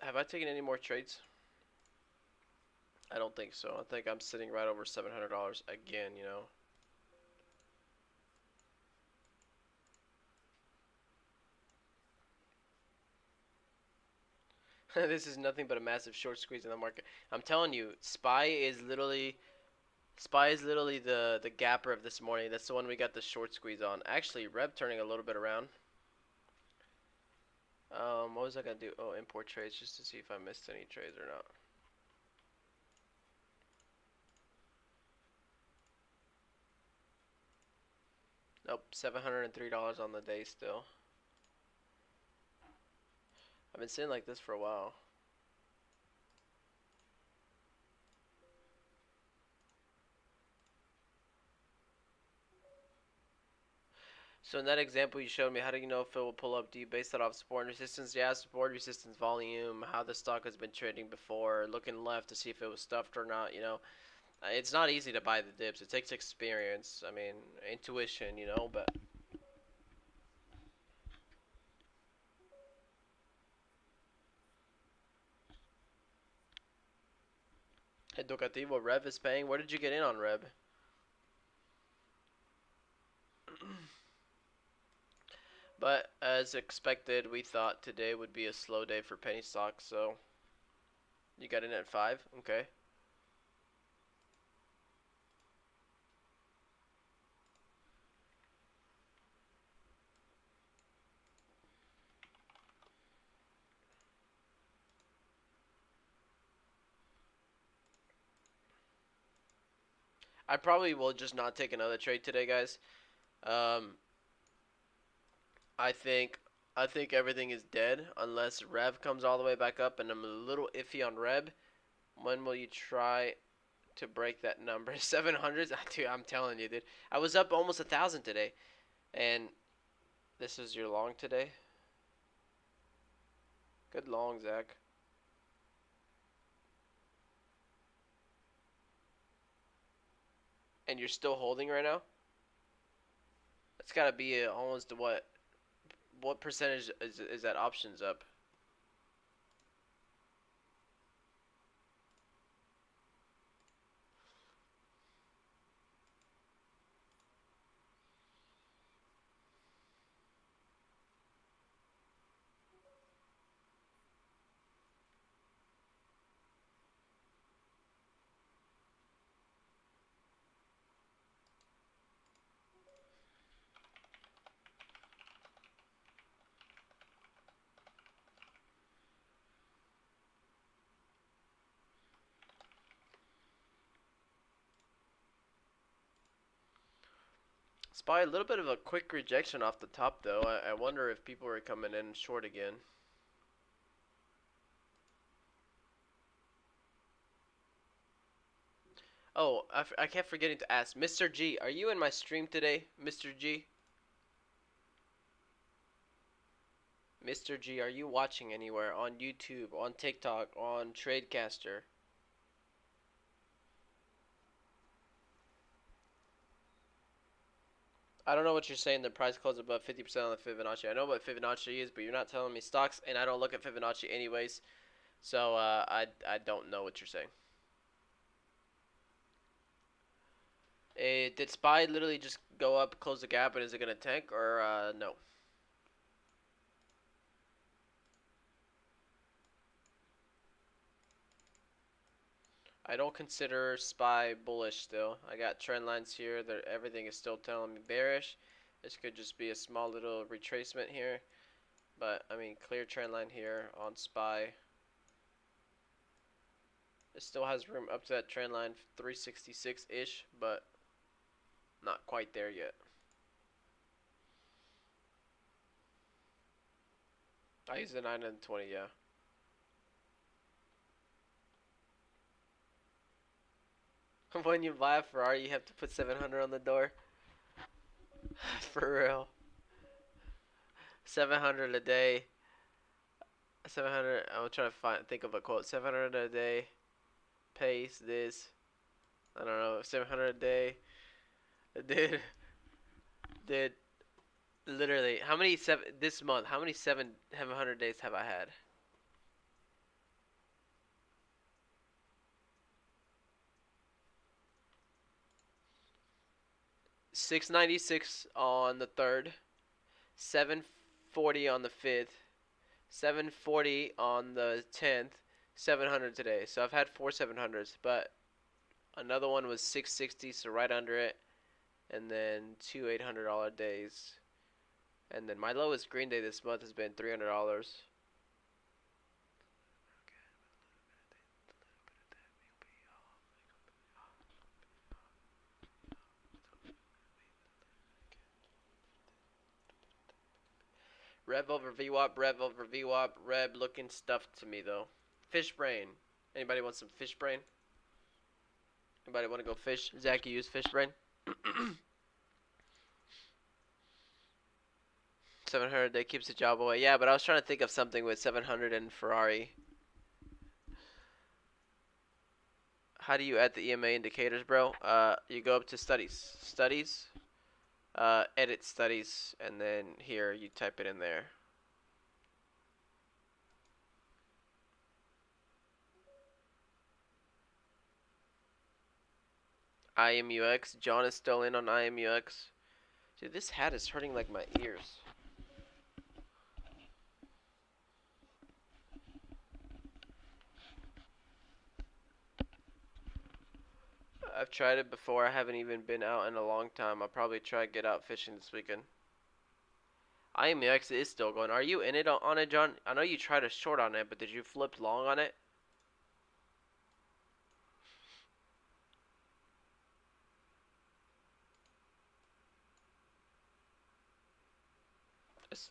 Have I taken any more trades? I don't think so. I think I'm sitting right over $700 again, you know. This is nothing but a massive short squeeze in the market. I'm telling you, Spy is literally the gapper of this morning. That's the one we got the short squeeze on. Actually, Reb turning a little bit around. What was I gonna do? Oh, import trades just to see if I missed any trades or not. Nope, $703 on the day still. I've been sitting like this for a while. So in that example you showed me, how do you know if it will pull up? Do you base that off support and resistance? Yeah, support, resistance, volume, how the stock has been trading before, looking left to see if it was stuffed or not, you know. It's not easy to buy the dips. It takes experience. I mean, intuition, you know, but Educativo, Rev is paying. Where did you get in on Rev? But as expected, we thought today would be a slow day for penny stocks, so you got in at 5? Okay. I probably will just not take another trade today, guys. Um, I think I think everything is dead unless Rev comes all the way back up, and I'm a little iffy on Rev. When will you try to break that number? 700? Dude, I'm telling you, dude. I was up almost 1,000 today, and this is your long today. Good long, Zach. And you're still holding right now? That's got to be almost what? What percentage is that options up? Spy a little bit of a quick rejection off the top though. I wonder if people are coming in short again. Oh, I kept forgetting to ask. Mr. G, are you in my stream today? Mr. G? Mr. G, are you watching anywhere? On YouTube, on TikTok, on Tradecaster? I don't know what you're saying. The price closed above 50% on the Fibonacci. I know what Fibonacci is, but you're not telling me stocks, and I don't look at Fibonacci anyways. So I don't know what you're saying. Did SPY literally just go up, close the gap, and is it gonna tank or no? I don't consider SPY bullish still. I got trend lines here. Everything is still telling me bearish. This could just be a small little retracement here. But, I mean, clear trend line here on SPY. It still has room up to that trend line, 366-ish, but not quite there yet. I use the 9 and 20, yeah. When you buy a Ferrari, you have to put 700 on the door. For real. 700 a day. 700. I'm trying to think of a quote. 700 a day. Pace this. I don't know. 700 a day. Dude. Literally. How many this month? How many 700 days have I had? 696 on the 3rd, 740 on the 5th, 740 on the 10th, 700 today. So I've had 4 700s, but another one was 660, so right under it, and then 2 $800 days. And then my lowest green day this month has been $300. Rev over VWAP, Rev over VWAP, Rev looking stuff to me though. Fish brain. Anybody want some fish brain? Anybody want to go fish? Zach, you use fish brain? 700 a day keeps the job away. Yeah, but I was trying to think of something with 700 and Ferrari. How do you add the EMA indicators, bro? You go up to studies, edit studies, and then here you type it in there. IMUX. John is still in on IMUX. Dude, this hat is hurting like my ears. I've tried it before. I haven't even been out in a long time. I'll probably try to get out fishing this weekend. IMUX is still going. Are you in it on it, John? I know you tried a short on it, but did you flip long on it?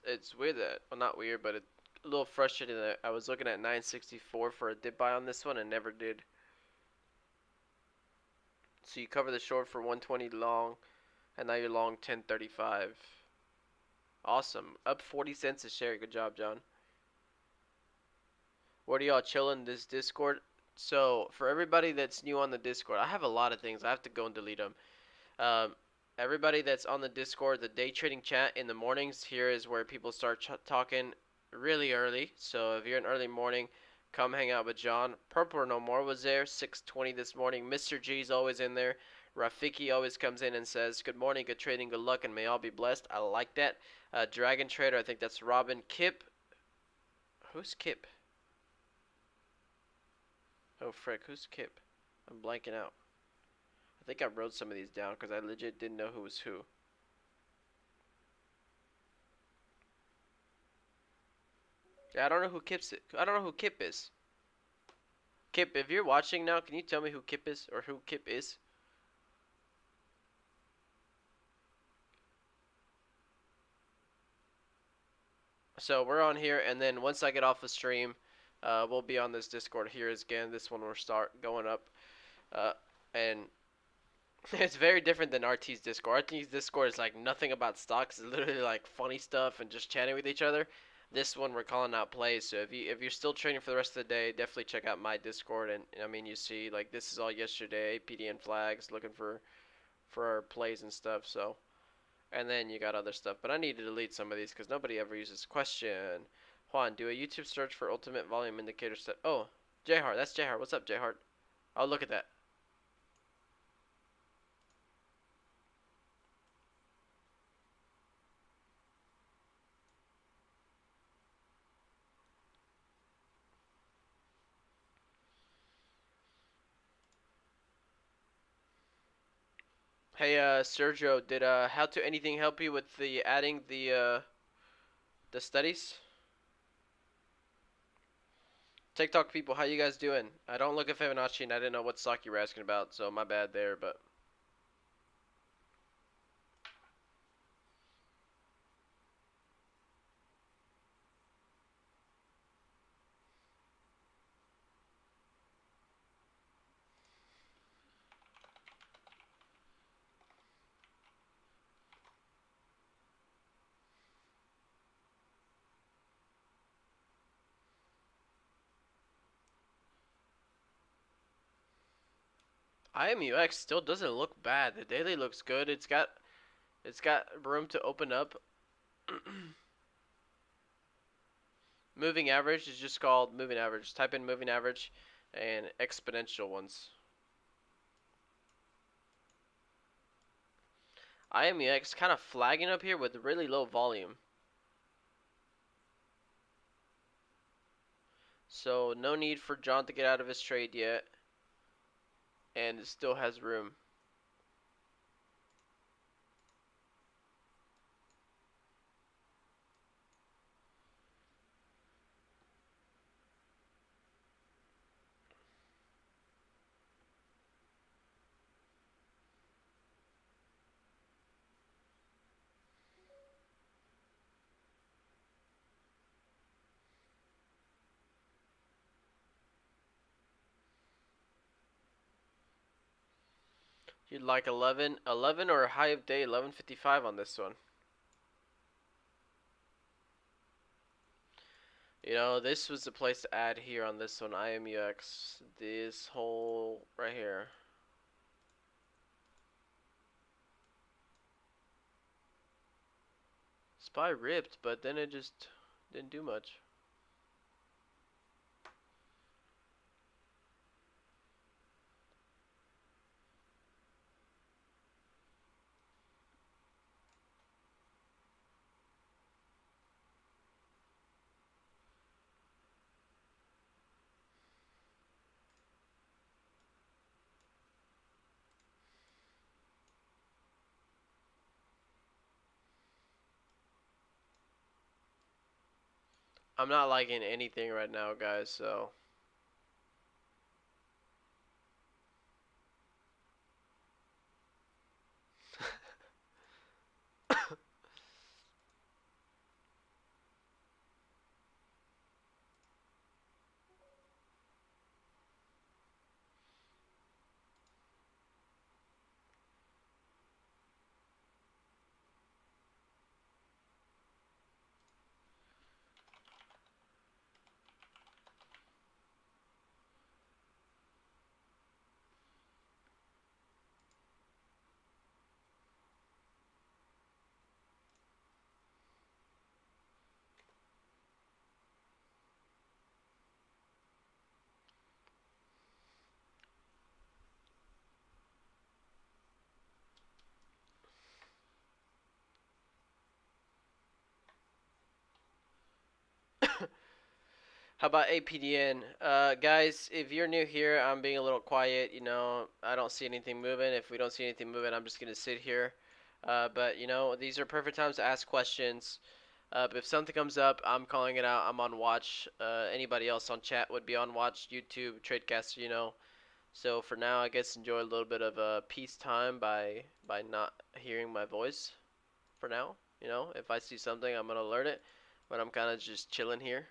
It's weird that, well, not weird, but it's a little frustrating that I was looking at 964 for a dip buy on this one and never did. So you cover the short for 120 long, and now you're long 1035. Awesome. Up 40 cents a share. Good job, John. What are y'all chilling this Discord? So for everybody that's new on the Discord, I have a lot of things. I have to go and delete them. Everybody that's on the Discord, the day trading chat in the mornings, here is where people start talking really early. So if you're an early morning, come hang out with John. Purple No More was there, 6:20 this morning. Mr. G's always in there. Rafiki always comes in and says, good morning, good trading, good luck, and may all be blessed. I like that. Dragon Trader, I think that's Robin. Kip. Who's Kip? Oh, frick, who's Kip? I'm blanking out. I think I wrote some of these down because I legit didn't know who was who. Yeah, I don't know who Kip is. Kip, if you're watching now, can you tell me who Kip is or who Kip is? So we're on here, and then once I get off the stream, we'll be on this Discord here again. This one will start going up, and It's very different than RT's Discord. RT's Discord is like nothing about stocks. It's literally like funny stuff and just chatting with each other. This one we're calling out plays. So if you're still trading for the rest of the day, definitely check out my Discord. And I mean, you see like this is all yesterday. PDN flags, looking for our plays and stuff. So and then you got other stuff. But I need to delete some of these because nobody ever uses question. Juan, do a YouTube search for ultimate volume indicator set. Oh, Jhart, that's Jhart. What's up, Jhart? I'll look at that. Hey, Sergio, did How to Anything help you with the adding the studies? TikTok people, how you guys doing? I don't look at Fibonacci and I didn't know what stock you were asking about, so my bad there, but IMUX still doesn't look bad. The daily looks good. It's got room to open up. Moving average is just called moving average. Type in moving average and exponential ones. IMUX kind of flagging up here with really low volume. So no need for John to get out of his trade yet. And it still has room. You'd like 11 or a high of day 1155 on this one. You know, this was the place to add here on this one, IMUX. This whole right here. SPY ripped, but then it just didn't do much. I'm not liking anything right now, guys, so. How about APDN? Guys, if you're new here, I'm being a little quiet. You know, I don't see anything moving. If we don't see anything moving, I'm just going to sit here. But, you know, these are perfect times to ask questions. But if something comes up, I'm calling it out. I'm on watch. Anybody else on chat would be on watch. YouTube, Tradecast, you know. So for now, I guess enjoy a little bit of peace time by not hearing my voice for now. You know, if I see something, I'm going to alert it. But I'm kind of just chilling here.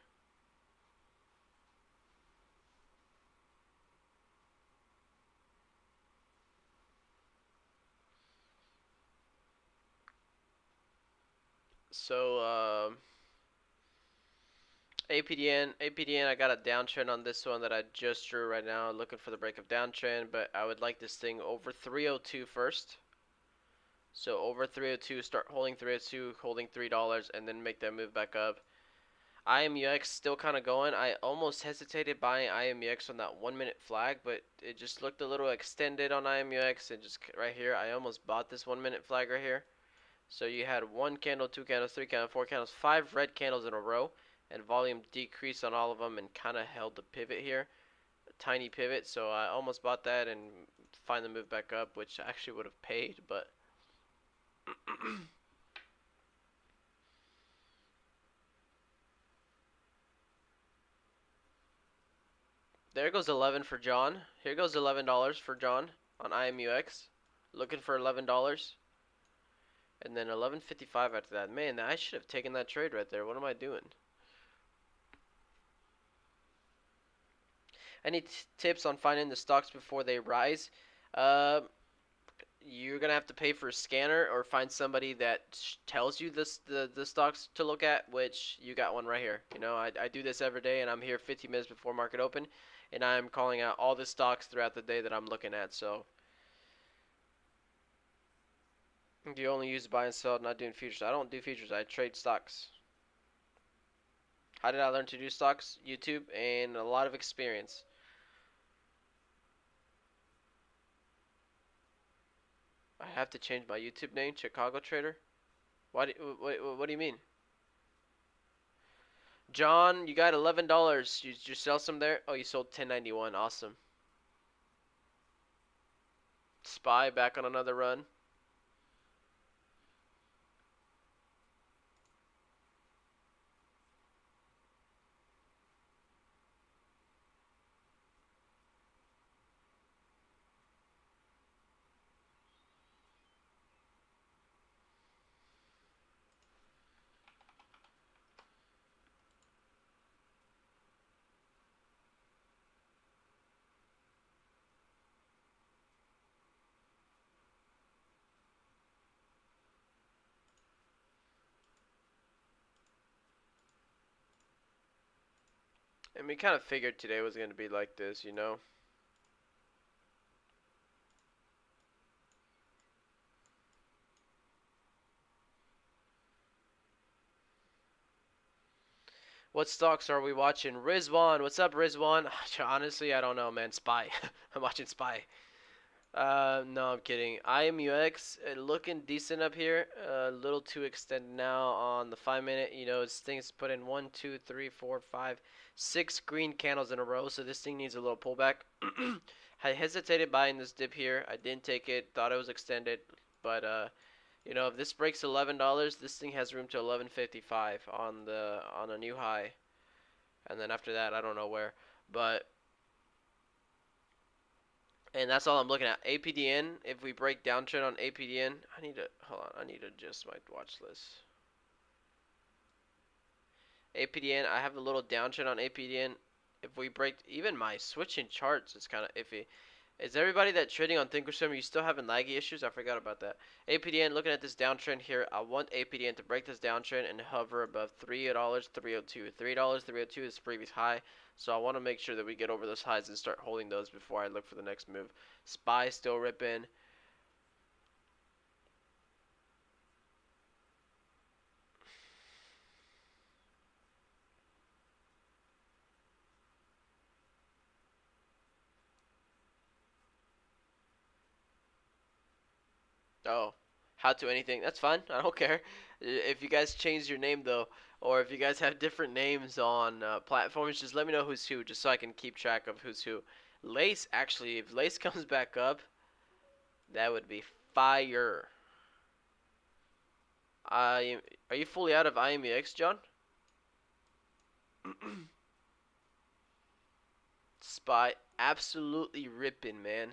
So APDN, I got a downtrend on this one that I just drew right now, looking for the break of downtrend, but I would like this thing over 302 first. So over 302, start holding 302, holding $3, and then make that move back up. IMUX still kind of going. I almost hesitated buying IMUX on that 1 minute flag, but it just looked a little extended on IMUX, and just right here, I almost bought this 1 minute flag right here. So you had 1 candle, 2 candles, 3 candles, 4 candles, 5 red candles in a row, and volume decreased on all of them and kind of held the pivot here, a tiny pivot. So I almost bought that and find the move back up, which actually would have paid, but there goes 11 for John. Here goes $11 for John on IMUX, looking for $11, and then 11.55 after that. Man, I should have taken that trade right there. What am I doing? Any tips on finding the stocks before they rise? Uh, you're gonna have to pay for a scanner or find somebody that tells you the stocks to look at, which you got one right here. You know, I do this every day, and I'm here 15 minutes before market open, and I'm calling out all the stocks throughout the day that I'm looking at. So you only use buy and sell, not doing futures. I don't do futures. I trade stocks. How did I learn to do stocks? YouTube and a lot of experience. I have to change my YouTube name, Chicago Trader. What do you mean? John, you got $11. You sell some there? Oh, you sold 1091. Awesome. Spy back on another run. And we kind of figured today was going to be like this, you know? What stocks are we watching? Rizwan, what's up, Rizwan? Honestly, I don't know, man. Spy. I'm watching Spy. No, I'm kidding. IMUX looking decent up here. A little too extended now on the 5 minute. You know, this thing's put in 1, 2, 3, 4, 5, 6 green candles in a row. So this thing needs a little pullback. I hesitated buying this dip here. I didn't take it. Thought it was extended, but you know, if this breaks $11, this thing has room to 11.55 on a new high, and then after that, I don't know where, but. And that's all I'm looking at. APDN, if we break downtrend on APDN, hold on, I need to adjust my watch list. APDN, I have a little downtrend on APDN. If we break, even my switching charts is kind of iffy. Is everybody that trading on Thinkorswim, are you still having laggy issues? I forgot about that. APDN, looking at this downtrend here, I want APDN to break this downtrend and hover above $3.302. $3.302 is the previous high, so I want to make sure that we get over those highs and start holding those before I look for the next move. SPY still ripping. Oh, how to anything. That's fine. I don't care. If you guys change your name though, or if you guys have different names on platforms, just let me know who's who, just so I can keep track of who's who. Lace, actually, if Lace comes back up, that would be fire. Are you fully out of IMEX, John? Spy, absolutely ripping, man.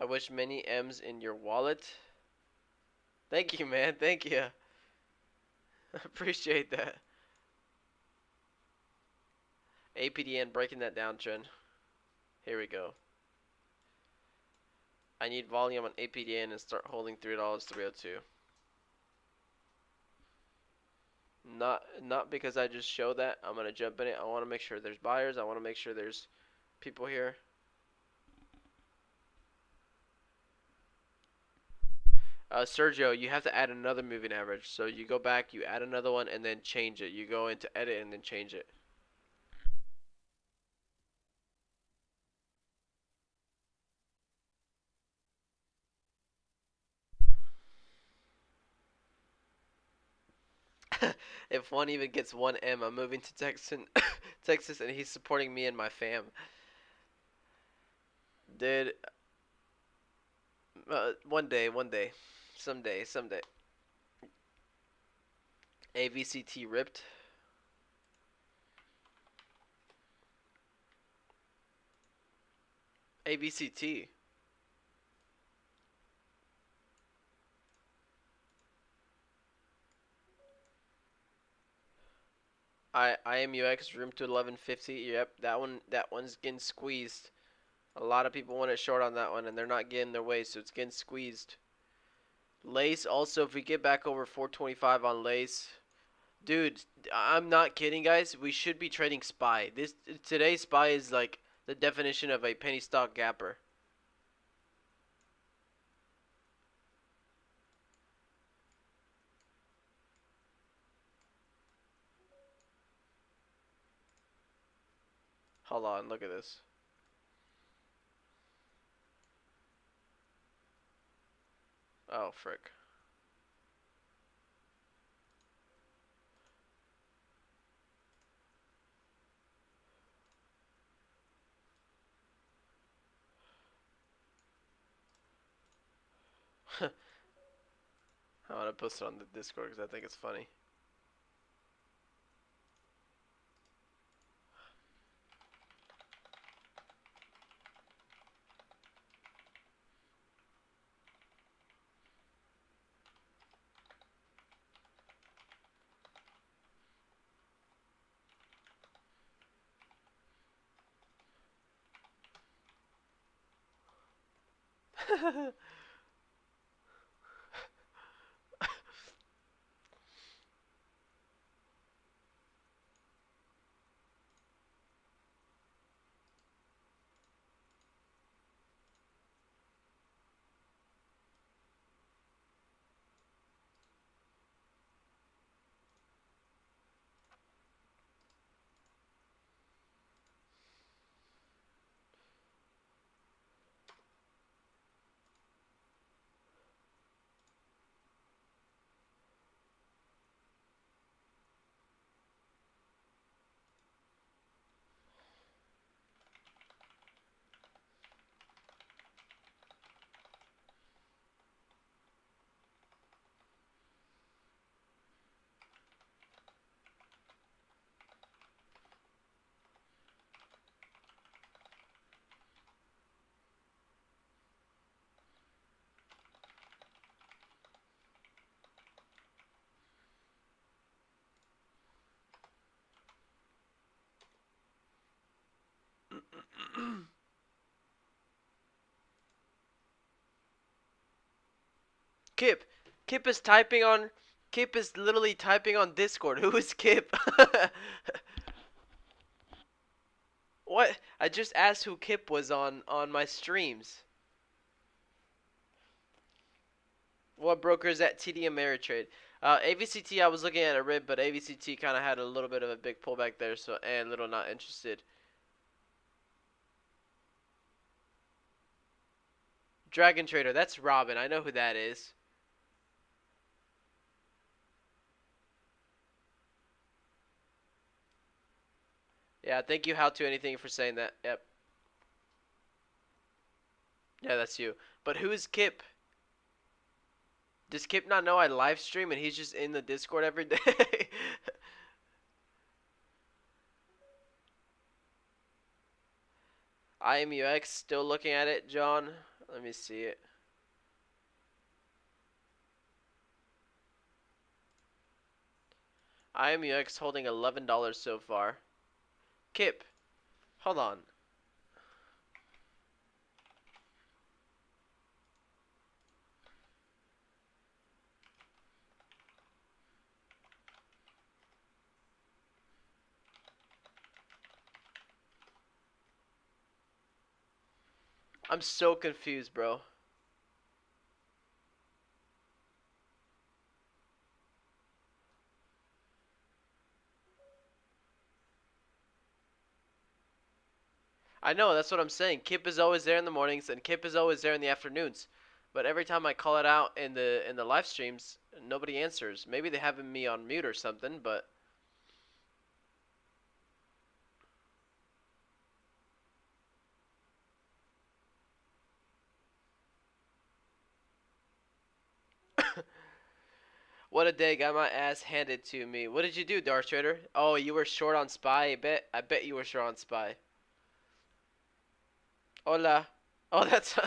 I wish many M's in your wallet. Thank you, man. Thank you. Appreciate that. APDN breaking that downtrend. Here we go. I need volume on apdn and start holding $3.302. Not because I just show that. I'm gonna jump in it. I want to make sure there's buyers. I want to make sure there's people here. Sergio, you have to add another moving average. So you go back, you add another one, and then change it. You go into edit and then change it. If one even gets 1M, I'm moving to Texas, and he's supporting me and my fam. Dude, one day, someday. AVCT ripped. AVCT. IMUX room to 1150. Yep, that one's getting squeezed. A lot of people want it short on that one, and they're not getting their way, so it's getting squeezed. Lace also, if we get back over 425 on Lace, dude, I'm not kidding, guys. We should be trading SPY. Today's SPY is like the definition of a penny stock gapper. Hold on, look at this. Oh, frick. I want to post it on the Discord because I think it's funny. Kip. Kip is typing on. Kip is literally typing on Discord. Who is Kip? What? I just asked who Kip was on my streams. What broker is that? TD Ameritrade. AVCT, I was looking at a rib, but AVCT kind of had a little bit of a big pullback there, so and little not interested. Dragon Trader, that's Robin. I know who that is. Yeah, thank you, How to Anything, for saying that. Yep. Yeah, that's you. But who is Kip? Does Kip not know I live stream and he's just in the Discord every day? IMUX, still looking at it, John. Let me see it. IMUX holding $11 so far. Kip, hold on. I'm so confused, bro. I know, that's what I'm saying. Kip is always there in the mornings and Kip is always there in the afternoons. But every time I call it out in the live streams, nobody answers. Maybe they have me on mute or something, but what a day, got my ass handed to me. What did you do, Darth Trader? Oh, you were short on Spy, I bet. I bet you were short on Spy. Hola. Oh, that's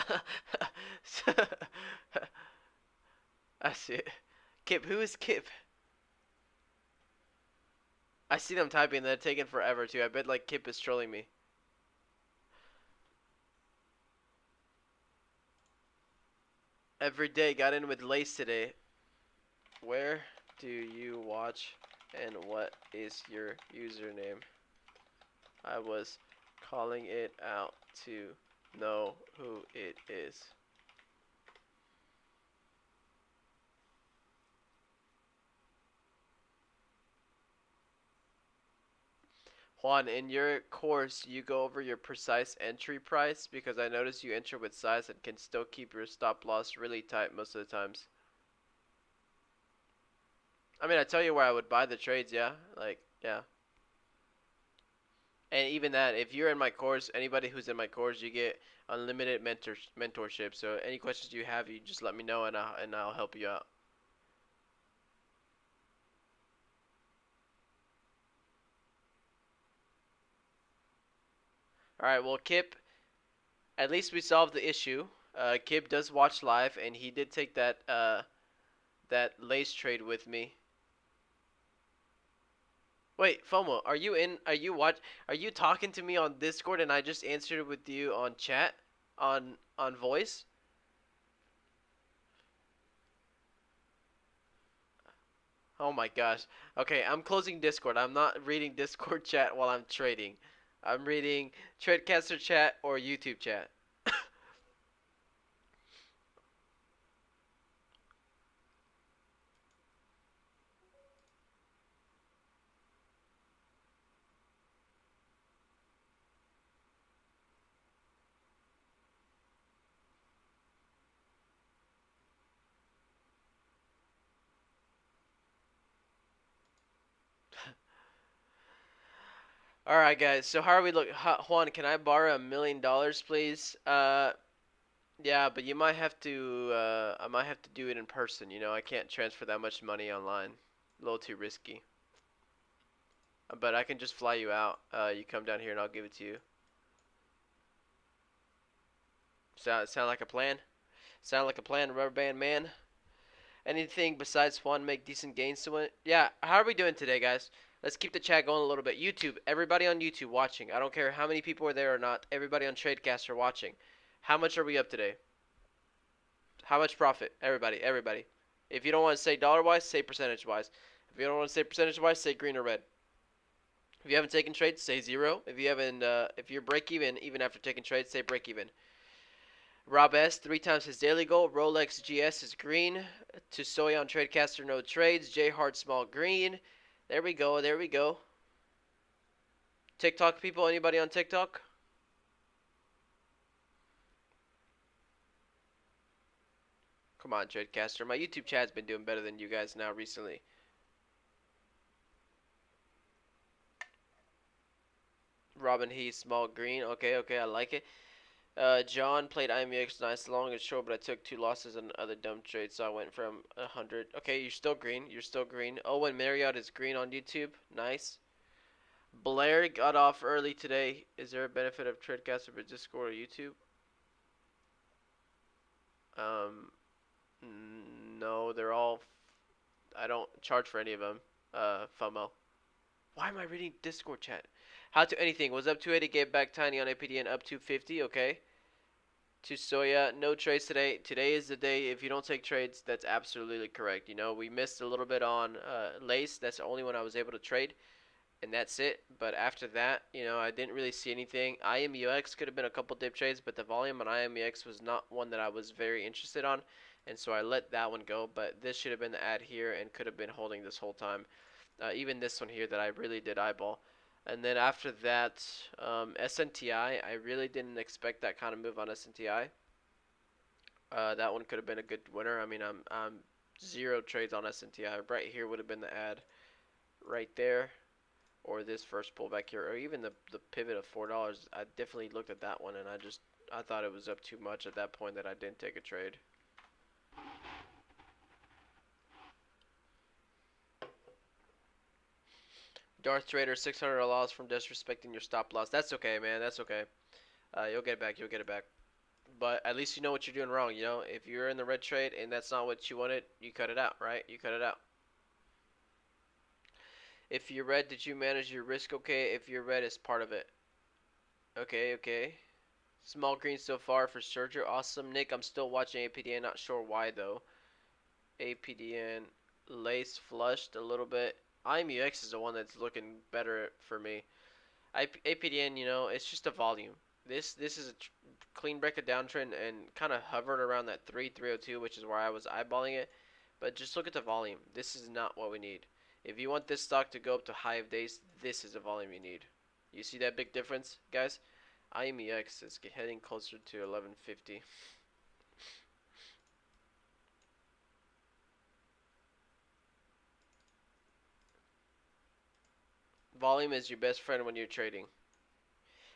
I see it. Kip, who is Kip? I see them typing, they're taking forever too. I bet like Kip is trolling me. Every day, got in with Lace today. Where do you watch and what is your username? I was calling it out to know who it is. Juan, in your course, you go over your precise entry price because I notice you enter with size and can still keep your stop loss really tight most of the times. I mean, I tell you where I would buy the trades, yeah? Like, yeah. And even that, if you're in my course, anybody who's in my course, you get unlimited mentorship. So any questions you have, you just let me know and I'll help you out. All right, well, Kip, at least we solved the issue. Kip does watch live, and he did take that lace trade with me. Wait, FOMO, are you in? Are you talking to me on Discord, and I just answered with you on chat, on voice? Oh my gosh. Okay, I'm closing Discord. I'm not reading Discord chat while I'm trading. I'm reading Tradecaster chat or YouTube chat. All right, guys. So how are we look? Juan, can I borrow $1 million, please? Yeah, but you might have to. I might have to do it in person. You know, I can't transfer that much money online. A little too risky. But I can just fly you out. You come down here and I'll give it to you. Sound like a plan? Sound like a plan, rubber band man? Anything besides one make decent gains to it? Yeah, how are we doing today, guys? Let's keep the chat going a little bit. YouTube, everybody on YouTube watching. I don't care how many people are there or not. Everybody on Tradecaster watching. How much are we up today? How much profit? Everybody, everybody. If you don't want to say dollar-wise, say percentage-wise. If you don't want to say percentage-wise, say green or red. If you haven't taken trades, say 0. If you haven't, if you're break even after taking trades, say break even. Rob S, 3 times his daily goal. Rolex GS is green. To Soy on Tradecaster, no trades. J Hard small green. There we go. There we go. TikTok people, anybody on TikTok? Come on, Tradecaster. My YouTube chat's been doing better than you guys now recently. Robin He, small green. Okay, okay, I like it. John played IMEX nice long and short, but I took 2 losses on other dumb trades, so I went from 100. Okay, you're still green. You're still green. Owen Marriott is green on YouTube. Nice. Blair got off early today. Is there a benefit of Tradecaster for Discord or YouTube? Um, no, they're all. I don't charge for any of them. FOMO. Why am I reading Discord chat? How to anything. Was up 280, get back tiny on APDN up 250. Okay. To Soya, no trades today. Today is the day. If you don't take trades, that's absolutely correct. You know, we missed a little bit on Lace. That's the only one I was able to trade. and that's it. But after that, you know, I didn't really see anything. IMUX could have been a couple dip trades, but the volume on IMUX was not one that I was very interested on, and so I let that one go. But this should have been the ad here and could have been holding this whole time. Even this one here that I really did eyeball. And then after that, SNTI, I really didn't expect that kind of move on SNTI. That one could have been a good winner. I mean, I'm zero trades on SNTI. Right here would have been the ad right there, or this first pullback here, or even the pivot of $4. I definitely looked at that one, and I thought it was up too much at that point that I didn't take a trade. Darth Trader, $600 loss from disrespecting your stop loss. That's okay, man. That's okay. You'll get it back. You'll get it back. But at least you know what you're doing wrong. You know, if you're in the red trade and that's not what you wanted, you cut it out, right? You cut it out. If you're red, did you manage your risk okay? If you're red, it's part of it. Okay, okay. Small green so far for Sergio. Awesome. Nick, I'm still watching APDN. Not sure why, though. APDN. Lace flushed a little bit. IMUX is the one that's looking better for me. APDN, you know, it's just a volume. This is a clean break of downtrend and kind of hovered around that 302, which is where I was eyeballing it. But just look at the volume. This is not what we need. If you want this stock to go up to high of days, this is the volume you need. You see that big difference, guys? IMEX is heading closer to 1150. Volume is your best friend when you're trading.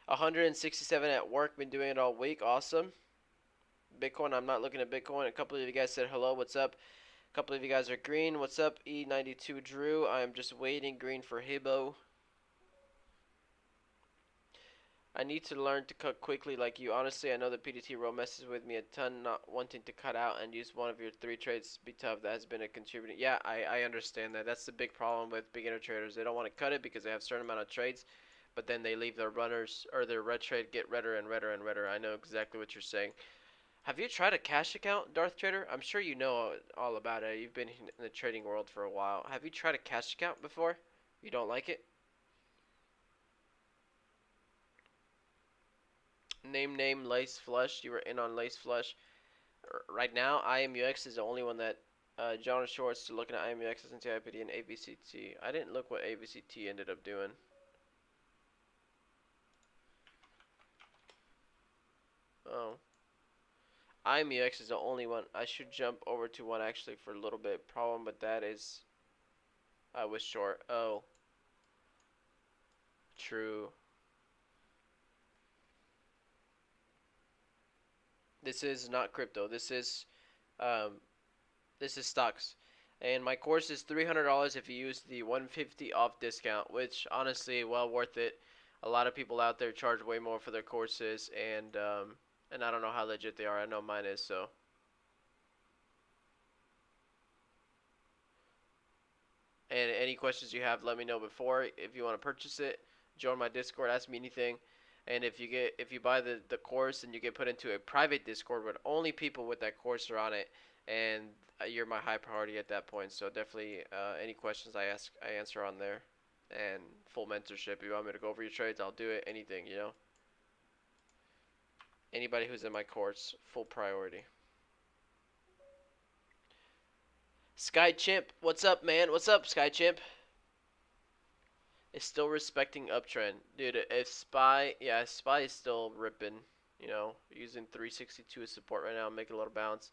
167 at work, been doing it all week. Awesome. Bitcoin, I'm not looking at Bitcoin. A couple of you guys said hello, what's up? A couple of you guys are green. What's up, E92 Drew? I'm just waiting green for Hibbo. I need to learn to cut quickly like you. Honestly, I know the PDT row messes with me a ton, not wanting to cut out and use one of your 3 trades be tough. That has been a contributing. Yeah, I understand that. That's the big problem with beginner traders. They don't want to cut it because they have a certain amount of trades, but then they leave their runners or their red trade get redder and redder and redder. I know exactly what you're saying. Have you tried a cash account, Darth Trader? I'm sure you know all about it. You've been in the trading world for a while. Have you tried a cash account before? You don't like it? Name Lace Flush. You were in on Lace Flush. Right now, IMUX is the only one that John Shorts looking at IMUX, SNTIPD, and AVCT. I didn't look what AVCT ended up doing. Oh. IMUX is the only one. I should jump over to one actually for a little bit. Problem with that is I was short. Oh. True. This is not crypto. This is stocks. And my course is $300 if you use the 150 off discount, which honestly, well worth it. A lot of people out there charge way more for their courses, and I don't know how legit they are. I know mine is, so. And any questions you have, let me know before. If you want to purchase it, join my Discord, ask me anything. And if you buy the course and you get put into a private Discord where only people with that course are on it, and you're my high priority at that point. So definitely any questions I answer on there, and full mentorship. If you want me to go over your trades, I'll do it. Anything, you know. Anybody who's in my course, full priority. Sky Chimp, what's up, man? What's up, Sky Chimp? Is still respecting uptrend, dude. If Spy, yeah, Spy is still ripping. You know, using 362 as support right now, making a little bounce.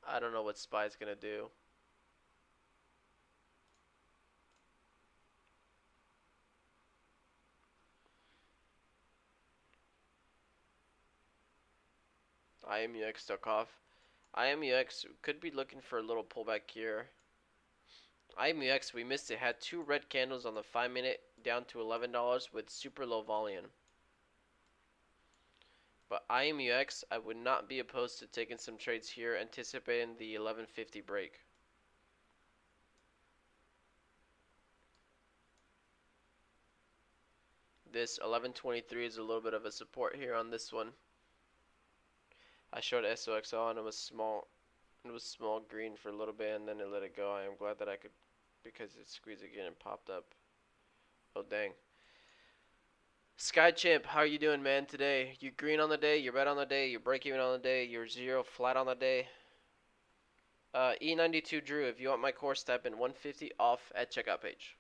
I don't know what Spy's gonna do. IMUX took off. IMUX could be looking for a little pullback here. IMUX, we missed it. Had 2 red candles on the 5-minute down to $11 with super low volume. But IMUX, I would not be opposed to taking some trades here, anticipating the 1150 break. This 1123 is a little bit of a support here on this one. I showed SOXL and it was small green for a little bit and then it let it go. I am glad that I could, because it squeezed again and popped up. Oh dang. Sky Chimp, how are you doing, man? Today, you green on the day, you're red on the day, you're break even on the day, you're zero flat on the day. E92 Drew, if you want my course, type in 150 off at checkout page.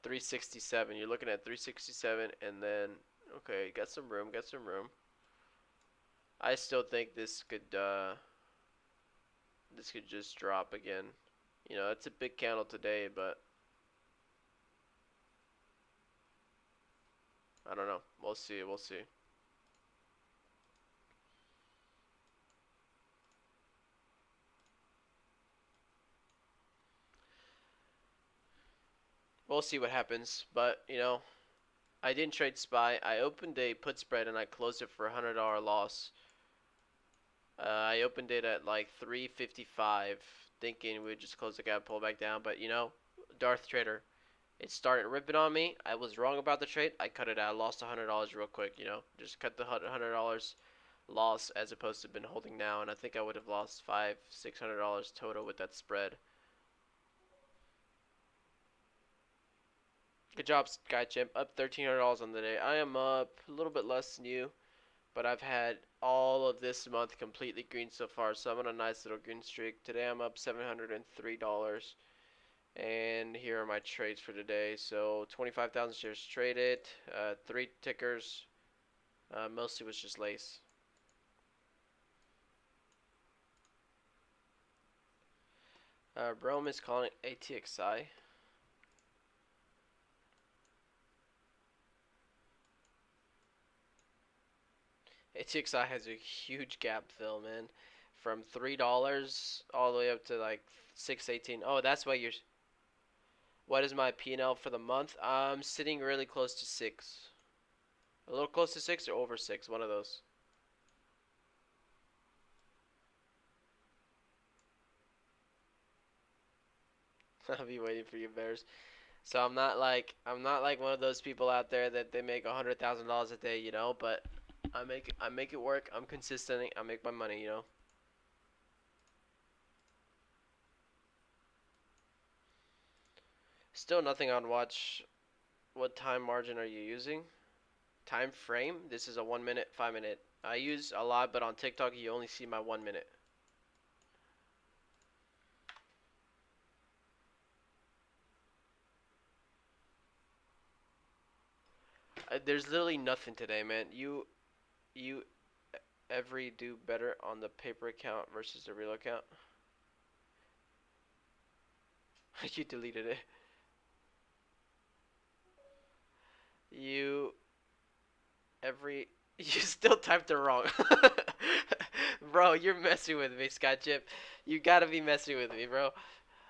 $367. You're looking at $367, and then okay, got some room, got some room. I still think this could just drop again. You know, it's a big candle today, but I don't know. We'll see. We'll see. We'll see what happens. But you know, I didn't trade SPY. I opened a put spread and I closed it for a $100 loss. I opened it at like 355, thinking we'd just close the gap, pull back down. But you know, Darth Trader, it started ripping on me. I was wrong about the trade. I cut it out. I lost $100 real quick. You know, just cut the $100 loss as opposed to been holding now. And I think I would have lost $600 total with that spread. Good job, Sky Chimp. Up $1,300 on the day. I am up a little bit less than you, but I've had all of this month completely green so far, so I'm on a nice little green streak. Today I'm up $703, and here are my trades for today. So 25,000 shares traded, 3 tickers, mostly was just lace. Rome is calling ATXI. ATXI has a huge gap fill, man. From $3 all the way up to like 618. Oh, that's why you're. What is my P&L for the month? I'm sitting really close to 6. A little close to 6 or over 6, one of those. I'll be waiting for you, Bears. So I'm not like one of those people out there that they make $100,000 a day, you know. But I make it work. I'm consistent. I make my money, you know. Still nothing on watch. What time margin are you using? Time frame? This is a 1 minute, 5 minute. I use a lot, but on TikTok you only see my 1 minute. There's literally nothing today, man. You ever do better on the paper account versus the real account? You deleted it. You every you still typed it wrong. Bro, you're messing with me, Skychip. You gotta be messing with me, bro.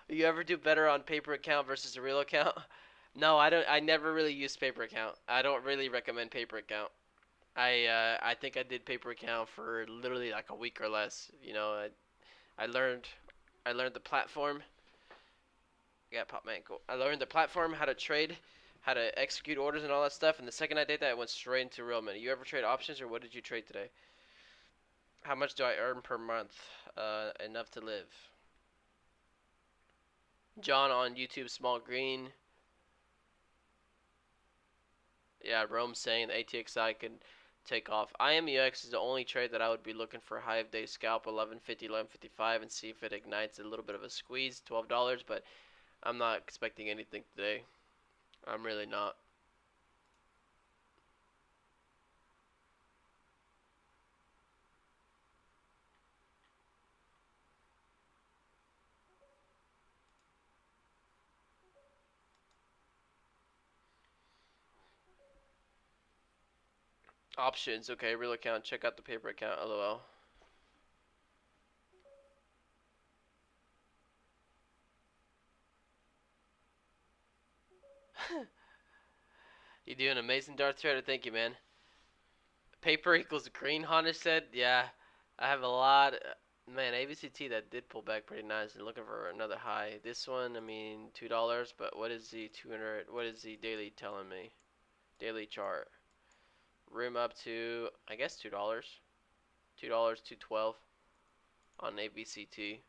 You ever do better on paper account versus a real account? No, I don't. I never really use paper account. I don't really recommend paper account. I think I did paper account for literally like a week or less. You know, I learned the platform. Yeah, pop man, cool. I learned the platform, how to trade, how to execute orders and all that stuff. And the second I did that, I went straight into real money. You ever trade options, or what did you trade today? How much do I earn per month? Enough to live. John on YouTube, small green. Yeah, Rome's saying the ATXI can take off. IMUX is the only trade that I would be looking for a high of day scalp 1150, 1155, and see if it ignites a little bit of a squeeze, $12. But I'm not expecting anything today. I'm really not. Options, okay, real account. Check out the paper account, lol. You do an amazing Darth Trader. Thank you, man. Paper equals green, Honda said. Yeah, I have a lot. Man, ABCT that did pull back pretty nice. And looking for another high. This one, I mean, $2. But what is the 200? What is the daily telling me? Daily chart. Room up to, I guess, $2. $2, 212. on ABCT.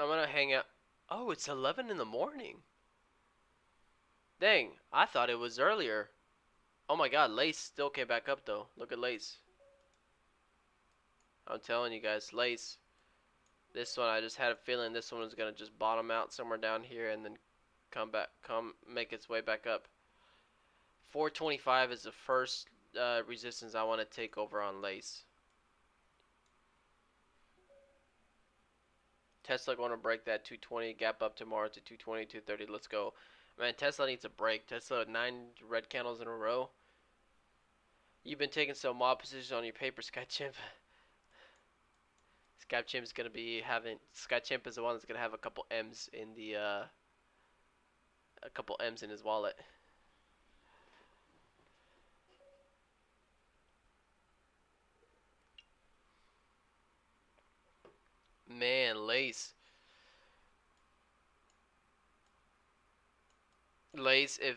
I'm gonna hang out. Oh, it's 11 in the morning. Dang, I thought it was earlier. Oh my god, Lace still came back up though. Look at Lace. I'm telling you guys, Lace. This one, I just had a feeling this one was gonna just bottom out somewhere down here and then come make its way back up. 425 is the first resistance I want to take over on Lace. Tesla going to break that 220, gap up tomorrow to 220, 230. Let's go. Man, Tesla needs a break. Tesla 9 red candles in a row. You've been taking some mob positions on your paper, Skychimp. Skychimp is gonna be having. Skychimp is the one that's gonna have a couple M's in the a couple M's in his wallet. Man, Lace. Lace, if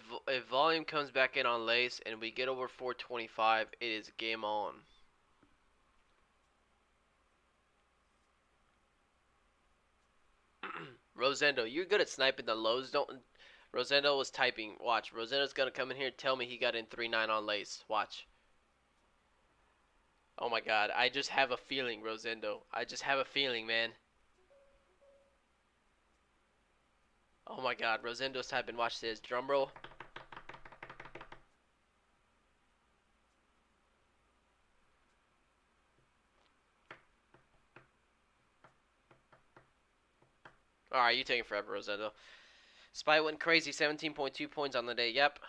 volume comes back in on Lace and we get over 425, it is game on. Rosendo, you're good at sniping the lows. Don't. Rosendo was typing. Watch. Rosendo's gonna come in here and tell me he got in 3-9 on Lace. Watch. Oh my god. I just have a feeling, Rosendo. I just have a feeling, man. Oh my god. Rosendo's typing. Watch this. Drum roll. Alright, you taking forever, Rosendo. Spy went crazy. 17.2 points on the day. Yep.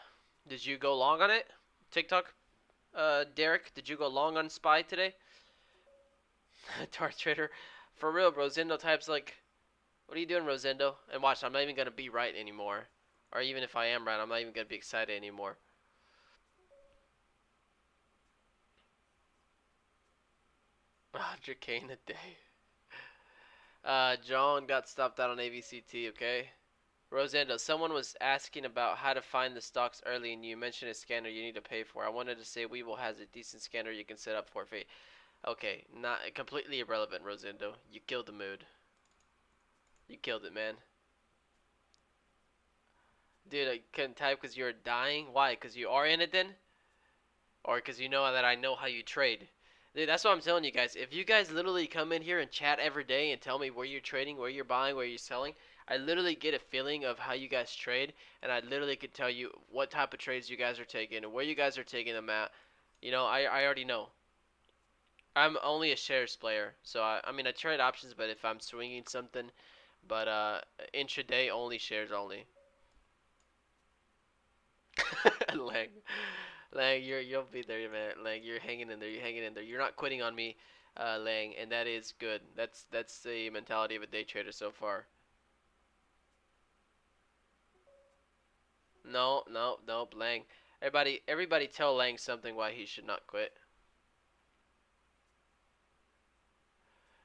Did you go long on it? TikTok? Derek, did you go long on Spy today? Dark Trader. For real, Rosendo types like, what are you doing, Rosendo? And watch, I'm not even going to be right anymore. Or even if I am right, I'm not even going to be excited anymore. $100K in a day. John got stopped out on AVCT, okay? Rosendo, someone was asking about how to find the stocks early, and you mentioned a scanner you need to pay for. I wanted to say Weeble has a decent scanner you can set up for free. Okay, not completely irrelevant, Rosendo. You killed the mood. You killed it, man. Dude, I couldn't type because you're dying? Why? Because you are in it then? Or because you know that I know how you trade? Dude, that's what I'm telling you guys. If you guys literally come in here and chat every day and tell me where you're trading, where you're buying, where you're selling, I literally get a feeling of how you guys trade, and I literally could tell you what type of trades you guys are taking and where you guys are taking them at. You know, I already know. I'm only a shares player, so I mean I trade options, but if I'm swinging something, but intraday only shares only. Lang, Lang, you'll be there, man. Lang, you're hanging in there. You're hanging in there. You're not quitting on me, Lang, and that is good. That's the mentality of a day trader so far. No, no, no, Lang. Everybody tell Lang something why he should not quit.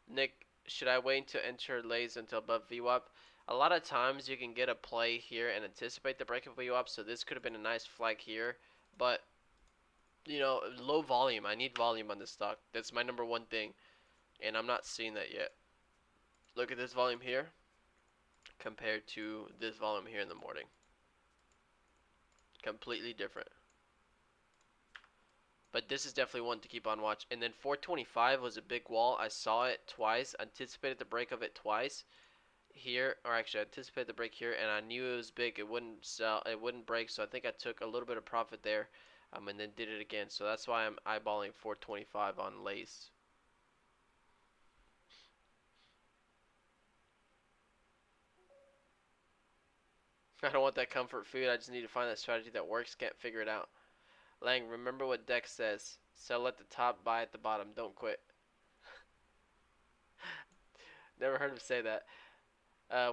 Nick, should I wait to enter lays until above VWAP? A lot of times you can get a play here and anticipate the break of VWAP, so this could have been a nice flag here, but you know, low volume. I need volume on this stock. That's my number one thing, and I'm not seeing that yet. Look at this volume here compared to this volume here in the morning. Completely different. But this is definitely one to keep on watch. And then 425 was a big wall. I saw it twice, anticipated the break of it twice here, or actually I anticipated the break here, and I knew it was big. It wouldn't sell, it wouldn't break, so I think I took a little bit of profit there, and then did it again. So that's why I'm eyeballing 425 on Lace. I don't want that comfort food. I just need to find that strategy that works. Can't figure it out. Lang, remember what Dex says. Sell at the top, buy at the bottom. Don't quit. Never heard him say that.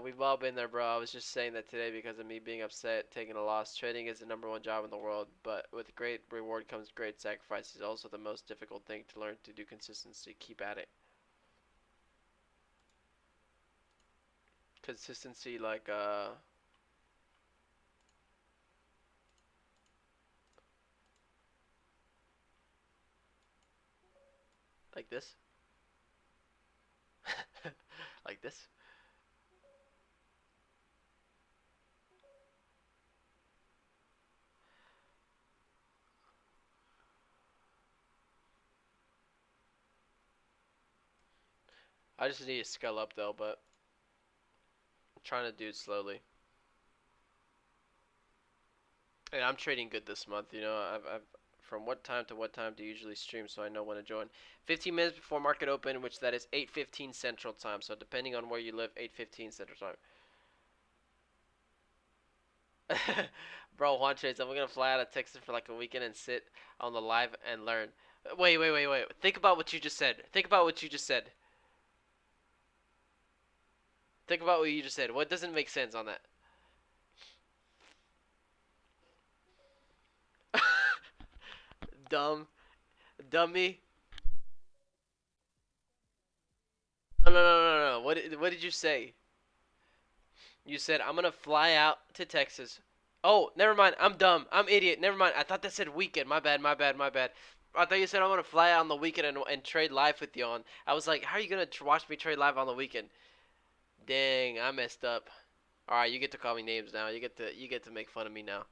We've all been there, bro. I was just saying that today because of me being upset, taking a loss. Trading is the number one job in the world, but with great reward comes great sacrifice. It's also the most difficult thing to learn to do consistency. Keep at it. Consistency, like Like this. Like this. I just need to scale up though, but I'm trying to do it slowly. And I'm trading good this month. You know, I've from what time to what time do you usually stream so I know when to join. 15 minutes before market open, which that is 8:15 Central Time. So depending on where you live, 8:15 Central Time. Bro, Watchlist, I'm gonna fly out of Texas for like a weekend and sit on the live and learn. Wait. Think about what you just said. Think about what you just said. Think about what you just said. What doesn't make sense on that? Dumb, dummy. No. What did you say? You said I'm gonna fly out to Texas. Oh, never mind. I'm dumb. I'm idiot. Never mind. I thought that said weekend. My bad. I thought you said I'm gonna fly out on the weekend and trade live with you on. I was like, how are you gonna watch me trade live on the weekend? Dang, I messed up. All right, you get to call me names now. You get to make fun of me now.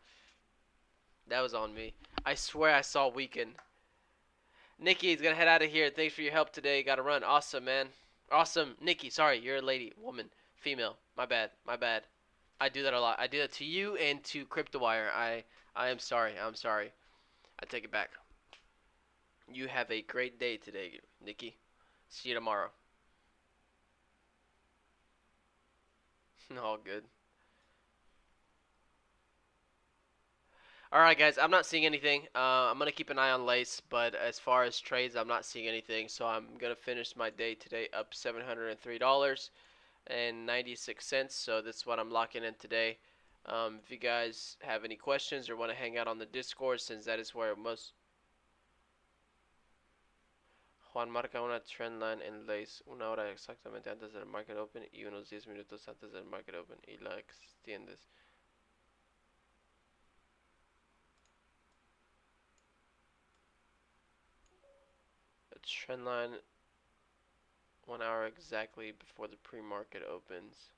That was on me. I swear I saw weekend. Nikki's gonna head out of here. Thanks for your help today. Gotta run. Awesome, man. Awesome. Nikki, sorry, you're a lady, woman, female. My bad. I do that a lot. I do that to you and to CryptoWire. I am sorry. I'm sorry. I take it back. You have a great day today, Nikki. See you tomorrow. All good. All right, guys. I'm not seeing anything. I'm gonna keep an eye on Lace, but as far as trades, I'm not seeing anything. So I'm gonna finish my day today up $703.96. So that's what I'm locking in today. If you guys have any questions or want to hang out on the Discord, since that is where most Juan marca una trend line en Lace una hora exactamente antes del market open y unos 10 minutos antes del market open y la extiendes. A trend line 1 hour exactly before the pre-market opens.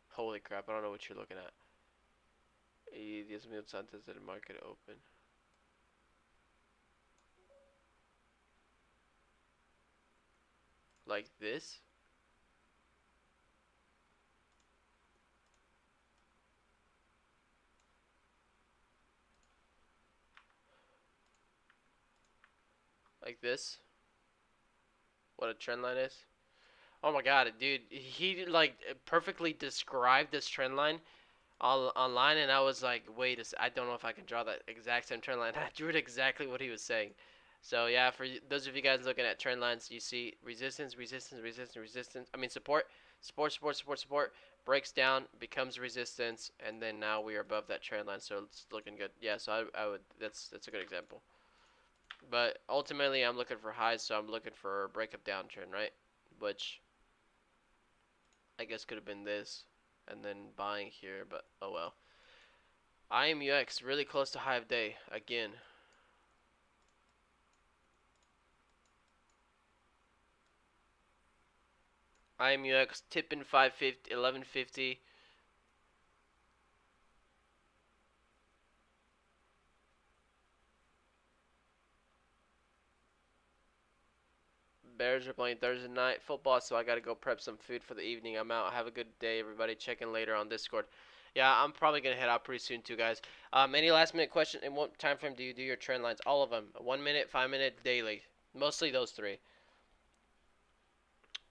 Holy crap, I don't know what you're looking at. Y 10 minutos antes del market open. Like this? Like this? What a trend line is? Oh my god, dude, he like perfectly described this trend line online, and I was like, wait, I don't know if I can draw that exact same trend line. I drew it exactly what he was saying. So yeah, for those of you guys looking at trend lines, you see resistance. I mean support, breaks down, becomes resistance, and then now we are above that trend line, so it's looking good. Yeah, so I would that's a good example. But ultimately, I'm looking for highs, so I'm looking for a breakup downtrend, right? Which I guess could have been this, and then buying here, but oh well. IMUX really close to high of day again. IMUX tipping 550, 1150. Bears are playing Thursday night football, so I gotta go prep some food for the evening. I'm out. Have a good day, everybody. Check in later on Discord. Yeah, I'm probably gonna head out pretty soon too, guys. Any last minute question? In what time frame do you do your trend lines? All of them. 1 minute, 5 minute, daily. Mostly those three.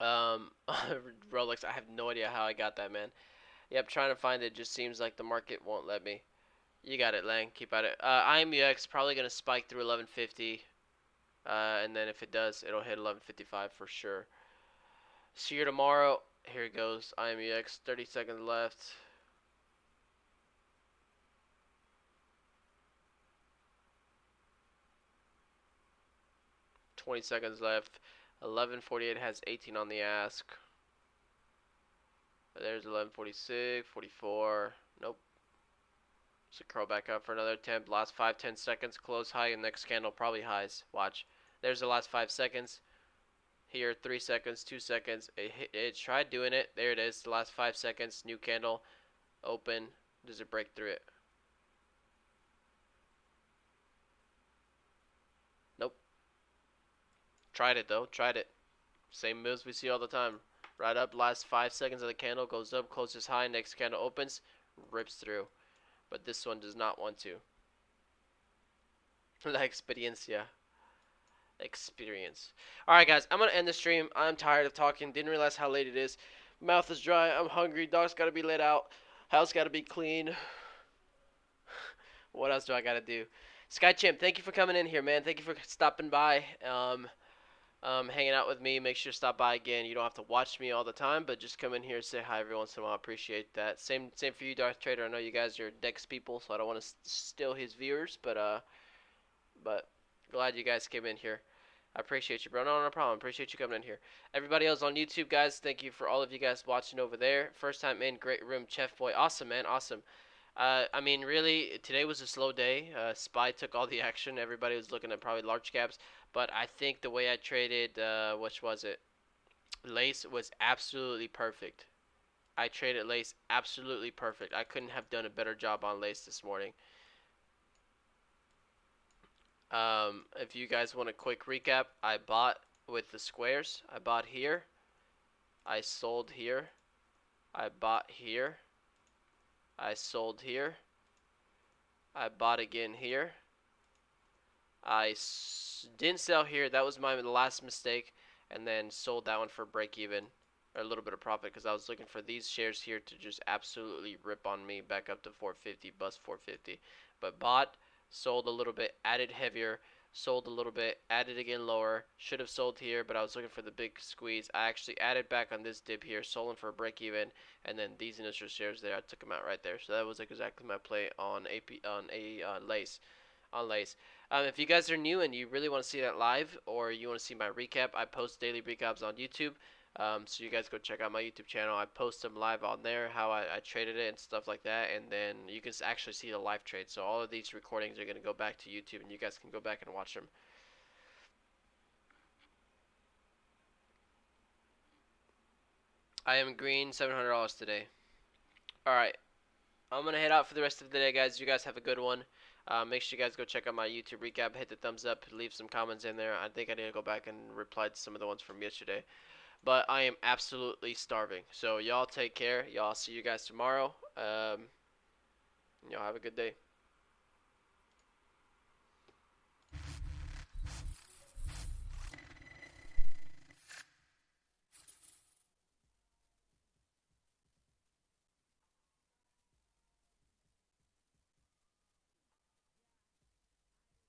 Rolex. I have no idea how I got that, man. Yep, trying to find it. Just seems like the market won't let me. You got it, Lang. Keep at it. IMUX probably gonna spike through 1150. And then if it does, it'll hit 1155 for sure. See you tomorrow. Here it goes. IMEX. 30 seconds left. $20 left. 1148 has 18 on the ask. There's 1146, 44. Nope. So curl back up for another attempt. Last 5-10 seconds. Close high, and next candle probably highs. Watch. There's the last 5 seconds. Here, 3 seconds, 2 seconds. It tried doing it. There it is. The last 5 seconds. New candle. Open. Does it break through it? Nope. Tried it though. Tried it. Same moves we see all the time. Right up. Last 5 seconds of the candle. Goes up. Closes high. Next candle opens. Rips through. But this one does not want to. La experiencia. Experience. Alright guys, I'm going to end the stream. I'm tired of talking. Didn't realize how late it is. Mouth is dry. I'm hungry. Dog's got to be let out. House got to be clean. What else do I got to do? Sky Chimp, thank you for coming in here, man. Thank you for stopping by. Hanging out with me. Make sure to stop by again. You don't have to watch me all the time, but just come in here and say hi every once in a while. I appreciate that. Same for you, Darth Trader. I know you guys are Dex people, so I don't want to steal his viewers, but glad you guys came in here. I appreciate you, bro. No problem. Appreciate you coming in here. Everybody else on YouTube, guys, thank you for all of you guys watching over there. First time in, great room, Chef Boy. Awesome, man. Awesome. I mean, really, today was a slow day. SPY took all the action. Everybody was looking at probably large caps. But I think the way I traded, which was it? Lace was absolutely perfect. I traded Lace absolutely perfect. I couldn't have done a better job on Lace this morning. If you guys want a quick recap, I bought with the squares. I bought here. I sold here. I bought here. I sold here. I bought again here. I didn't sell here. That was my last mistake. And then sold that one for break even. Or a little bit of profit because I was looking for these shares here to just absolutely rip on me back up to 450, bust 450. But bought, sold a little bit, added heavier, sold a little bit, added again lower. Should have sold here, but I was looking for the big squeeze. I actually added back on this dip here, sold them for a break even, and then these initial shares there, I took them out right there. So that was exactly my play on Lace. On Lace. If you guys are new and you really want to see that live, or you want to see my recap, I post daily recaps on YouTube. So you guys go check out my YouTube channel. I post them live on there, how I traded it and stuff like that. And then you can actually see the live trade. So all of these recordings are going to go back to YouTube, and you guys can go back and watch them. I am green, $700 today. Alright. I'm going to head out for the rest of the day, guys. You guys have a good one. Make sure you guys go check out my YouTube recap. Hit the thumbs up. Leave some comments in there. I think I need to go back and reply to some of the ones from yesterday. But I am absolutely starving. So y'all take care. Y'all see you guys tomorrow. Y'all have a good day.